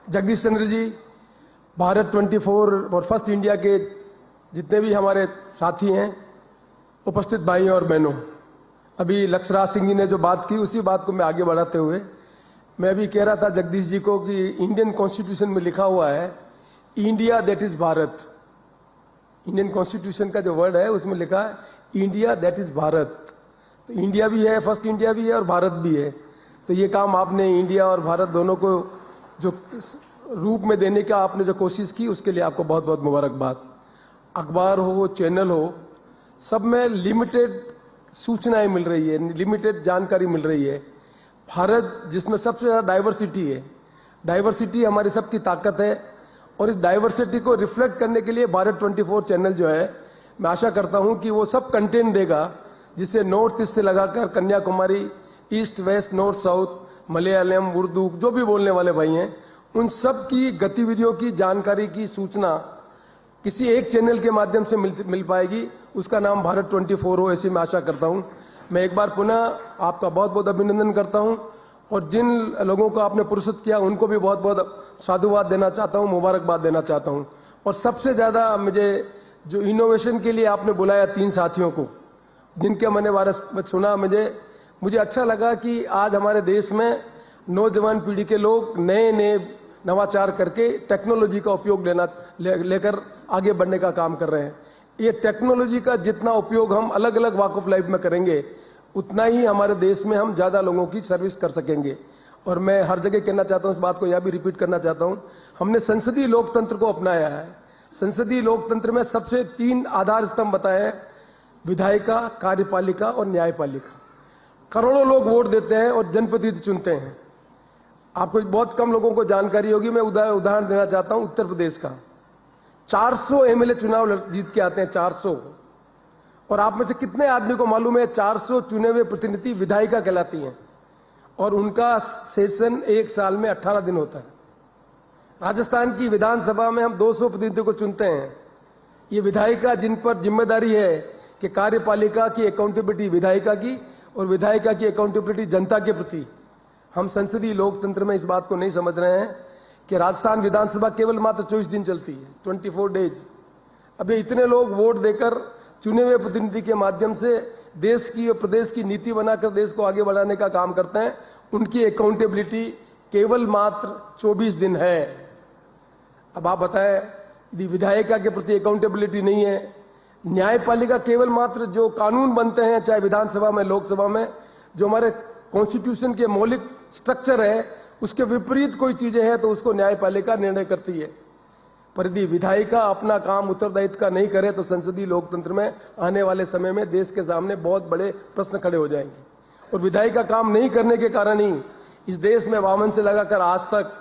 जगदीश चंद्र जी, भारत 24 और फर्स्ट इंडिया के जितने भी हमारे साथी हैं, उपस्थित भाई और बहनों, अभी लक्ष्यराज सिंह जी ने जो बात की उसी बात को मैं आगे बढ़ाते हुए मैं भी कह रहा था जगदीश जी को कि इंडियन कॉन्स्टिट्यूशन में लिखा हुआ है India that is Bharat. Indian constitution का जो वर्ड है उसमें लिखा है इंडिया दैट इज भारत। तो इंडिया भी है, फर्स्ट इंडिया भी है और भारत भी है। तो ये काम आपने इंडिया और भारत दोनों को जो रूप में देने का आपने जो कोशिश की उसके लिए आपको बहुत बहुत मुबारकबाद। अखबार हो, चैनल हो, सब में लिमिटेड सूचनाएं मिल रही है, लिमिटेड जानकारी मिल रही है। भारत जिसमें सबसे ज्यादा डाइवर्सिटी है, डाइवर्सिटी हमारी सबकी ताकत है और इस डाइवर्सिटी को रिफ्लेक्ट करने के लिए भारत 24 चैनल जो है, मैं आशा करता हूं कि वो सब कंटेंट देगा जिससे नॉर्थ ईस्ट से लगाकर Kanyakumari, east west, north south, Malayalam, Urdu, जो भी बोलने वाले भाई हैं, उन सब की गतिविधियों की जानकारी की सूचना किसी एक चैनल के माध्यम से मिल पाएगी। उसका नाम भारत 24 हो, ऐसी मैं आशा करता हूं। मैं एक बार पुनः आपका बहुत बहुत अभिनंदन करता हूं और जिन लोगों को आपने पुरस्कृत किया उनको भी बहुत बहुत साधुवाद देना चाहता हूं, मुबारकबाद देना चाहता हूं। और सबसे ज्यादा मुझे जो इनोवेशन के लिए आपने बुलाया 3 साथियों को, जिनके मैंने बारे में सुना, मुझे अच्छा लगा कि आज हमारे देश में नौजवान पीढ़ी के लोग नए नए नवाचार करके टेक्नोलॉजी का उपयोग लेकर आगे बढ़ने का काम कर रहे हैं। ये टेक्नोलॉजी का जितना उपयोग हम अलग अलग वॉक ऑफ लाइफ में करेंगे उतना ही हमारे देश में हम ज्यादा लोगों की सर्विस कर सकेंगे। और मैं हर जगह कहना चाहता हूं, इस बात को यह भी रिपीट करना चाहता हूं, हमने संसदीय लोकतंत्र को अपनाया है। संसदीय लोकतंत्र में सबसे 3 आधार स्तंभ बताए हैं, विधायिका, कार्यपालिका और न्यायपालिका। करोड़ों लोग वोट देते हैं और जनप्रतिनिधि चुनते हैं। आपको बहुत कम लोगों को जानकारी होगी, मैं उदाहरण देना चाहता हूं उत्तर प्रदेश का। 400 एमएलए चुनाव जीत के आते हैं, 400। और आप में से कितने आदमी को मालूम है 400 चुने हुए प्रतिनिधि विधायिका कहलाती हैं और उनका सेशन 1 साल में 18 दिन होता है। राजस्थान की विधानसभा में हम 200 प्रतिनिधियों को चुनते हैं। ये विधायिका जिन पर जिम्मेदारी है कि कार्यपालिका की अकाउंटेबिलिटी विधायिका की और विधायिका की अकाउंटेबिलिटी जनता के प्रति। हम संसदीय लोकतंत्र में इस बात को नहीं समझ रहे हैं कि राजस्थान विधानसभा केवल मात्र 24 दिन चलती है, 24 डेज। अभी इतने लोग वोट देकर चुने हुए प्रतिनिधि के माध्यम से देश की और प्रदेश की नीति बनाकर देश को आगे बढ़ाने का काम करते हैं। उनकी अकाउंटेबिलिटी केवल मात्र 24 दिन है। अब आप बताएं, यदि विधायिका के प्रति अकाउंटेबिलिटी नहीं है, न्यायपालिका केवल मात्र जो कानून बनते हैं चाहे विधानसभा में, लोकसभा में, जो हमारे कॉन्स्टिट्यूशन के मौलिक स्ट्रक्चर है उसके विपरीत कोई चीजें हैं तो उसको न्यायपालिका निर्णय करती है। पर यदि विधायिका अपना काम उत्तरदायित्व का नहीं करे तो संसदीय लोकतंत्र में आने वाले समय में देश के सामने बहुत बड़े प्रश्न खड़े हो जाएंगे। और विधायिका काम नहीं करने के कारण ही इस देश में वामन से लगाकर आज तक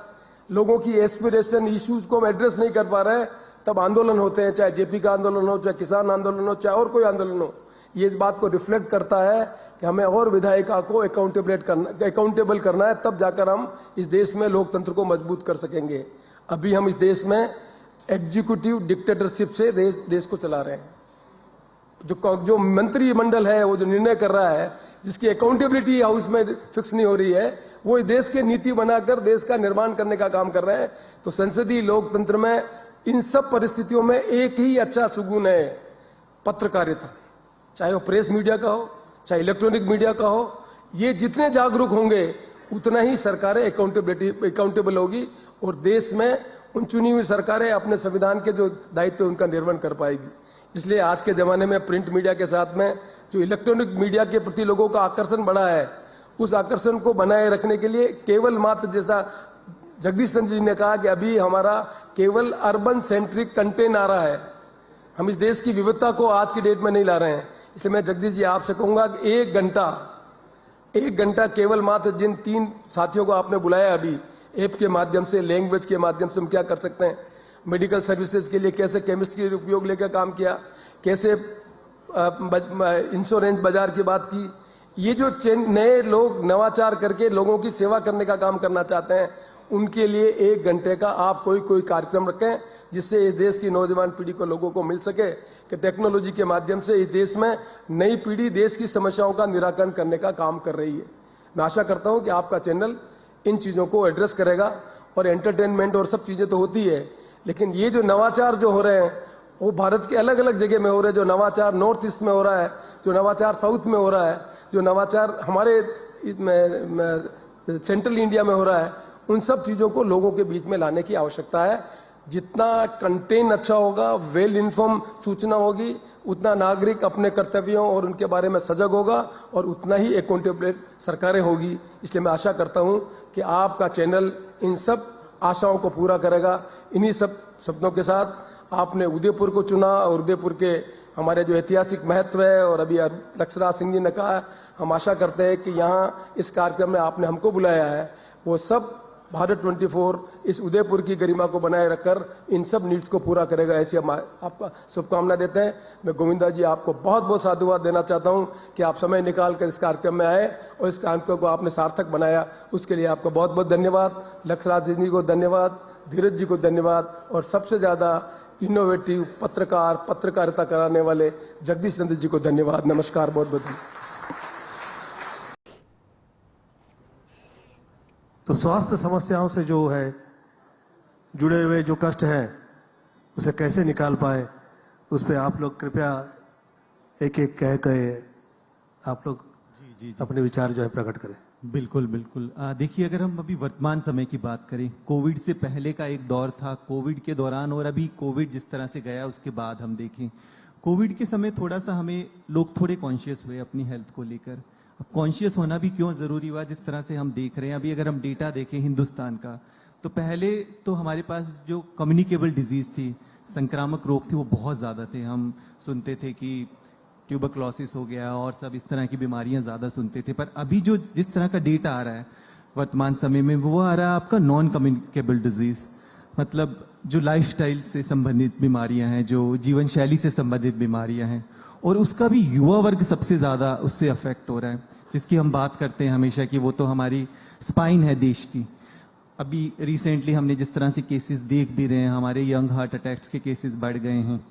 लोगों की एस्पिरेशन, इश्यूज को हम एड्रेस नहीं कर पा रहे हैं। तब आंदोलन होते हैं, चाहे जेपी का आंदोलन हो, चाहे किसान आंदोलन हो, चाहे और कोई आंदोलन हो। ये इस बात को रिफ्लेक्ट करता है कि हमें और विधायिका को अकाउंटेबल करना है, तब जाकर हम इस देश में लोकतंत्र को मजबूत कर सकेंगे। अभी हम इस देश में एग्जीक्यूटिव डिक्टेटरशिप से देश को चला रहे हैं। जो मंत्रिमंडल है वो जो निर्णय कर रहा है, जिसकी अकाउंटेबिलिटी हाउस में फिक्स नहीं हो रही है, वो देश की नीति बनाकर देश का निर्माण करने का काम कर रहे हैं। तो संसदीय लोकतंत्र में इन सब परिस्थितियों में एक ही अच्छा सुगुन है, पत्रकारिता। चाहे वो प्रेस मीडिया का हो, चाहे इलेक्ट्रॉनिक मीडिया का हो, ये जितने जागरूक होंगे उतना ही सरकारें अकाउंटेबल होगी और देश में उन चुनी हुई सरकारें अपने संविधान के जो दायित्व उनका निर्वहन कर पाएगी। इसलिए आज के जमाने में प्रिंट मीडिया के साथ में जो इलेक्ट्रॉनिक मीडिया के प्रति लोगों का आकर्षण बढ़ा है, उस आकर्षण को बनाए रखने के लिए केवल मात्र, जैसा जगदीश जी ने कहा कि अभी हमारा केवल अर्बन सेंट्रिक कंटेंट आ रहा है, हम इस देश की विविधता को आज की डेट में नहीं ला रहे हैं। इसलिए मैं जगदीश जी आपसे कहूंगा कि एक घंटा केवल मात्र जिन 3 साथियों को आपने बुलाया अभी, ऐप के माध्यम से, लैंग्वेज के माध्यम से हम क्या कर सकते हैं, मेडिकल सर्विसेज के लिए कैसे केमिस्ट के उपयोग लेकर काम किया, कैसे इंश्योरेंस बाजार की बात की। ये जो नए लोग नवाचार करके लोगों की सेवा करने का काम करना चाहते हैं, उनके लिए 1 घंटे का आप कोई कार्यक्रम रखें जिससे इस देश की नौजवान पीढ़ी को, लोगों को मिल सके कि टेक्नोलॉजी के माध्यम से इस देश में नई पीढ़ी देश की समस्याओं का निराकरण करने का काम कर रही है। मैं आशा करता हूं कि आपका चैनल इन चीजों को एड्रेस करेगा। और एंटरटेनमेंट और सब चीजें तो होती है, लेकिन ये जो नवाचार जो हो रहे हैं वो भारत के अलग अलग जगह में हो रहे हैं। जो नवाचार नॉर्थ ईस्ट में हो रहा है, जो नवाचार साउथ में हो रहा है, जो नवाचार हमारे सेंट्रल इंडिया में हो रहा है, उन सब चीजों को लोगों के बीच में लाने की आवश्यकता है। जितना कंटेंट अच्छा होगा, वेल इन्फॉर्म सूचना होगी, उतना नागरिक अपने कर्तव्यों और उनके बारे में सजग होगा और उतना ही अकाउंटेबल सरकारें होगी। इसलिए मैं आशा करता हूं कि आपका चैनल इन सब आशाओं को पूरा करेगा। इन्हीं सब शब्दों के साथ आपने उदयपुर को चुना और उदयपुर के हमारे जो ऐतिहासिक महत्व है, और अभी लक्ष्यराज सिंह जी ने कहा, हम आशा करते हैं कि यहाँ इस कार्यक्रम में आपने हमको बुलाया है, वो सब भारत 24 इस उदयपुर की गरिमा को बनाए रखकर इन सब नीड्स को पूरा करेगा, ऐसी हम आपका शुभकामना देते हैं। मैं गोविंदा जी आपको बहुत बहुत साधुवाद देना चाहता हूं कि आप समय निकाल कर इस कार्यक्रम में आए और इस कार्यक्रम को आपने सार्थक बनाया, उसके लिए आपको बहुत बहुत धन्यवाद। लक्ष्यराज जी को धन्यवाद, धीरज जी को धन्यवाद, और सबसे ज्यादा इनोवेटिव पत्रकारिता कराने वाले जगदीश नंदन जी को धन्यवाद। नमस्कार, बहुत बहुत धन्यवाद। तो स्वास्थ्य समस्याओं से जो है जुड़े हुए जो कष्ट हैं उसे कैसे निकाल पाए, उस पर आप लोग कृपया एक एक कह आप लोग अपने विचार जो है प्रकट करें। बिल्कुल बिल्कुल। देखिए, अगर हम अभी वर्तमान समय की बात करें, कोविड से पहले का एक दौर था, कोविड के दौरान, और अभी कोविड जिस तरह से गया उसके बाद हम देखें, कोविड के समय थोड़ा सा हमें लोग थोड़े कॉन्शियस हुए अपनी हेल्थ को लेकर। अब कॉन्शियस होना भी क्यों जरूरी हुआ, जिस तरह से हम देख रहे हैं अभी, अगर हम डेटा देखें हिंदुस्तान का, तो पहले तो हमारे पास जो कम्युनिकेबल डिजीज थी, संक्रामक रोग थे, वो बहुत ज्यादा थे। हम सुनते थे कि ट्यूबरक्लोसिस हो गया और सब इस तरह की बीमारियां ज्यादा सुनते थे। पर अभी जो जिस तरह का डेटा आ रहा है वर्तमान समय में, वो आ रहा है आपका नॉन कम्युनिकेबल डिजीज, मतलब जो लाइफस्टाइल से संबंधित बीमारियां हैं, जो जीवन शैली से संबंधित बीमारियां हैं, और उसका भी युवा वर्ग सबसे ज्यादा उससे अफेक्ट हो रहा है, जिसकी हम बात करते हैं हमेशा कि वो तो हमारी स्पाइन है देश की। अभी रिसेंटली हमने जिस तरह से केसेस देख भी रहे हैं, हमारे यंग हार्ट अटैक्स के केसेस बढ़ गए हैं।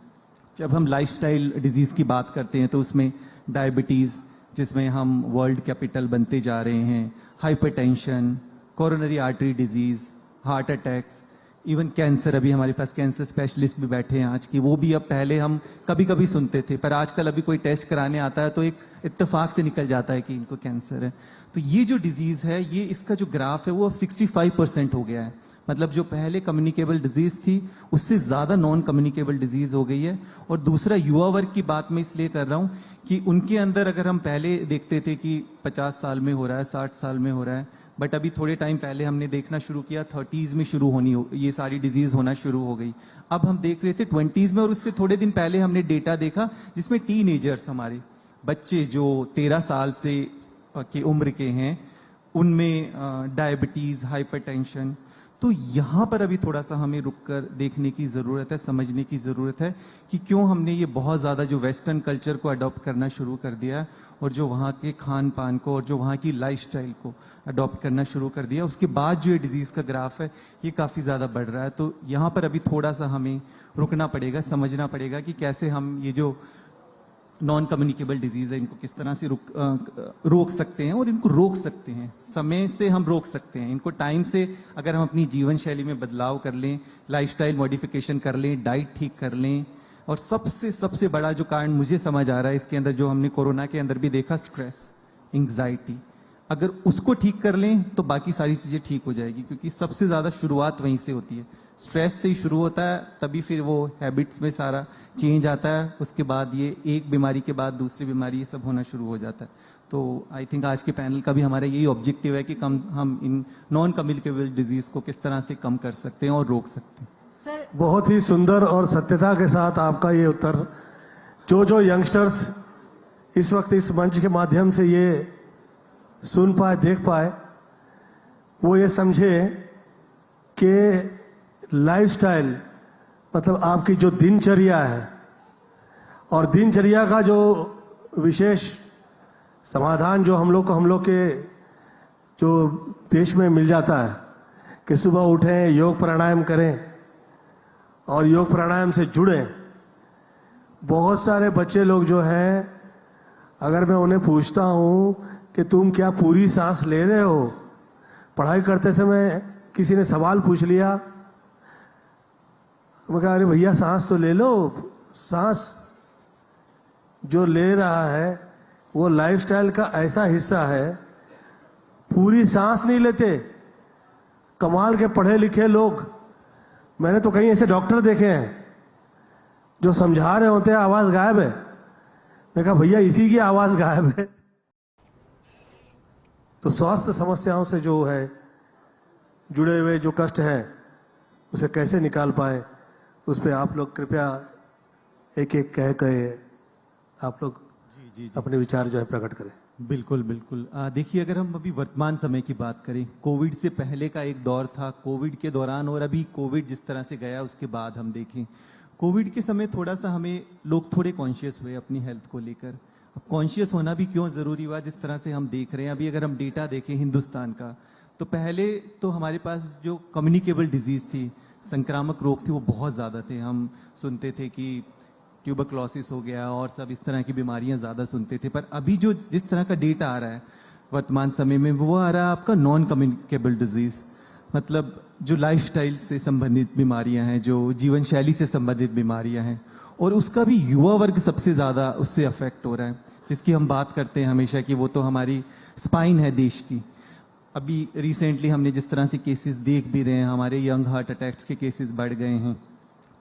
जब हम लाइफस्टाइल डिजीज की बात करते हैं तो उसमें डायबिटीज, जिसमें हम वर्ल्ड कैपिटल बनते जा रहे हैं, hypertension, coronary artery disease, heart attacks, even cancer. अभी हमारे पास कैंसर स्पेशलिस्ट भी बैठे हैं आज की, वो भी अब पहले हम कभी कभी सुनते थे, पर आजकल अभी कोई टेस्ट कराने आता है तो एक इत्तेफाक से निकल जाता है कि इनको कैंसर है। तो ये जो डिजीज है, ये इसका जो ग्राफ है वो अब 65% हो गया है। मतलब जो पहले कम्युनिकेबल डिजीज थी उससे ज्यादा नॉन कम्युनिकेबल डिजीज हो गई है। और दूसरा, युवा वर्ग की बात मैं इसलिए कर रहा हूं कि उनके अंदर, अगर हम पहले देखते थे कि 50 साल में हो रहा है, 60 साल में हो रहा है, बट अभी थोड़े टाइम पहले हमने देखना शुरू किया 30s में शुरू होनी हो, ये सारी डिजीज होना शुरू हो गई। अब हम देख रहे थे 20s में, और उससे थोड़े दिन पहले हमने डेटा देखा जिसमें टीनेजर्स, हमारे बच्चे जो 13 साल से की उम्र के हैं, उनमें डायबिटीज, हाइपरटेंशन। तो यहाँ पर अभी थोड़ा सा हमें रुककर देखने की जरूरत है, समझने की जरूरत है कि क्यों हमने ये बहुत ज्यादा जो वेस्टर्न कल्चर को अडॉप्ट करना शुरू कर दिया है, और जो वहाँ के खान पान को और जो वहाँ की लाइफस्टाइल को अडॉप्ट करना शुरू कर दिया, उसके बाद जो ये डिजीज का ग्राफ है ये काफी ज्यादा बढ़ रहा है। तो यहाँ पर अभी थोड़ा सा हमें रुकना पड़ेगा, समझना पड़ेगा कि कैसे हम ये जो नॉन कम्युनिकेबल डिजीज है इनको किस तरह से रोक सकते हैं, और इनको रोक सकते हैं, समय से हम रोक सकते हैं इनको। टाइम से अगर हम अपनी जीवन शैली में बदलाव कर लें, लाइफस्टाइल मॉडिफिकेशन कर लें, डाइट ठीक कर लें, और सबसे बड़ा जो कारण मुझे समझ आ रहा है इसके अंदर, जो हमने कोरोना के अंदर भी देखा, स्ट्रेस, एंग्जाइटी, अगर उसको ठीक कर लें तो बाकी सारी चीजें ठीक हो जाएगी, क्योंकि सबसे ज्यादा शुरुआत वहीं से होती है, स्ट्रेस से ही शुरू होता है, तभी फिर वो हैबिट्स में सारा चेंज आता है, उसके बाद ये एक बीमारी के बाद दूसरी बीमारी, ये सब होना शुरू हो जाता है। तो आई थिंक आज के पैनल का भी हमारा यही ऑब्जेक्टिव है कि हम इन नॉन कम्युनिकेबल डिजीज को किस तरह से कम कर सकते हैं और रोक सकते हैं। सर, बहुत ही सुंदर और सत्यता के साथ आपका ये उत्तर। जो यंगस्टर्स इस वक्त इस मंच के माध्यम से ये सुन पाए, देख पाए, वो ये समझे कि लाइफस्टाइल मतलब आपकी जो दिनचर्या है, और दिनचर्या का जो विशेष समाधान जो हम लोग के जो देश में मिल जाता है कि सुबह उठें, योग प्राणायाम करें और योग प्राणायाम से जुड़ें। बहुत सारे बच्चे लोग जो हैं, अगर मैं उन्हें पूछता हूं कि तुम क्या पूरी सांस ले रहे हो, पढ़ाई करते समय किसी ने सवाल पूछ लिया मैं कहा अरे भैया सांस तो ले लो, सांस जो ले रहा है वो लाइफस्टाइल का ऐसा हिस्सा है, पूरी सांस नहीं लेते। कमाल के पढ़े लिखे लोग, मैंने तो कई ऐसे डॉक्टर देखे हैं जो समझा रहे होते हैं आवाज गायब है। मैं कहा भैया इसी की आवाज गायब है। तो स्वास्थ्य समस्याओं से जो है जुड़े हुए जो कष्ट हैं उसे कैसे निकाल पाए, उस पर आप लोग कृपया एक एक कह आप लोग अपने विचार जो है प्रकट करें। बिल्कुल बिल्कुल। देखिए अगर हम अभी वर्तमान समय की बात करें, कोविड से पहले का एक दौर था, कोविड के दौरान और अभी कोविड जिस तरह से गया उसके बाद हम देखें, कोविड के समय थोड़ा सा हमें लोग थोड़े कॉन्शियस हुए अपनी हेल्थ को लेकर। अब कॉन्शियस होना भी क्यों जरूरी हुआ, जिस तरह से हम देख रहे हैं अभी अगर हम डेटा देखें हिंदुस्तान का, तो पहले तो हमारे पास जो कम्युनिकेबल डिजीज थी, संक्रामक रोग थे, वो बहुत ज्यादा थे। हम सुनते थे कि ट्यूबरक्लोसिस हो गया और सब इस तरह की बीमारियां ज्यादा सुनते थे। पर अभी जो जिस तरह का डेटा आ रहा है वर्तमान समय में, वो आ रहा है आपका नॉन कम्युनिकेबल डिजीज, मतलब जो लाइफस्टाइल से संबंधित बीमारियां हैं, जो जीवन शैली से संबंधित बीमारियां हैं, और उसका भी युवा वर्ग सबसे ज्यादा उससे अफेक्ट हो रहा है, जिसकी हम बात करते हैं हमेशा कि वो तो हमारी स्पाइन है देश की। अभी रिसेंटली हमने जिस तरह से केसेस देख भी रहे हैं, हमारे यंग हार्ट अटैक्स के केसेस बढ़ गए हैं।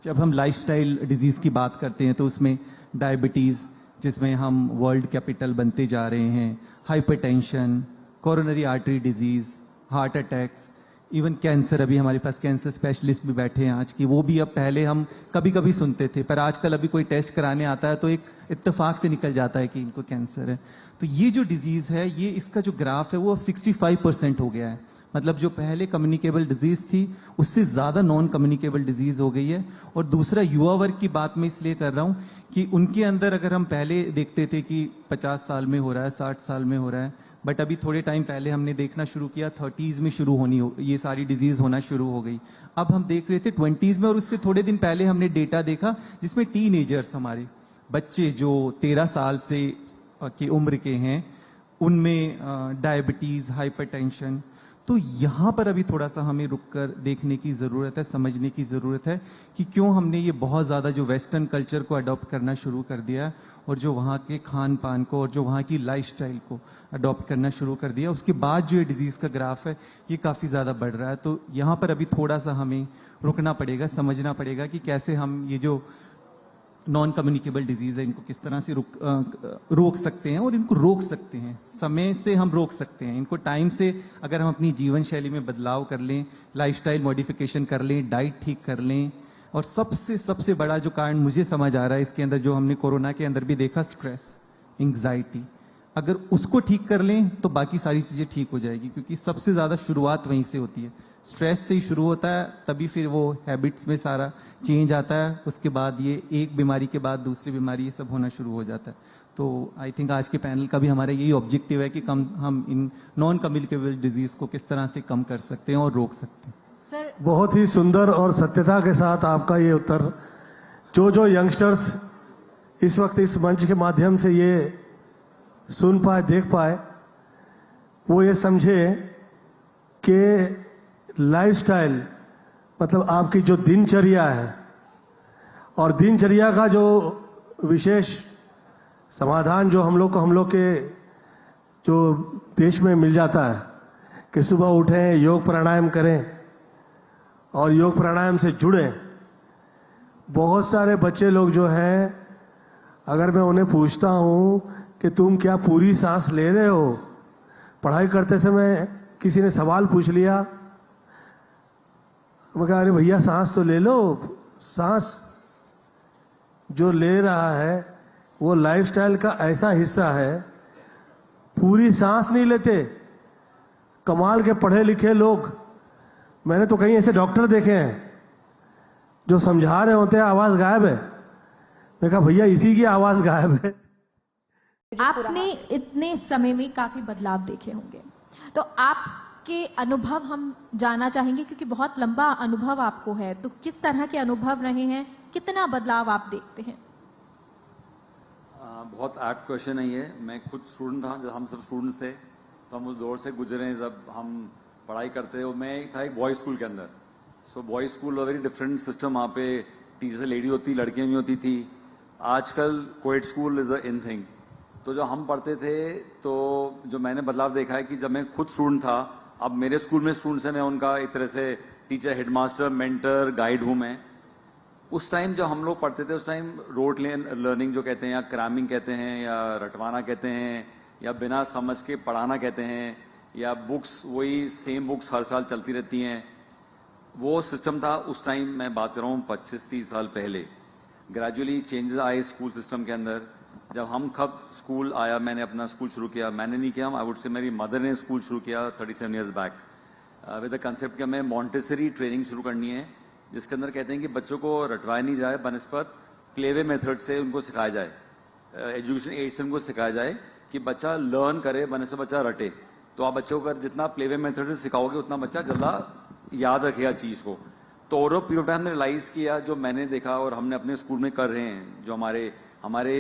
जब हम लाइफस्टाइल डिजीज की बात करते हैं तो उसमें डायबिटीज, जिसमें हम वर्ल्ड कैपिटल बनते जा रहे हैं, hypertension, coronary artery disease, heart attacks, even cancer. अभी हमारे पास कैंसर स्पेशलिस्ट भी बैठे हैं आज की, वो भी अब पहले हम कभी कभी सुनते थे, पर आजकल अभी कोई टेस्ट कराने आता है तो एक इत्तेफाक से निकल जाता है कि इनको कैंसर है। तो ये जो डिजीज है, ये इसका जो ग्राफ है वो अब 65% हो गया है। मतलब जो पहले कम्युनिकेबल डिजीज थी उससे ज्यादा नॉन कम्युनिकेबल डिजीज हो गई है। और दूसरा युवा वर्ग की बात मैं इसलिए कर रहा हूं कि उनके अंदर अगर हम पहले देखते थे कि 50 साल में हो रहा है, 60 साल में हो रहा है, बट अभी थोड़े टाइम पहले हमने देखना शुरू किया 30s में शुरू होनी हो, ये सारी डिजीज होना शुरू हो गई। अब हम देख रहे थे 20s में, और उससे थोड़े दिन पहले हमने डेटा देखा जिसमें टीनेजर्स, हमारे बच्चे जो 13 साल से की उम्र के हैं, उनमें डायबिटीज, हाइपरटेंशन। तो यहाँ पर अभी थोड़ा सा हमें रुककर देखने की जरूरत है, समझने की जरूरत है कि क्यों हमने ये बहुत ज्यादा जो वेस्टर्न कल्चर को अडॉप्ट करना शुरू कर दिया और जो वहाँ के खान पान को और जो वहाँ की लाइफस्टाइल को अडॉप्ट करना शुरू कर दिया, उसके बाद जो ये डिजीज का ग्राफ है ये काफी ज्यादा बढ़ रहा है। तो यहाँ पर अभी थोड़ा सा हमें रुकना पड़ेगा, समझना पड़ेगा कि कैसे हम ये जो नॉन कम्युनिकेबल डिजीज है इनको किस तरह से रोक सकते हैं, और इनको रोक सकते हैं, समय से हम रोक सकते हैं इनको। टाइम से अगर हम अपनी जीवन शैली में बदलाव कर लें, लाइफस्टाइल मॉडिफिकेशन कर लें, डाइट ठीक कर लें, और सबसे बड़ा जो कारण मुझे समझ आ रहा है इसके अंदर, जो हमने कोरोना के अंदर भी देखा, स्ट्रेस, एंग्जाइटी, अगर उसको ठीक कर लें तो बाकी सारी चीजें ठीक हो जाएगी। क्योंकि सबसे ज्यादा शुरुआत वहीं से होती है, स्ट्रेस से ही शुरू होता है, तभी फिर वो हैबिट्स में सारा चेंज आता है, उसके बाद ये एक बीमारी के बाद दूसरी बीमारी ये सब होना शुरू हो जाता है। तो आई थिंक आज के पैनल का भी हमारा यही ऑब्जेक्टिव है कि हम इन नॉन कम्युनिकेबल डिजीज को किस तरह से कम कर सकते हैं और रोक सकते हैं। सर बहुत ही सुंदर और सत्यता के साथ आपका ये उत्तर, जो यंगस्टर्स इस वक्त इस मंच के माध्यम से ये सुन पाए, देख पाए, वो ये समझे कि लाइफस्टाइल मतलब आपकी जो दिनचर्या है, और दिनचर्या का जो विशेष समाधान जो हम लोग के जो देश में मिल जाता है कि सुबह उठें, योग प्राणायाम करें और योग प्राणायाम से जुड़ें। बहुत सारे बच्चे लोग जो हैं, अगर मैं उन्हें पूछता हूं कि तुम क्या पूरी सांस ले रहे हो, पढ़ाई करते समय किसी ने सवाल पूछ लिया, मैं कहा अरे भैया सांस तो ले लो, सांस जो ले रहा है वो लाइफस्टाइल का ऐसा हिस्सा है, पूरी सांस नहीं लेते। कमाल के पढ़े लिखे लोग, मैंने तो कई ऐसे डॉक्टर देखे हैं जो समझा रहे होते हैं आवाज गायब है। मैं कहा भैया इसी की आवाज गायब है। आपने इतने समय में काफी बदलाव देखे होंगे, तो आपके अनुभव हम जानना चाहेंगे, क्योंकि बहुत लंबा अनुभव आपको है। तो किस तरह के अनुभव रहे हैं, कितना बदलाव आप देखते हैं? बहुत एप्ट क्वेश्चन है ये। मैं खुद स्टूडेंट था, जब हम सब स्टूडेंट्स थे तो हम उस दौर से गुजरे हैं जब हम पढ़ाई करते हो। मैं था एक बॉयज स्कूल के अंदर, so boys school very different system, वहाँ पे टीचर लेडी होती, लड़कियां भी होती थी। आजकल coed school is a in thing. तो जो हम पढ़ते थे, तो जो मैंने बदलाव देखा है कि जब मैं खुद स्टूडेंट था, अब मेरे स्कूल में स्टूडेंट्स हैं, मैं उनका एक तरह से टीचर, हेडमास्टर, मेंटर, गाइड हूं मैं। उस टाइम जो हम लोग पढ़ते थे, उस टाइम रोड लर्निंग जो कहते हैं, या क्रैमिंग कहते हैं, या रटवाना कहते हैं, या बिना समझ के पढ़ाना कहते हैं, या बुक्स वही सेम बुक्स हर साल चलती रहती हैं, वो सिस्टम था उस टाइम। मैं बात कर रहा हूँ 25-30 साल पहले। ग्रेजुअली चेंजेस आए स्कूल सिस्टम के अंदर। जब हम कब स्कूल आया, मैंने अपना स्कूल शुरू किया, मैंने नहीं किया, आई वुड से मेरी मदर ने स्कूल शुरू किया 37 years back with the concept कि हमें मॉन्टेसरी ट्रेनिंग शुरू करनी है, जिसके अंदर कहते हैं कि बच्चों को रटवाया नहीं जाए, बनस्पत प्लेवे मेथड से उनको सिखाया जाए, एजुकेशन एड से उनको सिखाया जाए कि बच्चा लर्न करे, बनस्पत बच्चा रटे। तो आप बच्चों को जितना प्लेवे मेथड से सिखाओगे, उतना बच्चा ज़्यादा याद रखेगा चीज़ को। तो ओवर पीरियड ऑफ टाइम हमने रियलाइज़ किया, जो मैंने देखा और हमने अपने स्कूल में कर रहे हैं, जो हमारे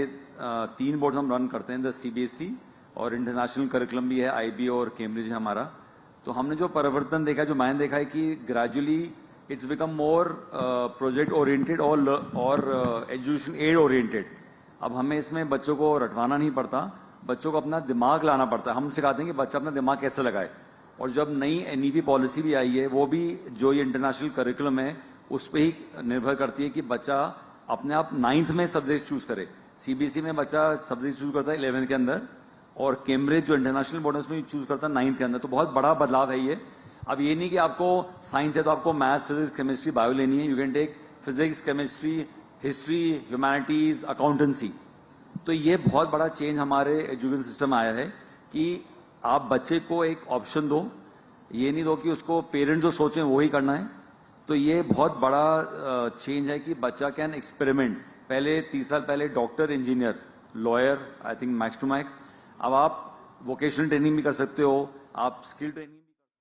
3 बोर्ड हम रन करते हैं, द CBSE और इंटरनेशनल करिकुलम भी है, IB और कैम्ब्रिज है हमारा। तो हमने जो परिवर्तन देखा, जो मैंने देखा है कि gradually it's become more project oriented और एजुकेशन एड ओरिएंटेड। अब हमें इसमें बच्चों को रटवाना नहीं पड़ता, बच्चों को अपना दिमाग लाना पड़ता है। हम सिखाते हैं कि बच्चा अपना दिमाग कैसे लगाए। और जब नई NEP पॉलिसी भी आई है, वो भी जो ये इंटरनेशनल करिकुलम है उस पर ही निर्भर करती है कि बच्चा अपने आप 9th में सब्जेक्ट चूज करे। CBSE में बच्चा सब्जेक्ट चूज करता है 11th के अंदर, और कैम्ब्रिज जो इंटरनेशनल बोर्ड है उसमें चूज करता है 9th के अंदर। तो बहुत बड़ा बदलाव है ये। अब ये नहीं कि आपको साइंस है तो आपको मैथ्स, फिजिक्स, केमिस्ट्री, बायो लेनी है। You can take physics, chemistry, history, humanities, accountancy. तो ये बहुत बड़ा चेंज हमारे एजुकेशन सिस्टम में आया है कि आप बच्चे को एक ऑप्शन दो, ये नहीं दो कि उसको पेरेंट्स जो सोचें वो ही करना है। तो ये बहुत बड़ा चेंज है कि बच्चा कैन एक्सपेरिमेंट। पहले 30 साल पहले doctor, engineer, lawyer, I think max to max. अब आप वोकेशनल ट्रेनिंग भी कर सकते हो, आप स्किल ट्रेनिंग